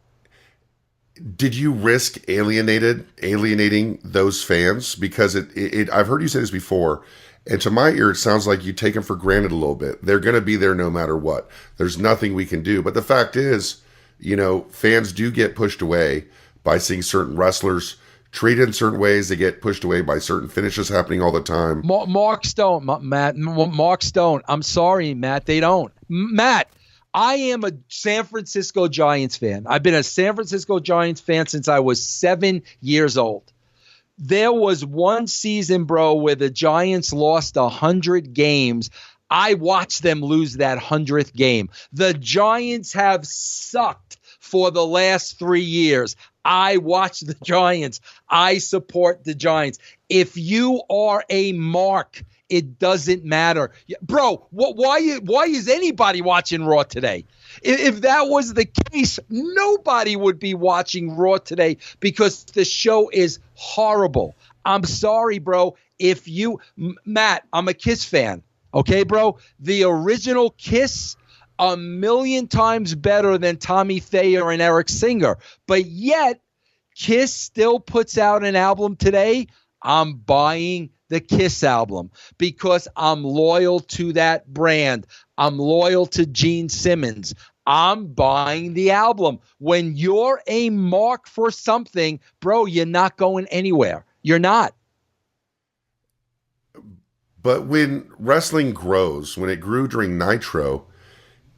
Did you risk alienating those fans? Because I've heard you say this before, and to my ear, it sounds like you take them for granted a little bit. They're going to be there no matter what. There's nothing we can do. But the fact is, fans do get pushed away by seeing certain wrestlers treated in certain ways. They get pushed away by certain finishes happening all the time. Mark Stone, Matt. Mark Stone. I'm sorry, Matt. They don't. Matt, I am a San Francisco Giants fan. I've been a San Francisco Giants fan since I was 7 years old. There was one season, bro, where the Giants lost 100 games. I watched them lose that 100th game. The Giants have sucked for the last 3 years. I watch the Giants. I support the Giants. If you are a mark, it doesn't matter. Bro, why is anybody watching Raw today? If that was the case, nobody would be watching Raw today because the show is horrible. I'm sorry, bro. Matt, I'm a Kiss fan. Okay, bro? The original Kiss, 1,000,000 times better than Tommy Thayer and Eric Singer. But yet, Kiss still puts out an album today. I'm buying the Kiss album because I'm loyal to that brand. I'm loyal to Gene Simmons. I'm buying the album. When you're a mark for something, bro, you're not going anywhere. You're not. But when wrestling grows, when it grew during Nitro,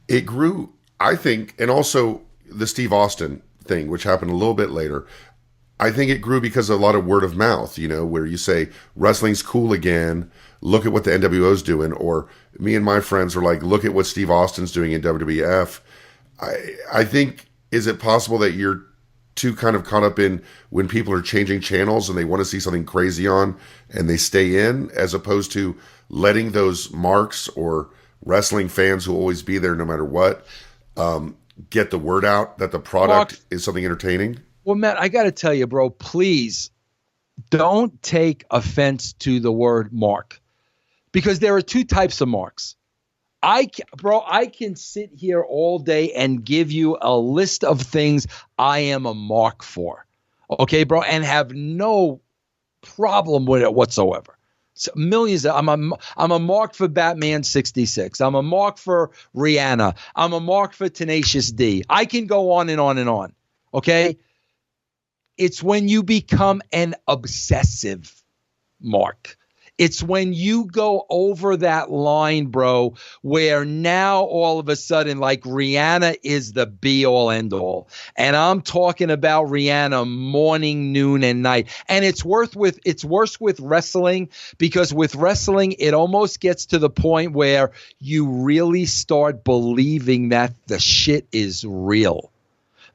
it grew, I think, and also the Steve Austin thing, which happened a little bit later. I think it grew because of a lot of word of mouth, where you say wrestling's cool again. Look at what the NWO's doing, or me and my friends are like, look at what Steve Austin's doing in WWF. I think, is it possible that you're too kind of caught up in when people are changing channels and they want to see something crazy on and they stay in, as opposed to letting those marks or wrestling fans who will always be there no matter what, get the word out that the product is something entertaining? Well, Matt, I got to tell you, bro, please don't take offense to the word mark, because there are two types of marks. I can sit here all day and give you a list of things I am a mark for. Okay, bro, and have no problem with it whatsoever. So millions. I'm a mark for Batman 66. I'm a mark for Rihanna. I'm a mark for Tenacious D. I can go on and on and on. Okay. It's when you become an obsessive mark. It's when you go over that line, bro, where now all of a sudden, like, Rihanna is the be all end all. And I'm talking about Rihanna morning, noon, and night. And it's worse with wrestling, because with wrestling, it almost gets to the point where you really start believing that the shit is real.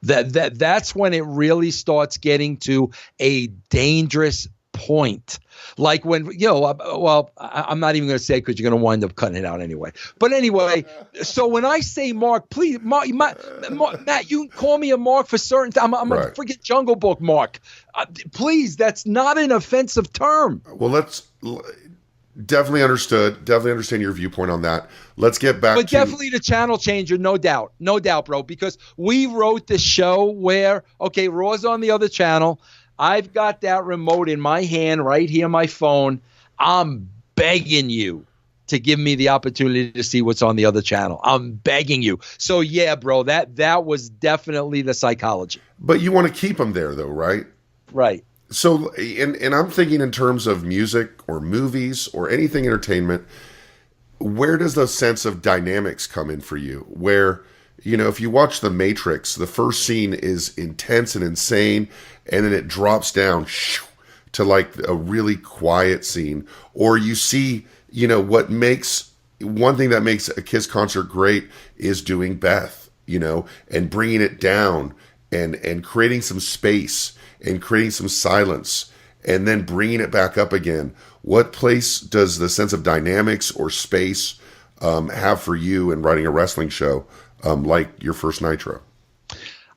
That's when it really starts getting to a dangerous point. Like when, I'm not even going to say, because you're going to wind up cutting it out anyway. But anyway, so when I say mark, please, Matt, you can call me a mark for certain. I'm a freaking Jungle Book mark. Please, that's not an offensive term. Well, let's definitely understood. Definitely understand your viewpoint on that. Let's get back but definitely the channel changer, no doubt, bro, because we wrote the show where, okay, Raw's on the other channel. I've got that remote in my hand right here on my phone. I'm begging you to give me the opportunity to see what's on the other channel. I'm begging you. So, yeah, bro, that was definitely the psychology. But you want to keep them there, though, right? Right. So, and I'm thinking in terms of music or movies or anything entertainment, where does the sense of dynamics come in for you? Where, if you watch The Matrix, the first scene is intense and insane, and then it drops down to like a really quiet scene. Or you see, one thing that makes a Kiss concert great is doing Beth, and bringing it down and creating some space and creating some silence and then bringing it back up again. What place does the sense of dynamics or space have for you in writing a wrestling show like your first Nitro?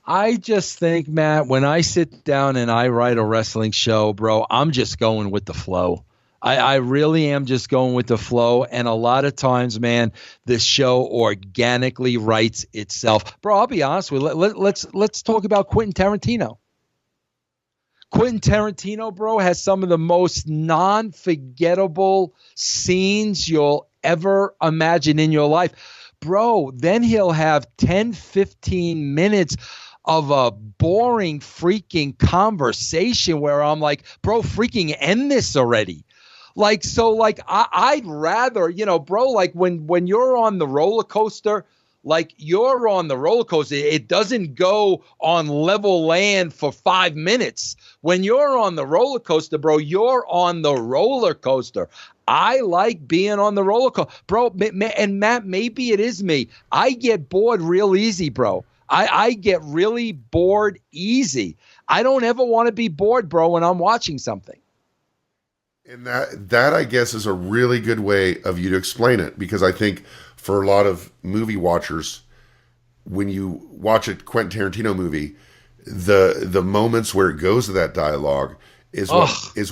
I just think, Matt, when I sit down and I write a wrestling show, bro, I'm just going with the flow. I really am just going with the flow. And a lot of times, man, the show organically writes itself. Bro, I'll be honest with you. Let's talk about Quentin Tarantino. Quentin Tarantino, bro, has some of the most non-forgettable scenes you'll ever imagine in your life. Bro, then he'll have 10, 15 minutes of a boring freaking conversation where I'm like, bro, freaking end this already. Like, so like, I'd rather, bro, like when you're on the roller coaster, like you're on the roller coaster, it doesn't go on level land for 5 minutes. When you're on the roller coaster, bro, you're on the roller coaster. I like being on the roller coaster, bro. And Matt, maybe it is me. I get bored real easy, bro. I get really bored easy. I don't ever want to be bored, bro, when I'm watching something. And that I guess is a really good way of you to explain it, because I think for a lot of movie watchers, when you watch a Quentin Tarantino movie, the moments where it goes to that dialogue is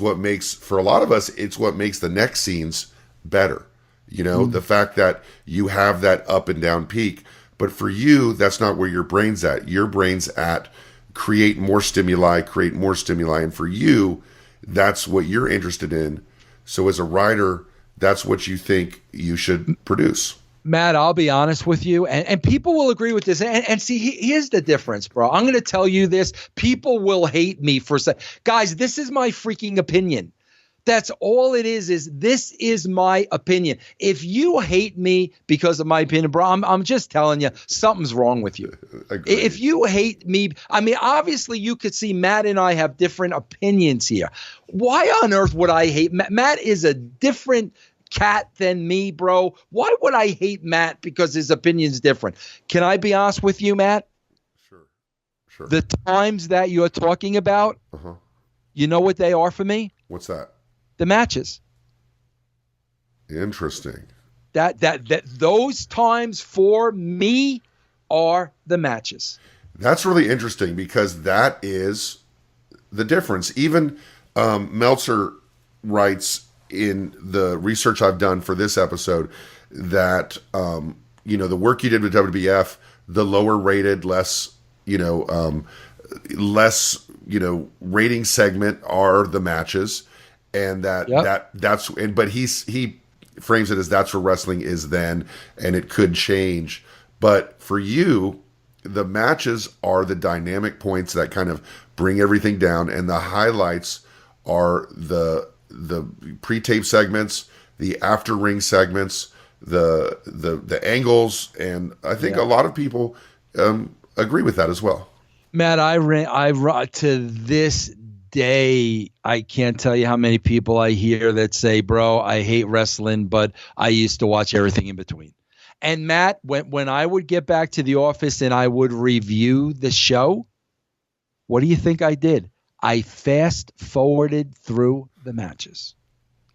what makes, for a lot of us, it's what makes the next scenes better. The fact that you have that up and down peak. But for you, that's not where your brain's at. Your brain's at create more stimuli. And for you, that's what you're interested in. So as a writer, that's what you think you should produce. Matt, I'll be honest with you, and people will agree with this. And see, here's the difference, bro. I'm going to tell you this. People will hate me for saying, guys, this is my freaking opinion. That's all it is this is my opinion. If you hate me because of my opinion, bro, I'm just telling you, something's wrong with you. Agreed. If you hate me, I mean, obviously you could see Matt and I have different opinions here. Why on earth would I hate Matt? Matt is a different cat than me, bro. Why would I hate Matt because his opinion's different? Can I be honest with you, Matt? Sure. The times that you're talking about, you know what they are for me? What's that? The matches. Interesting. That those times for me are the matches. That's really interesting because that is the difference. Even Meltzer writes in the research I've done for this episode that the work you did with WWF, the lower rated, less rating segment are the matches. And but he frames it as that's where wrestling is then, and it could change. But for you, the matches are the dynamic points that kind of bring everything down, and the highlights are the pre-tape segments, the after ring segments, the angles, and I think a lot of people agree with that as well. Matt, I to this day, I can't tell you how many people I hear that say, bro, I hate wrestling, but I used to watch everything in between. And Matt, when I would get back to the office and I would review the show, what do you think I did? I fast forwarded through the matches.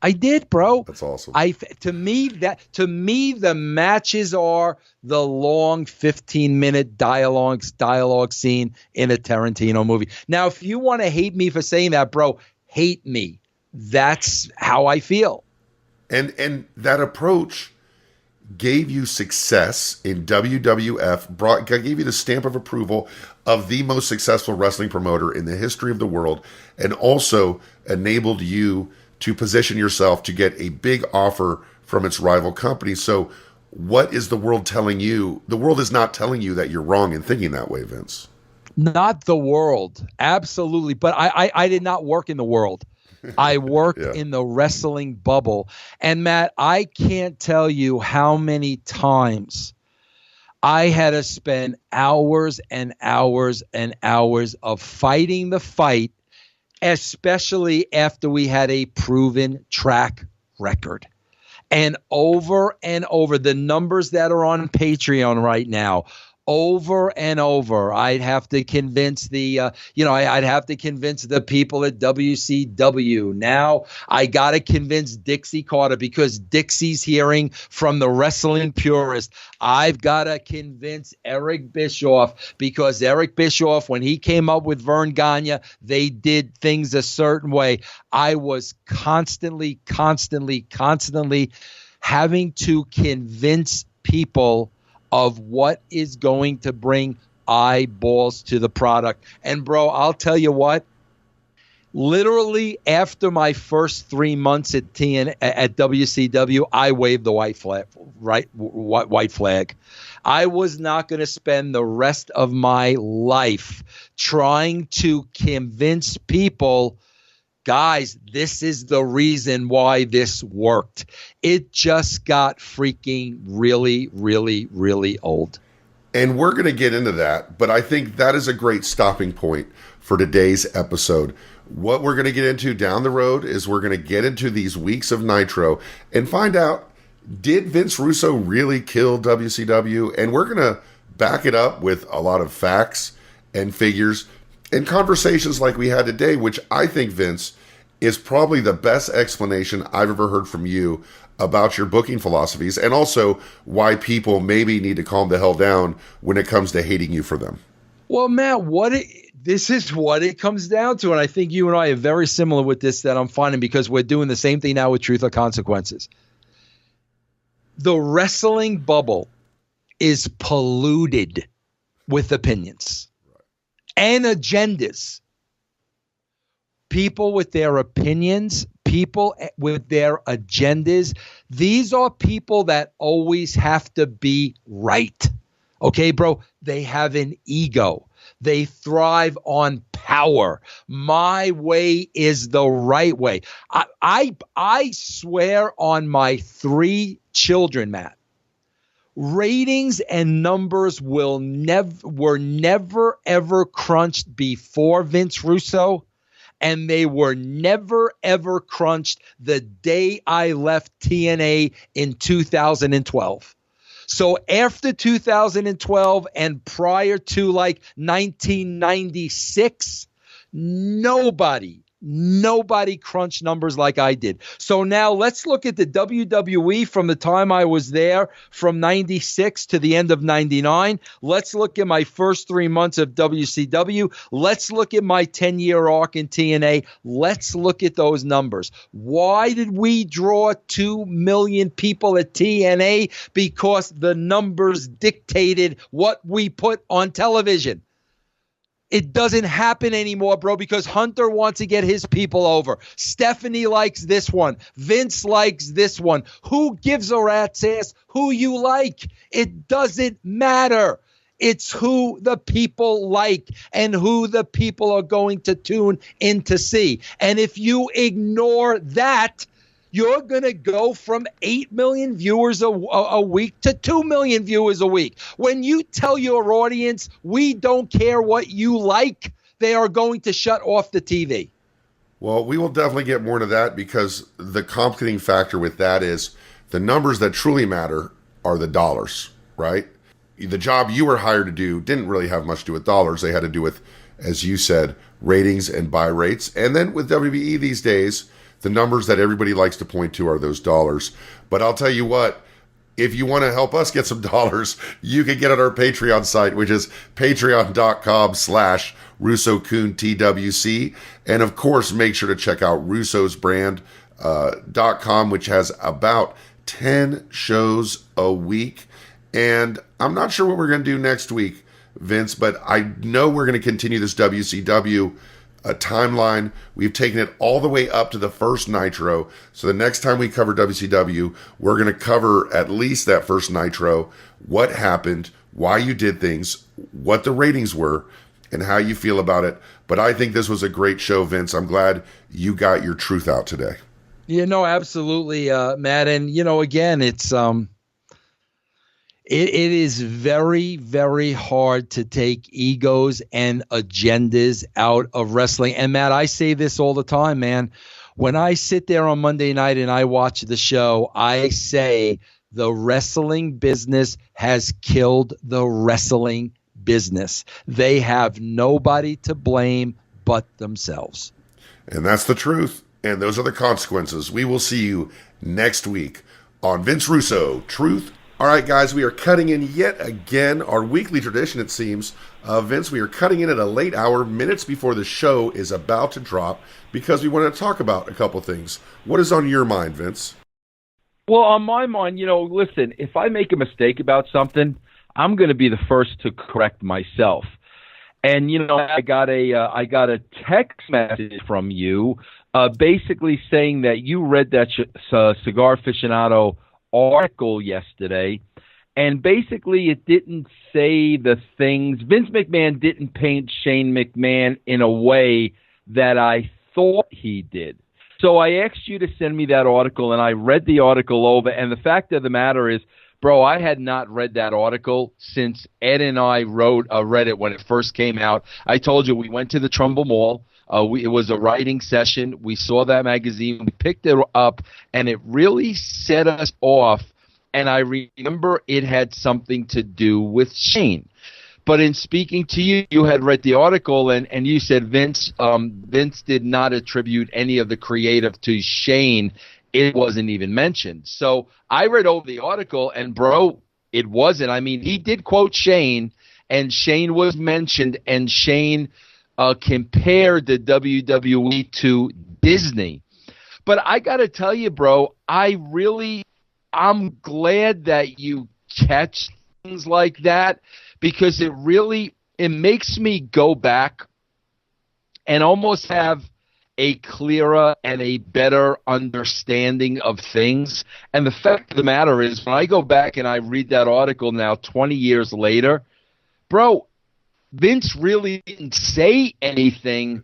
I did, bro. That's awesome. To me, the matches are the long 15-minute dialogue scene in a Tarantino movie. Now, if you want to hate me for saying that, bro, hate me. That's how I feel. And that approach gave you success in WWF, gave you the stamp of approval of the most successful wrestling promoter in the history of the world, and also enabled you to position yourself to get a big offer from its rival company. So what is the world telling you? The world is not telling you that you're wrong in thinking that way, Vince. Not the world. Absolutely. But I did not work in the world. I worked in the wrestling bubble. And Matt, I can't tell you how many times I had to spend hours and hours and hours of fighting the fight, especially after we had a proven track record. And over, the numbers that are on Patreon right now, over and over, I'd have to convince I'd have to convince the people at WCW. Now I got to convince Dixie Carter because Dixie's hearing from the wrestling purist. I've got to convince Eric Bischoff because Eric Bischoff, when he came up with Vern Gagne, they did things a certain way. I was constantly having to convince people of what is going to bring eyeballs to the product. And bro, I'll tell you what, literally after my first 3 months at WCW, I waved the white flag, white flag. I was not going to spend the rest of my life trying to convince people, guys, this is the reason why this worked. It just got freaking really, really, really old. And we're going to get into that, but I think that is a great stopping point for today's episode. What we're going to get into down the road is we're going to get into these weeks of Nitro and find out, did Vince Russo really kill WCW? And we're going to back it up with a lot of facts and figures and conversations like we had today, which I think, Vince, is probably the best explanation I've ever heard from you about your booking philosophies, and also why people maybe need to calm the hell down when it comes to hating you for them. Well, Matt, this is what it comes down to, and I think you and I are very similar with this that I'm finding because we're doing the same thing now with Truth or Consequences. The wrestling bubble is polluted with opinions and agendas. People with their opinions, people with their agendas, these are people that always have to be right. Okay, bro? They have an ego. They thrive on power. My way is the right way. I swear on my 3 children, Matt, ratings and numbers were never ever crunched before Vince Russo, and they were never ever crunched the day I left TNA in 2012. So after 2012 and prior to like 1996, nobody crunched numbers like I did. So now let's look at the WWE from the time I was there, from 96 to the end of 99. Let's look at my first 3 months of WCW. Let's look at my 10-year arc in TNA. Let's look at those numbers. Why did we draw 2 million people at TNA? Because the numbers dictated what we put on television. It doesn't happen anymore, bro, because Hunter wants to get his people over. Stephanie likes this one. Vince likes this one. Who gives a rat's ass who you like? It doesn't matter. It's who the people like and who the people are going to tune in to see. And if you ignore that, you're going to go from 8 million viewers a week to 2 million viewers a week. When you tell your audience, we don't care what you like, they are going to shut off the TV. Well, we will definitely get more into that, because the complicating factor with that is the numbers that truly matter are the dollars, right? The job you were hired to do didn't really have much to do with dollars. They had to do with, as you said, ratings and buy rates. And then with WWE these days, the numbers that everybody likes to point to are those dollars. But I'll tell you what, if you want to help us get some dollars, you can get on our Patreon site, which is patreon.com/RussoCoonTWC. And of course, make sure to check out russosbrand.com, which has about 10 shows a week. And I'm not sure what we're going to do next week, Vince, but I know we're going to continue this WCW timeline. We've taken it all the way up to the first Nitro. So the next time we cover WCW, we're going to cover at least that first Nitro, what happened, why you did things, what the ratings were, and how you feel about it. But I think this was a great show, Vince. I'm glad you got your truth out today. You know, absolutely, Matt. And, you know, again, it's It is very, very hard to take egos and agendas out of wrestling. And, Matt, I say this all the time, man. When I sit there on Monday night and I watch the show, I say the wrestling business has killed the wrestling business. They have nobody to blame but themselves. And that's the truth. And those are the consequences. We will see you next week on Vince Russo, Truth. All right, guys, we are cutting in yet again, our weekly tradition, it seems. Vince, we are cutting in at a late hour, minutes before the show is about to drop, because we want to talk about a couple things. What is on your mind, Vince? Well, on my mind, you know, listen, if I make a mistake about something, I'm going to be the first to correct myself. And, you know, I got a text message from you basically saying that you read that Cigar Aficionado article yesterday, and basically it didn't say the things. Vince McMahon didn't paint Shane McMahon in a way that I thought he did. So I asked you to send me that article, and I read the article over, and the fact of the matter is, bro, I had not read that article since Ed and I read it when it first came out. I told you we went to the Trumbull Mall. It was a writing session. We saw that magazine. We picked it up, and it really set us off. And I remember it had something to do with Shane. But in speaking to you, you had read the article, and you said Vince did not attribute any of the creative to Shane. It wasn't even mentioned. So I read over the article, and, bro, it wasn't. I mean, he did quote Shane, and Shane was mentioned, and Shane compared the WWE to Disney. But I got to tell you, bro, I'm glad that you catch things like that, because it makes me go back and almost have a clearer and a better understanding of things. And the fact of the matter is, when I go back and I read that article now 20 years later, bro, Vince really didn't say anything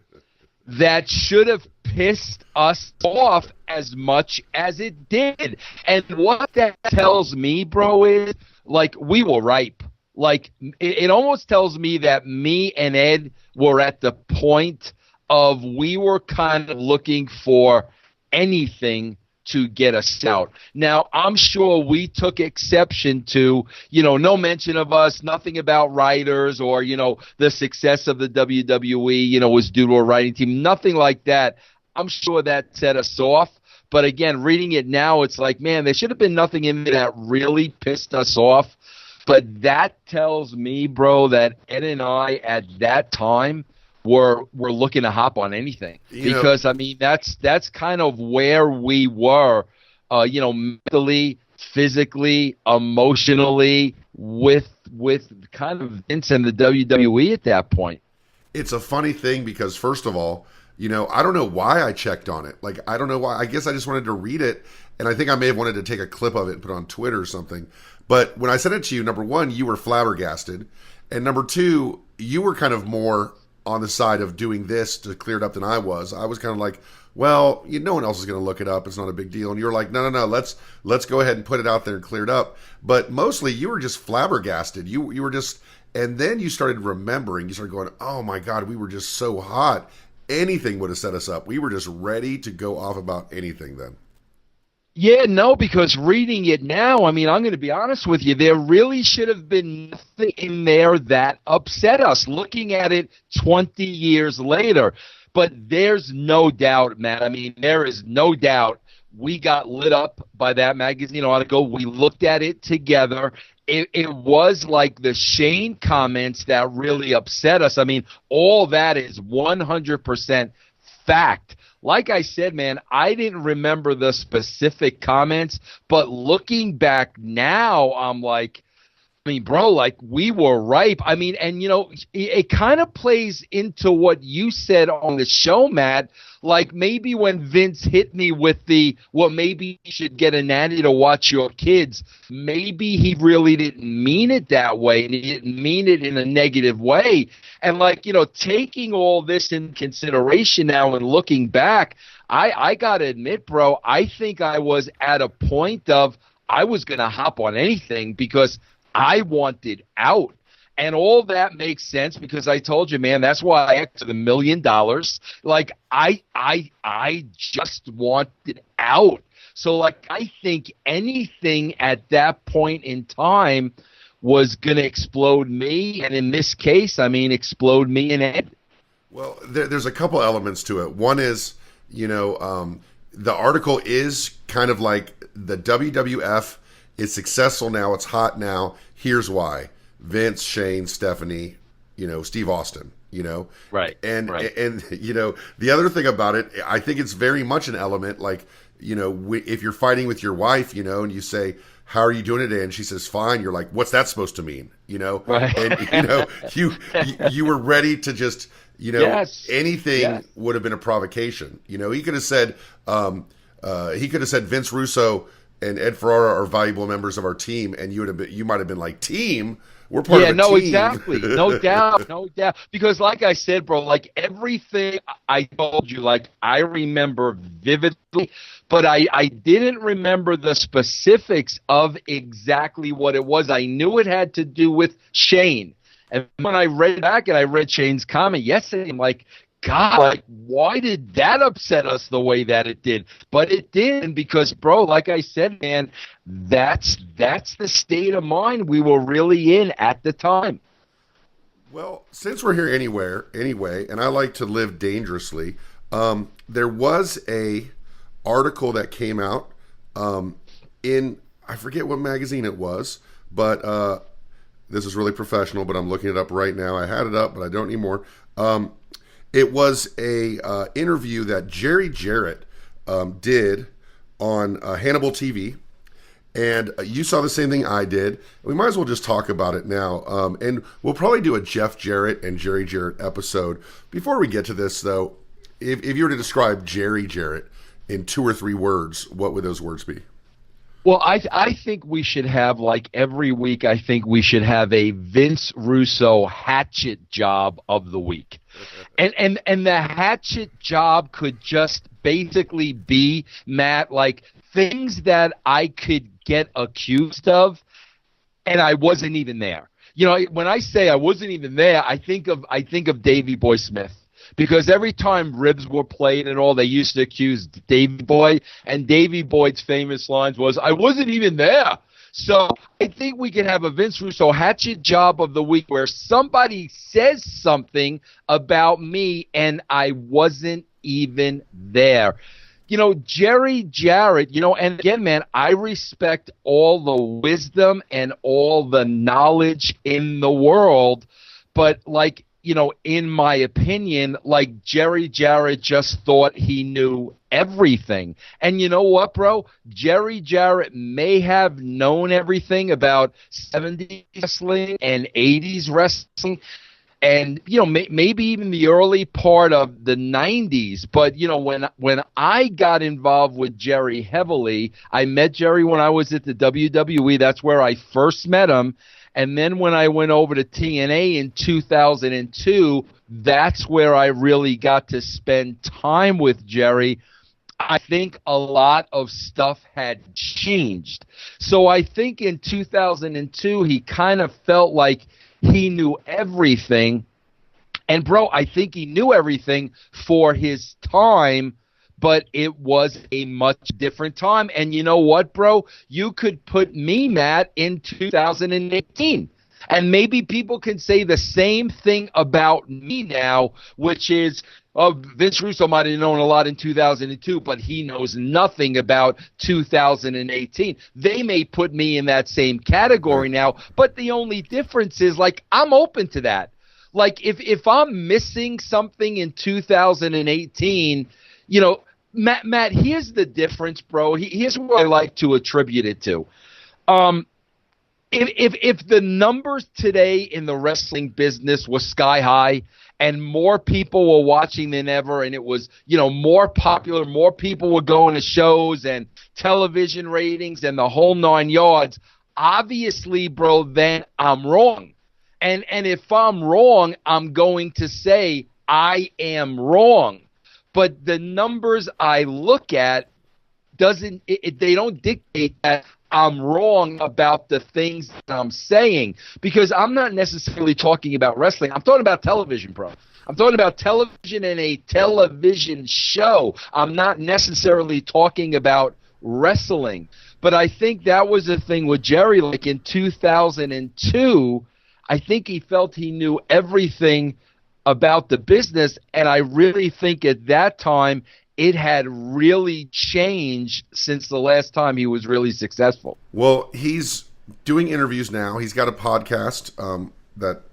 that should have pissed us off as much as it did. And what that tells me, bro, is like we were ripe. Like it almost tells me that me and Ed were at the point of we were kind of looking for anything to get us out. Now, I'm sure we took exception to, no mention of us, nothing about writers or, the success of the WWE, was due to a writing team, nothing like that. I'm sure that set us off. But again, reading it now, it's like, man, there should have been nothing in there that really pissed us off. But that tells me, bro, that Ed and I at that time were looking to hop on anything because I mean that's kind of where we were, mentally, physically, emotionally with kind of Vince and the WWE at that point. It's a funny thing because first of all, I don't know why I checked on it. Like I don't know why. I guess I just wanted to read it, and I think I may have wanted to take a clip of it and put it on Twitter or something. But when I sent it to you, number one, you were flabbergasted, and number two, you were kind of more on the side of doing this to clear it up than I was. I was kind of like, well, no one else is going to look it up. It's not a big deal. And you're like, no, let's go ahead and put it out there and clear it up. But mostly you were just flabbergasted. You were just, and then you started remembering. You started going, oh my God, we were just so hot. Anything would have set us up. We were just ready to go off about anything then. Yeah, no, because reading it now, I mean, I'm going to be honest with you, there really should have been nothing in there that upset us looking at it 20 years later. But there's no doubt, Matt. I mean, there is no doubt we got lit up by that magazine article. We looked at it together. It was like the Shane comments that really upset us. I mean, all that is 100% fact. Like I said, man, I didn't remember the specific comments, but looking back now, I'm like, I mean, bro, like we were ripe. I mean, and it kind of plays into what you said on the show, Matt. Like maybe when Vince hit me with maybe you should get a nanny to watch your kids. Maybe he really didn't mean it that way, and he didn't mean it in a negative way. And taking all this in consideration now and looking back, I gotta admit, bro, I think I was at a point of I was gonna hop on anything because I wanted out. And all that makes sense because I told you, man, that's why I asked for the $1 million. Like I just wanted out. So I think anything at that point in time was going to explode me. And in this case, I mean, explode me and Ed. Well, there's a couple elements to it. One is, the article is kind of like the WWF is successful now. It's hot now. Here's why. Vince, Shane, Stephanie, Steve Austin, Right. And right. The other thing about it, I think it's very much an element like, if you're fighting with your wife, and you say, how are you doing today? And she says, fine. You're like, what's that supposed to mean? Right. And, you were ready to just, Yes. anything Yes. would have been a provocation. He could have said, Vince Russo and Ed Ferrara are valuable members of our team, and you might have been like, team? We're part of a team. Exactly. No doubt. No doubt. Because like I said, bro, like everything I told you, like I remember vividly, but I didn't remember the specifics of exactly what it was. I knew it had to do with Shane. And when I read back and I read Shane's comment yesterday, I'm like, God, like, why did that upset us the way that it did? But it did, because, bro, like I said, man, that's the state of mind we were really in at the time. Well, since we're here anyway, and I like to live dangerously, there was a article that came out in, I forget what magazine it was, but this is really professional, but I'm looking it up right now. I had it up, but I don't anymore. It was a interview that Jerry Jarrett did on Hannibal TV, and you saw the same thing I did. We might as well just talk about it now, and we'll probably do a Jeff Jarrett and Jerry Jarrett episode. Before we get to this, though, if you were to describe Jerry Jarrett in 2 or 3 words, what would those words be? Well, I think we should have, like, every week, I think we should have a Vince Russo hatchet job of the week. And the hatchet job could just basically be, Matt, like things that I could get accused of and I wasn't even there. You know, when I say I wasn't even there, I think of Davey Boy Smith. Because every time ribs were played and all, they used to accuse Davey Boy, and Davey Boy's famous lines was, "I wasn't even there." So I think we can have a Vince Russo hatchet job of the week where somebody says something about me and I wasn't even there. You know, Jerry Jarrett, you know, and again, man, I respect all the wisdom and all the knowledge in the world, but like, you know, in my opinion, like Jerry Jarrett just thought he knew everything. And you know what, bro? Jerry Jarrett may have known everything about 70s wrestling and 80s wrestling and, you know, maybe even the early part of the 90s. But, you know, when I got involved with Jerry heavily, I met Jerry when I was at the WWE. That's where I first met him. And then when I went over to TNA in 2002, that's where I really got to spend time with Jerry. I think a lot of stuff had changed. So I think in 2002, he kind of felt like he knew everything. And, bro, I think he knew everything for his time, but it was a much different time. And you know what, bro? You could put me, Matt, in 2018. And maybe people can say the same thing about me now, which is, Vince Russo might have known a lot in 2002, but he knows nothing about 2018. They may put me in that same category now, but the only difference is, like, I'm open to that. Like, if I'm missing something in 2018, you know, Matt, here's the difference, bro. Here's what I like to attribute it to. If the numbers today in the wrestling business was sky high and more people were watching than ever and it was, you know, more popular, more people were going to shows and television ratings and the whole 9 yards, obviously, bro, then I'm wrong. And if I'm wrong, I'm going to say I am wrong. But the numbers I look at they don't dictate that I'm wrong about the things that I'm saying, because I'm not necessarily talking about wrestling. I'm talking about television, bro. I'm talking about television and a television show. I'm not necessarily talking about wrestling. But I think that was the thing with Jerry. Like in 2002, I think he felt he knew everything about the business, and I really think at that time it had really changed since the last time he was really successful. Well, he's doing interviews now. He's got a podcast that,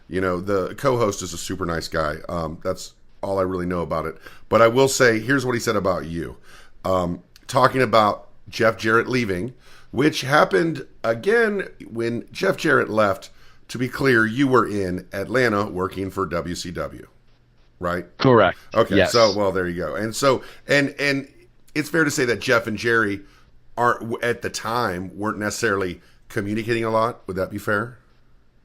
you know, the co-host is a super nice guy. That's all I really know about it. But I will say, here's what he said about you. Talking about Jeff Jarrett leaving, which happened again when Jeff Jarrett left. To be clear, you were in Atlanta working for WCW, right? Correct. Okay, yes. So, well, there you go. And so, and it's fair to say that Jeff and Jerry at the time weren't necessarily communicating a lot. Would that be fair?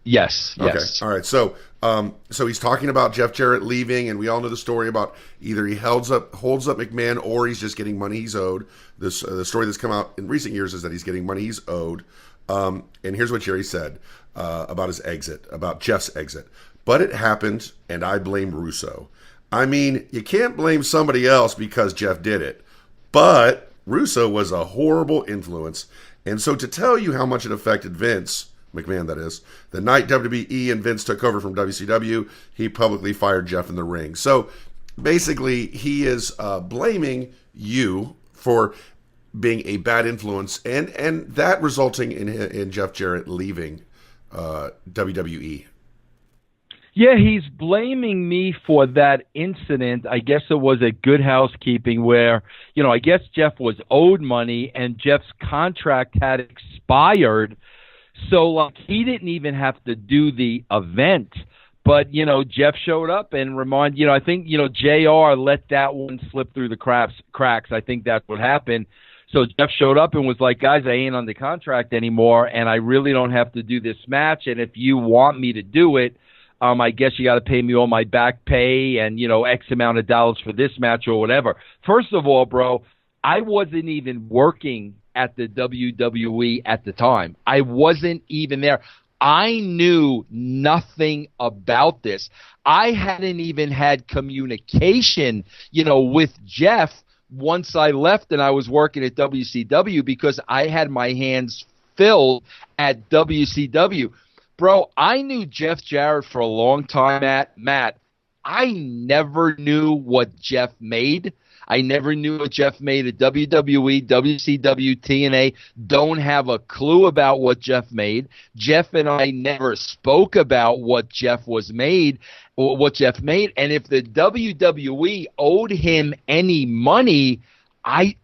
Yes. Okay. Yes. All right. So, so he's talking about Jeff Jarrett leaving, and we all know the story about either he holds up McMahon or he's just getting money he's owed. This the story that's come out in recent years is that he's getting money he's owed. And here's what Jerry said about his exit, about Jeff's exit. But it happened, and I blame Russo. I mean, you can't blame somebody else because Jeff did it. But Russo was a horrible influence. And so to tell you how much it affected Vince McMahon, that is, the night WWE and Vince took over from WCW, he publicly fired Jeff in the ring. So basically, he is blaming you for being a bad influence, and that resulting in Jeff Jarrett leaving WWE. Yeah, he's blaming me for that incident. I guess it was a Good Housekeeping where, you know, I guess Jeff was owed money and Jeff's contract had expired. So, like, he didn't even have to do the event. But, you know, Jeff showed up and I think, you know, JR let that one slip through the cracks. I think that's what happened. So Jeff showed up and was like, guys, I ain't under contract anymore, and I really don't have to do this match. And if you want me to do it, I guess you got to pay me all my back pay and, X amount of dollars for this match or whatever. First of all, bro, I wasn't even working at the WWE at the time. I wasn't even there. I knew nothing about this. I hadn't even had communication, with Jeff once I left and I was working at WCW because I had my hands filled at WCW. Bro, I knew Jeff Jarrett for a long time, Matt. I never knew what Jeff made. I never knew what Jeff made at WWE, WCW, TNA. Don't have a clue about what Jeff made. Jeff and I never spoke about what Jeff made. And if the WWE owed him any money, I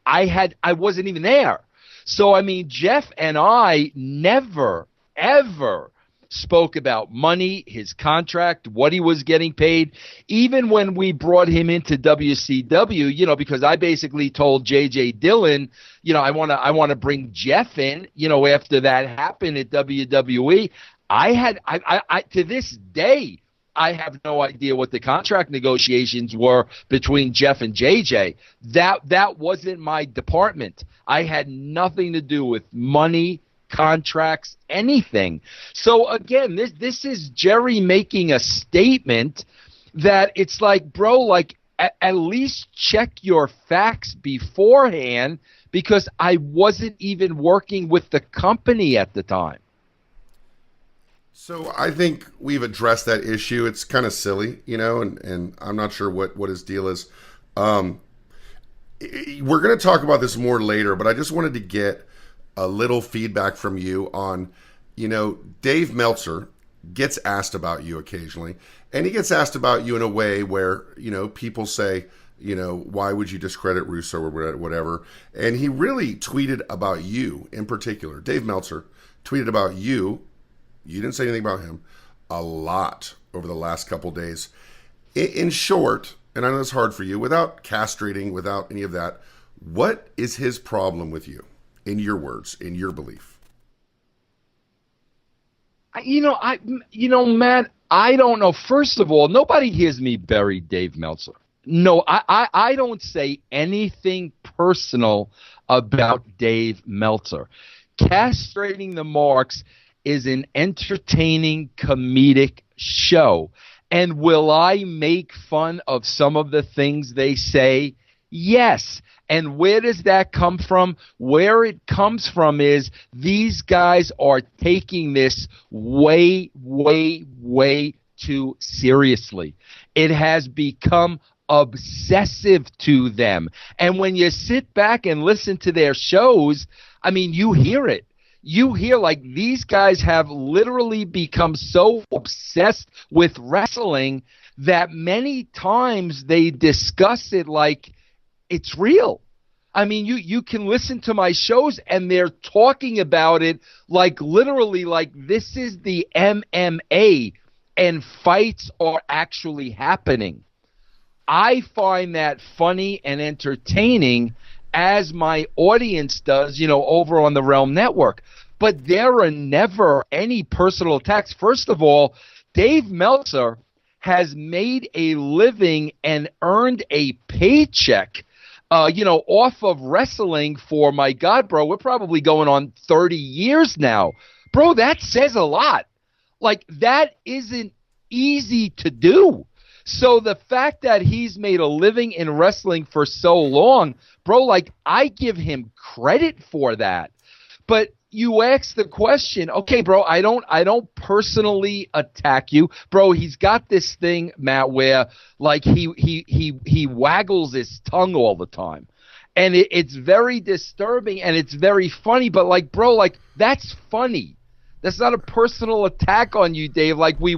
wasn't even there. So I mean, Jeff and I never, ever spoke about money, his contract, what he was getting paid. Even when we brought him into WCW, because I basically told J.J. Dillon, I want to bring Jeff in, after that happened at WWE. I to this day, I have no idea what the contract negotiations were between Jeff and JJ. That wasn't my department. I had nothing to do with money, contracts, anything. So again, this is Jerry making a statement that it's like, bro, like at least check your facts beforehand, because I wasn't even working with the company at the time. So I think we've addressed that issue. It's kind of silly, and I'm not sure what his deal is. We're going to talk about this more later, but I just wanted to get a little feedback from you on, Dave Meltzer gets asked about you occasionally, and he gets asked about you in a way where, people say, why would you discredit Russo or whatever? And he really tweeted about you in particular. Dave Meltzer tweeted about you. You didn't say anything about him a lot over the last couple days. In short, and I know it's hard for you, without castrating, without any of that, what is his problem with you? In your words, in your belief? Matt, I don't know. First of all, nobody hears me bury Dave Meltzer. No, I don't say anything personal about Dave Meltzer. Castrating the Marks is an entertaining comedic show. And will I make fun of some of the things they say? Yes. And where does that come from? Where it comes from is these guys are taking this way, way, way too seriously. It has become obsessive to them. And when you sit back and listen to their shows, I mean, you hear it. You hear like these guys have literally become so obsessed with wrestling that many times they discuss it like it's real. I mean, you can listen to my shows and they're talking about it like literally like this is the MMA and fights are actually happening. I find that funny and entertaining, as my audience does, over on the Realm Network. But there are never any personal attacks. First of all, Dave Meltzer has made a living and earned a paycheck, off of wrestling for, my God, bro, we're probably going on 30 years now. Bro, that says a lot. Like, that isn't easy to do. So the fact that he's made a living in wrestling for so long, bro, like, I give him credit for that. But you ask the question, okay, bro, I don't personally attack you. Bro, he's got this thing, Matt, where like he waggles his tongue all the time. And it's very disturbing and it's very funny, but like, bro, like, that's funny. That's not a personal attack on you, Dave. Like, we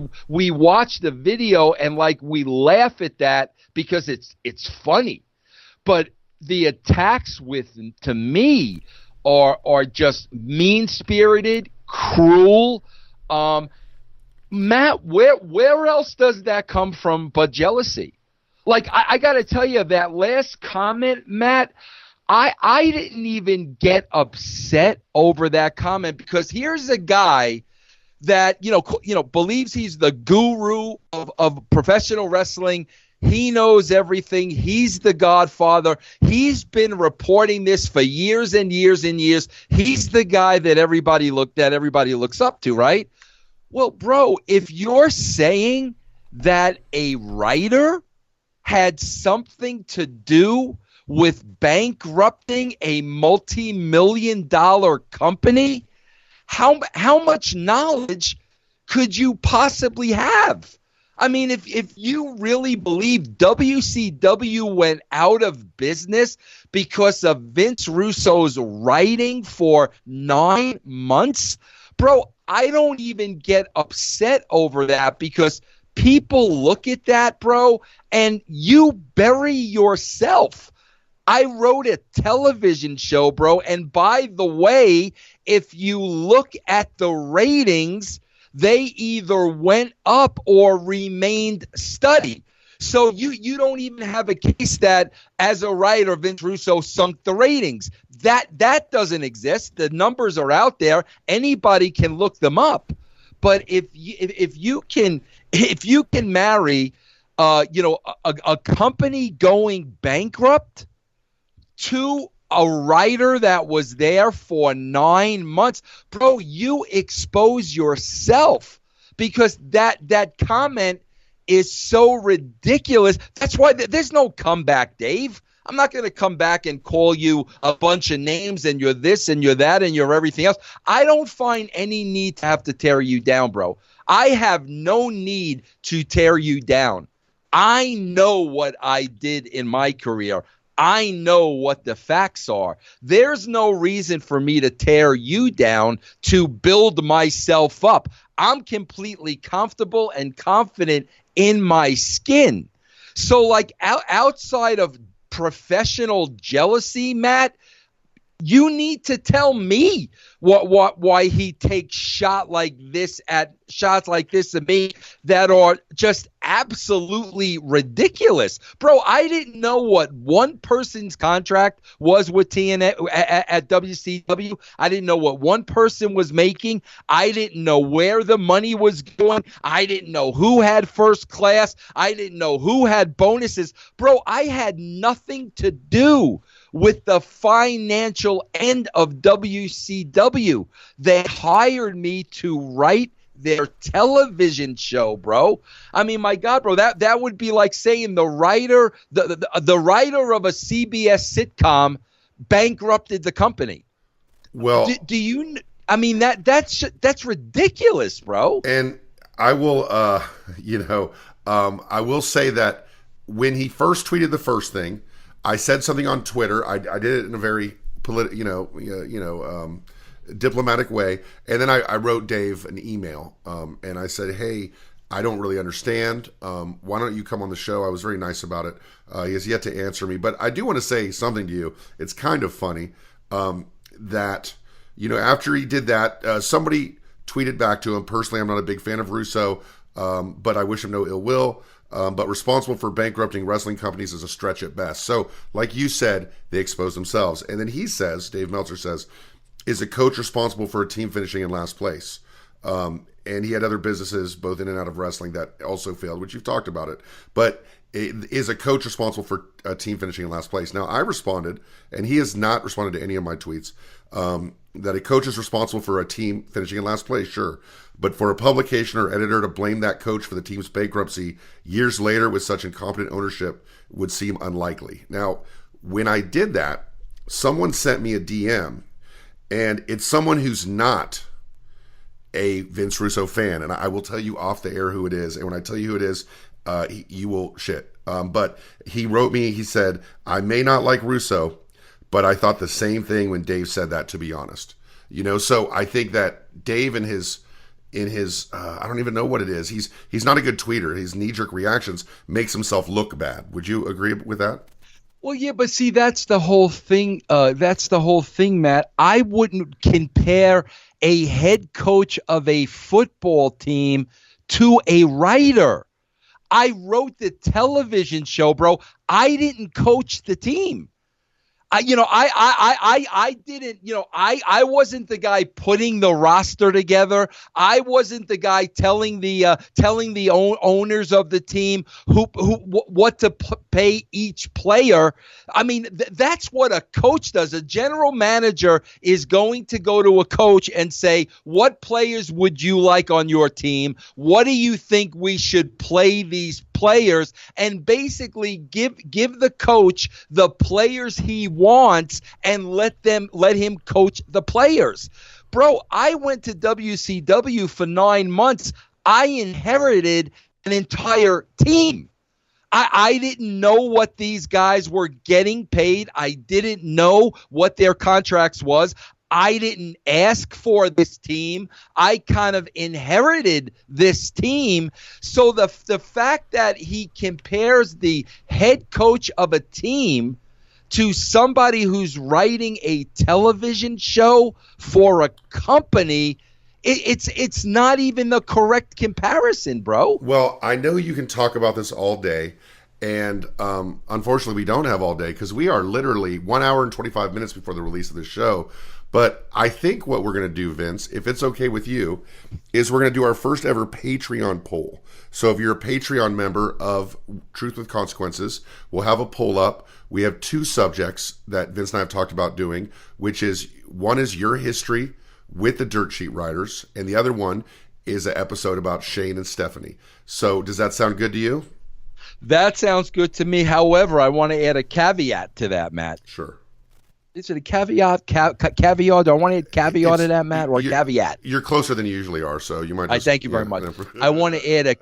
watch the video and like we laugh at that because it's funny. But the attacks to me are just mean-spirited, cruel. Matt, where else does that come from but jealousy? Like, I got to tell you, that last comment, Matt, I didn't even get upset over that comment, because here's a guy that believes he's the guru of professional wrestling. He knows everything. He's the godfather. He's been reporting this for years and years and years. He's the guy that everybody looks up to, right? Well, bro, if you're saying that a writer had something to do with bankrupting a multi-million-dollar company, how much knowledge could you possibly have? I mean, if you really believe WCW went out of business because of Vince Russo's writing for 9 months, bro, I don't even get upset over that, because people look at that, bro, and you bury yourself. I wrote a television show, bro, and by the way, if you look at the ratings, they either went up or remained steady. So you don't even have a case that, as a writer, Vince Russo sunk the ratings. That doesn't exist. The numbers are out there. Anybody can look them up. But if you can marry a company going bankrupt to a writer that was there for 9 months, bro, you expose yourself, because that comment is so ridiculous. That's why there's no comeback, Dave. I'm not going to come back and call you a bunch of names and you're this and you're that and you're everything else. I don't find any need to have to tear you down, bro. I have no need to tear you down. I know what I did in my career. I know what the facts are. There's no reason for me to tear you down to build myself up. I'm completely comfortable and confident in my skin. So, like, outside of professional jealousy, Matt, you need to tell me why he takes shots like this at me that are just absolutely ridiculous. Bro, I didn't know what one person's contract was with TNA at WCW. I didn't know what one person was making. I didn't know where the money was going. I didn't know who had first class. I didn't know who had bonuses. Bro, I had nothing to do with the financial end of WCW. They hired me to write their television show, bro. I mean, my God, bro, that would be like saying the writer of a CBS sitcom bankrupted the company. Well, do you? I mean, that's ridiculous, bro. And I will, I will say that when he first tweeted the first thing, I said something on Twitter. I did it in a very diplomatic way, and then I wrote Dave an email, and I said, "Hey, I don't really understand. Why don't you come on the show?" I was very nice about it. He has yet to answer me, but I do want to say something to you. It's kind of funny that after he did that, somebody tweeted back to him. Personally, I'm not a big fan of Russo, but I wish him no ill will. But responsible for bankrupting wrestling companies is a stretch at best. So, like you said, they expose themselves. And then he says, Dave Meltzer says, is a coach responsible for a team finishing in last place? And he had other businesses, both in and out of wrestling, that also failed, which you've talked about it. But is a coach responsible for a team finishing in last place? Now, I responded, and he has not responded to any of my tweets, that a coach is responsible for a team finishing in last place, sure. But for a publication or editor to blame that coach for the team's bankruptcy years later with such incompetent ownership would seem unlikely. Now, when I did that, someone sent me a DM, and it's someone who's not a Vince Russo fan, and I will tell you off the air who it is, and when I tell you who it is, you will shit. But he wrote me, he said, I may not like Russo, but I thought the same thing when Dave said that, to be honest. So I think that Dave in his I don't even know what it is. He's not a good tweeter. His knee-jerk reactions makes himself look bad. Would you agree with that? Well, yeah, but see, that's the whole thing. Matt. I wouldn't compare a head coach of a football team to a writer. I wrote the television show, bro. I didn't coach the team. I didn't, I wasn't the guy putting the roster together. I wasn't the guy telling the owners of the team what to pay each player. I mean, that's what a coach does. A general manager is going to go to a coach and say, what players would you like on your team? What do you think we should play these players? And basically give the coach the players he wants and let him coach the players. Bro, I went to WCW for 9 months. I inherited an entire team. I didn't know what these guys were getting paid. I didn't know what their contracts was. I didn't ask for this team. I kind of inherited this team. So the fact that he compares the head coach of a team to somebody who's writing a television show for a company, it's not even the correct comparison, bro. Well, I know you can talk about this all day, and unfortunately we don't have all day because we are literally 1 hour and 25 minutes before the release of the show. But I think what we're going to do, Vince, if it's okay with you, is we're going to do our first ever Patreon poll. So if you're a Patreon member of Truth with Consequences, we'll have a poll up. We have 2 subjects that Vince and I have talked about doing, which is, one is your history with the Dirt Sheet Riders, and the other one is an episode about Shane and Stephanie. So does that sound good to you? That sounds good to me. However, I want to add a caveat to that, Matt. Sure. Is it a caveat? Caveat? Do I want to add caveat to that, Matt, or caveat? You're closer than you usually are, so you might just... Thank you very much. I want to add a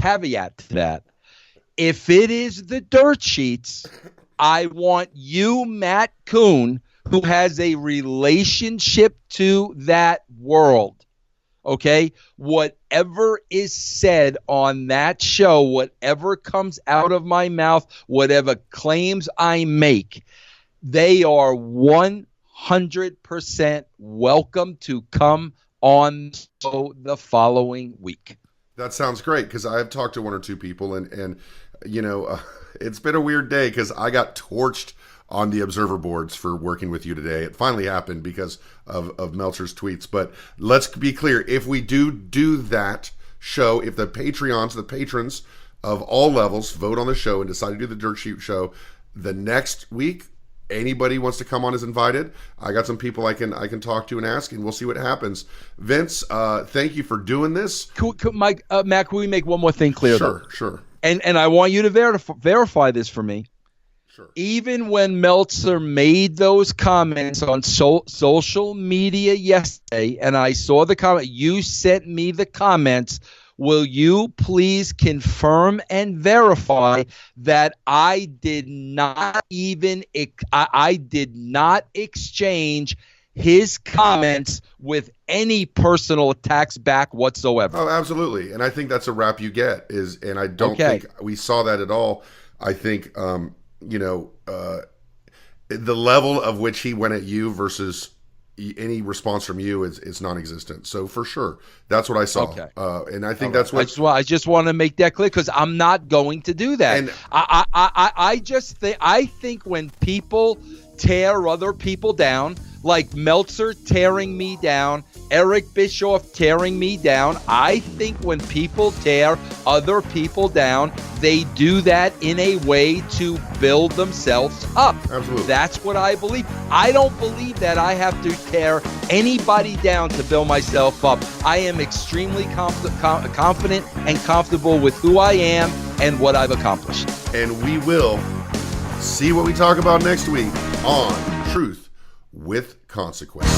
caveat to that. If it is the Dirt Sheets, I want you, Matt Kuhn, who has a relationship to that world, okay? Whatever is said on that show, whatever comes out of my mouth, whatever claims I make, they are 100% welcome to come on the following week. That sounds great, because I have talked to 1 or 2 people, and it's been a weird day because I got torched on the observer boards for working with you today. It finally happened because of Meltzer's tweets. But let's be clear, if we do that show, if the patrons of all levels vote on the show and decide to do the Dirt Sheet show, the next week, anybody wants to come on is invited. I got some people I can talk to and ask, and we'll see what happens. Vince, thank you for doing this. Matt, can we make one more thing clear? Sure. And I want you to verify this for me. Sure. Even when Meltzer made those comments on social media yesterday, and I saw the comment, you sent me the comments. Will you please confirm and verify that I did not exchange his comments with any personal attacks back whatsoever? Oh, absolutely. And I think that's a rap you get, and I don't think we saw that at all. I think, the level of which he went at you versus any response from you is non-existent. So for sure, that's what I saw. Okay. And I think that's what I just want to make that clear, because I'm not going to do that. And I think when people tear other people down, like Meltzer tearing me down, Eric Bischoff tearing me down, I think when people tear other people down, they do that in a way to build themselves up. Absolutely. That's what I believe. I don't believe that I have to tear anybody down to build myself up. I am extremely confident and comfortable with who I am and what I've accomplished. And we will see what we talk about next week on Truth with Consequences.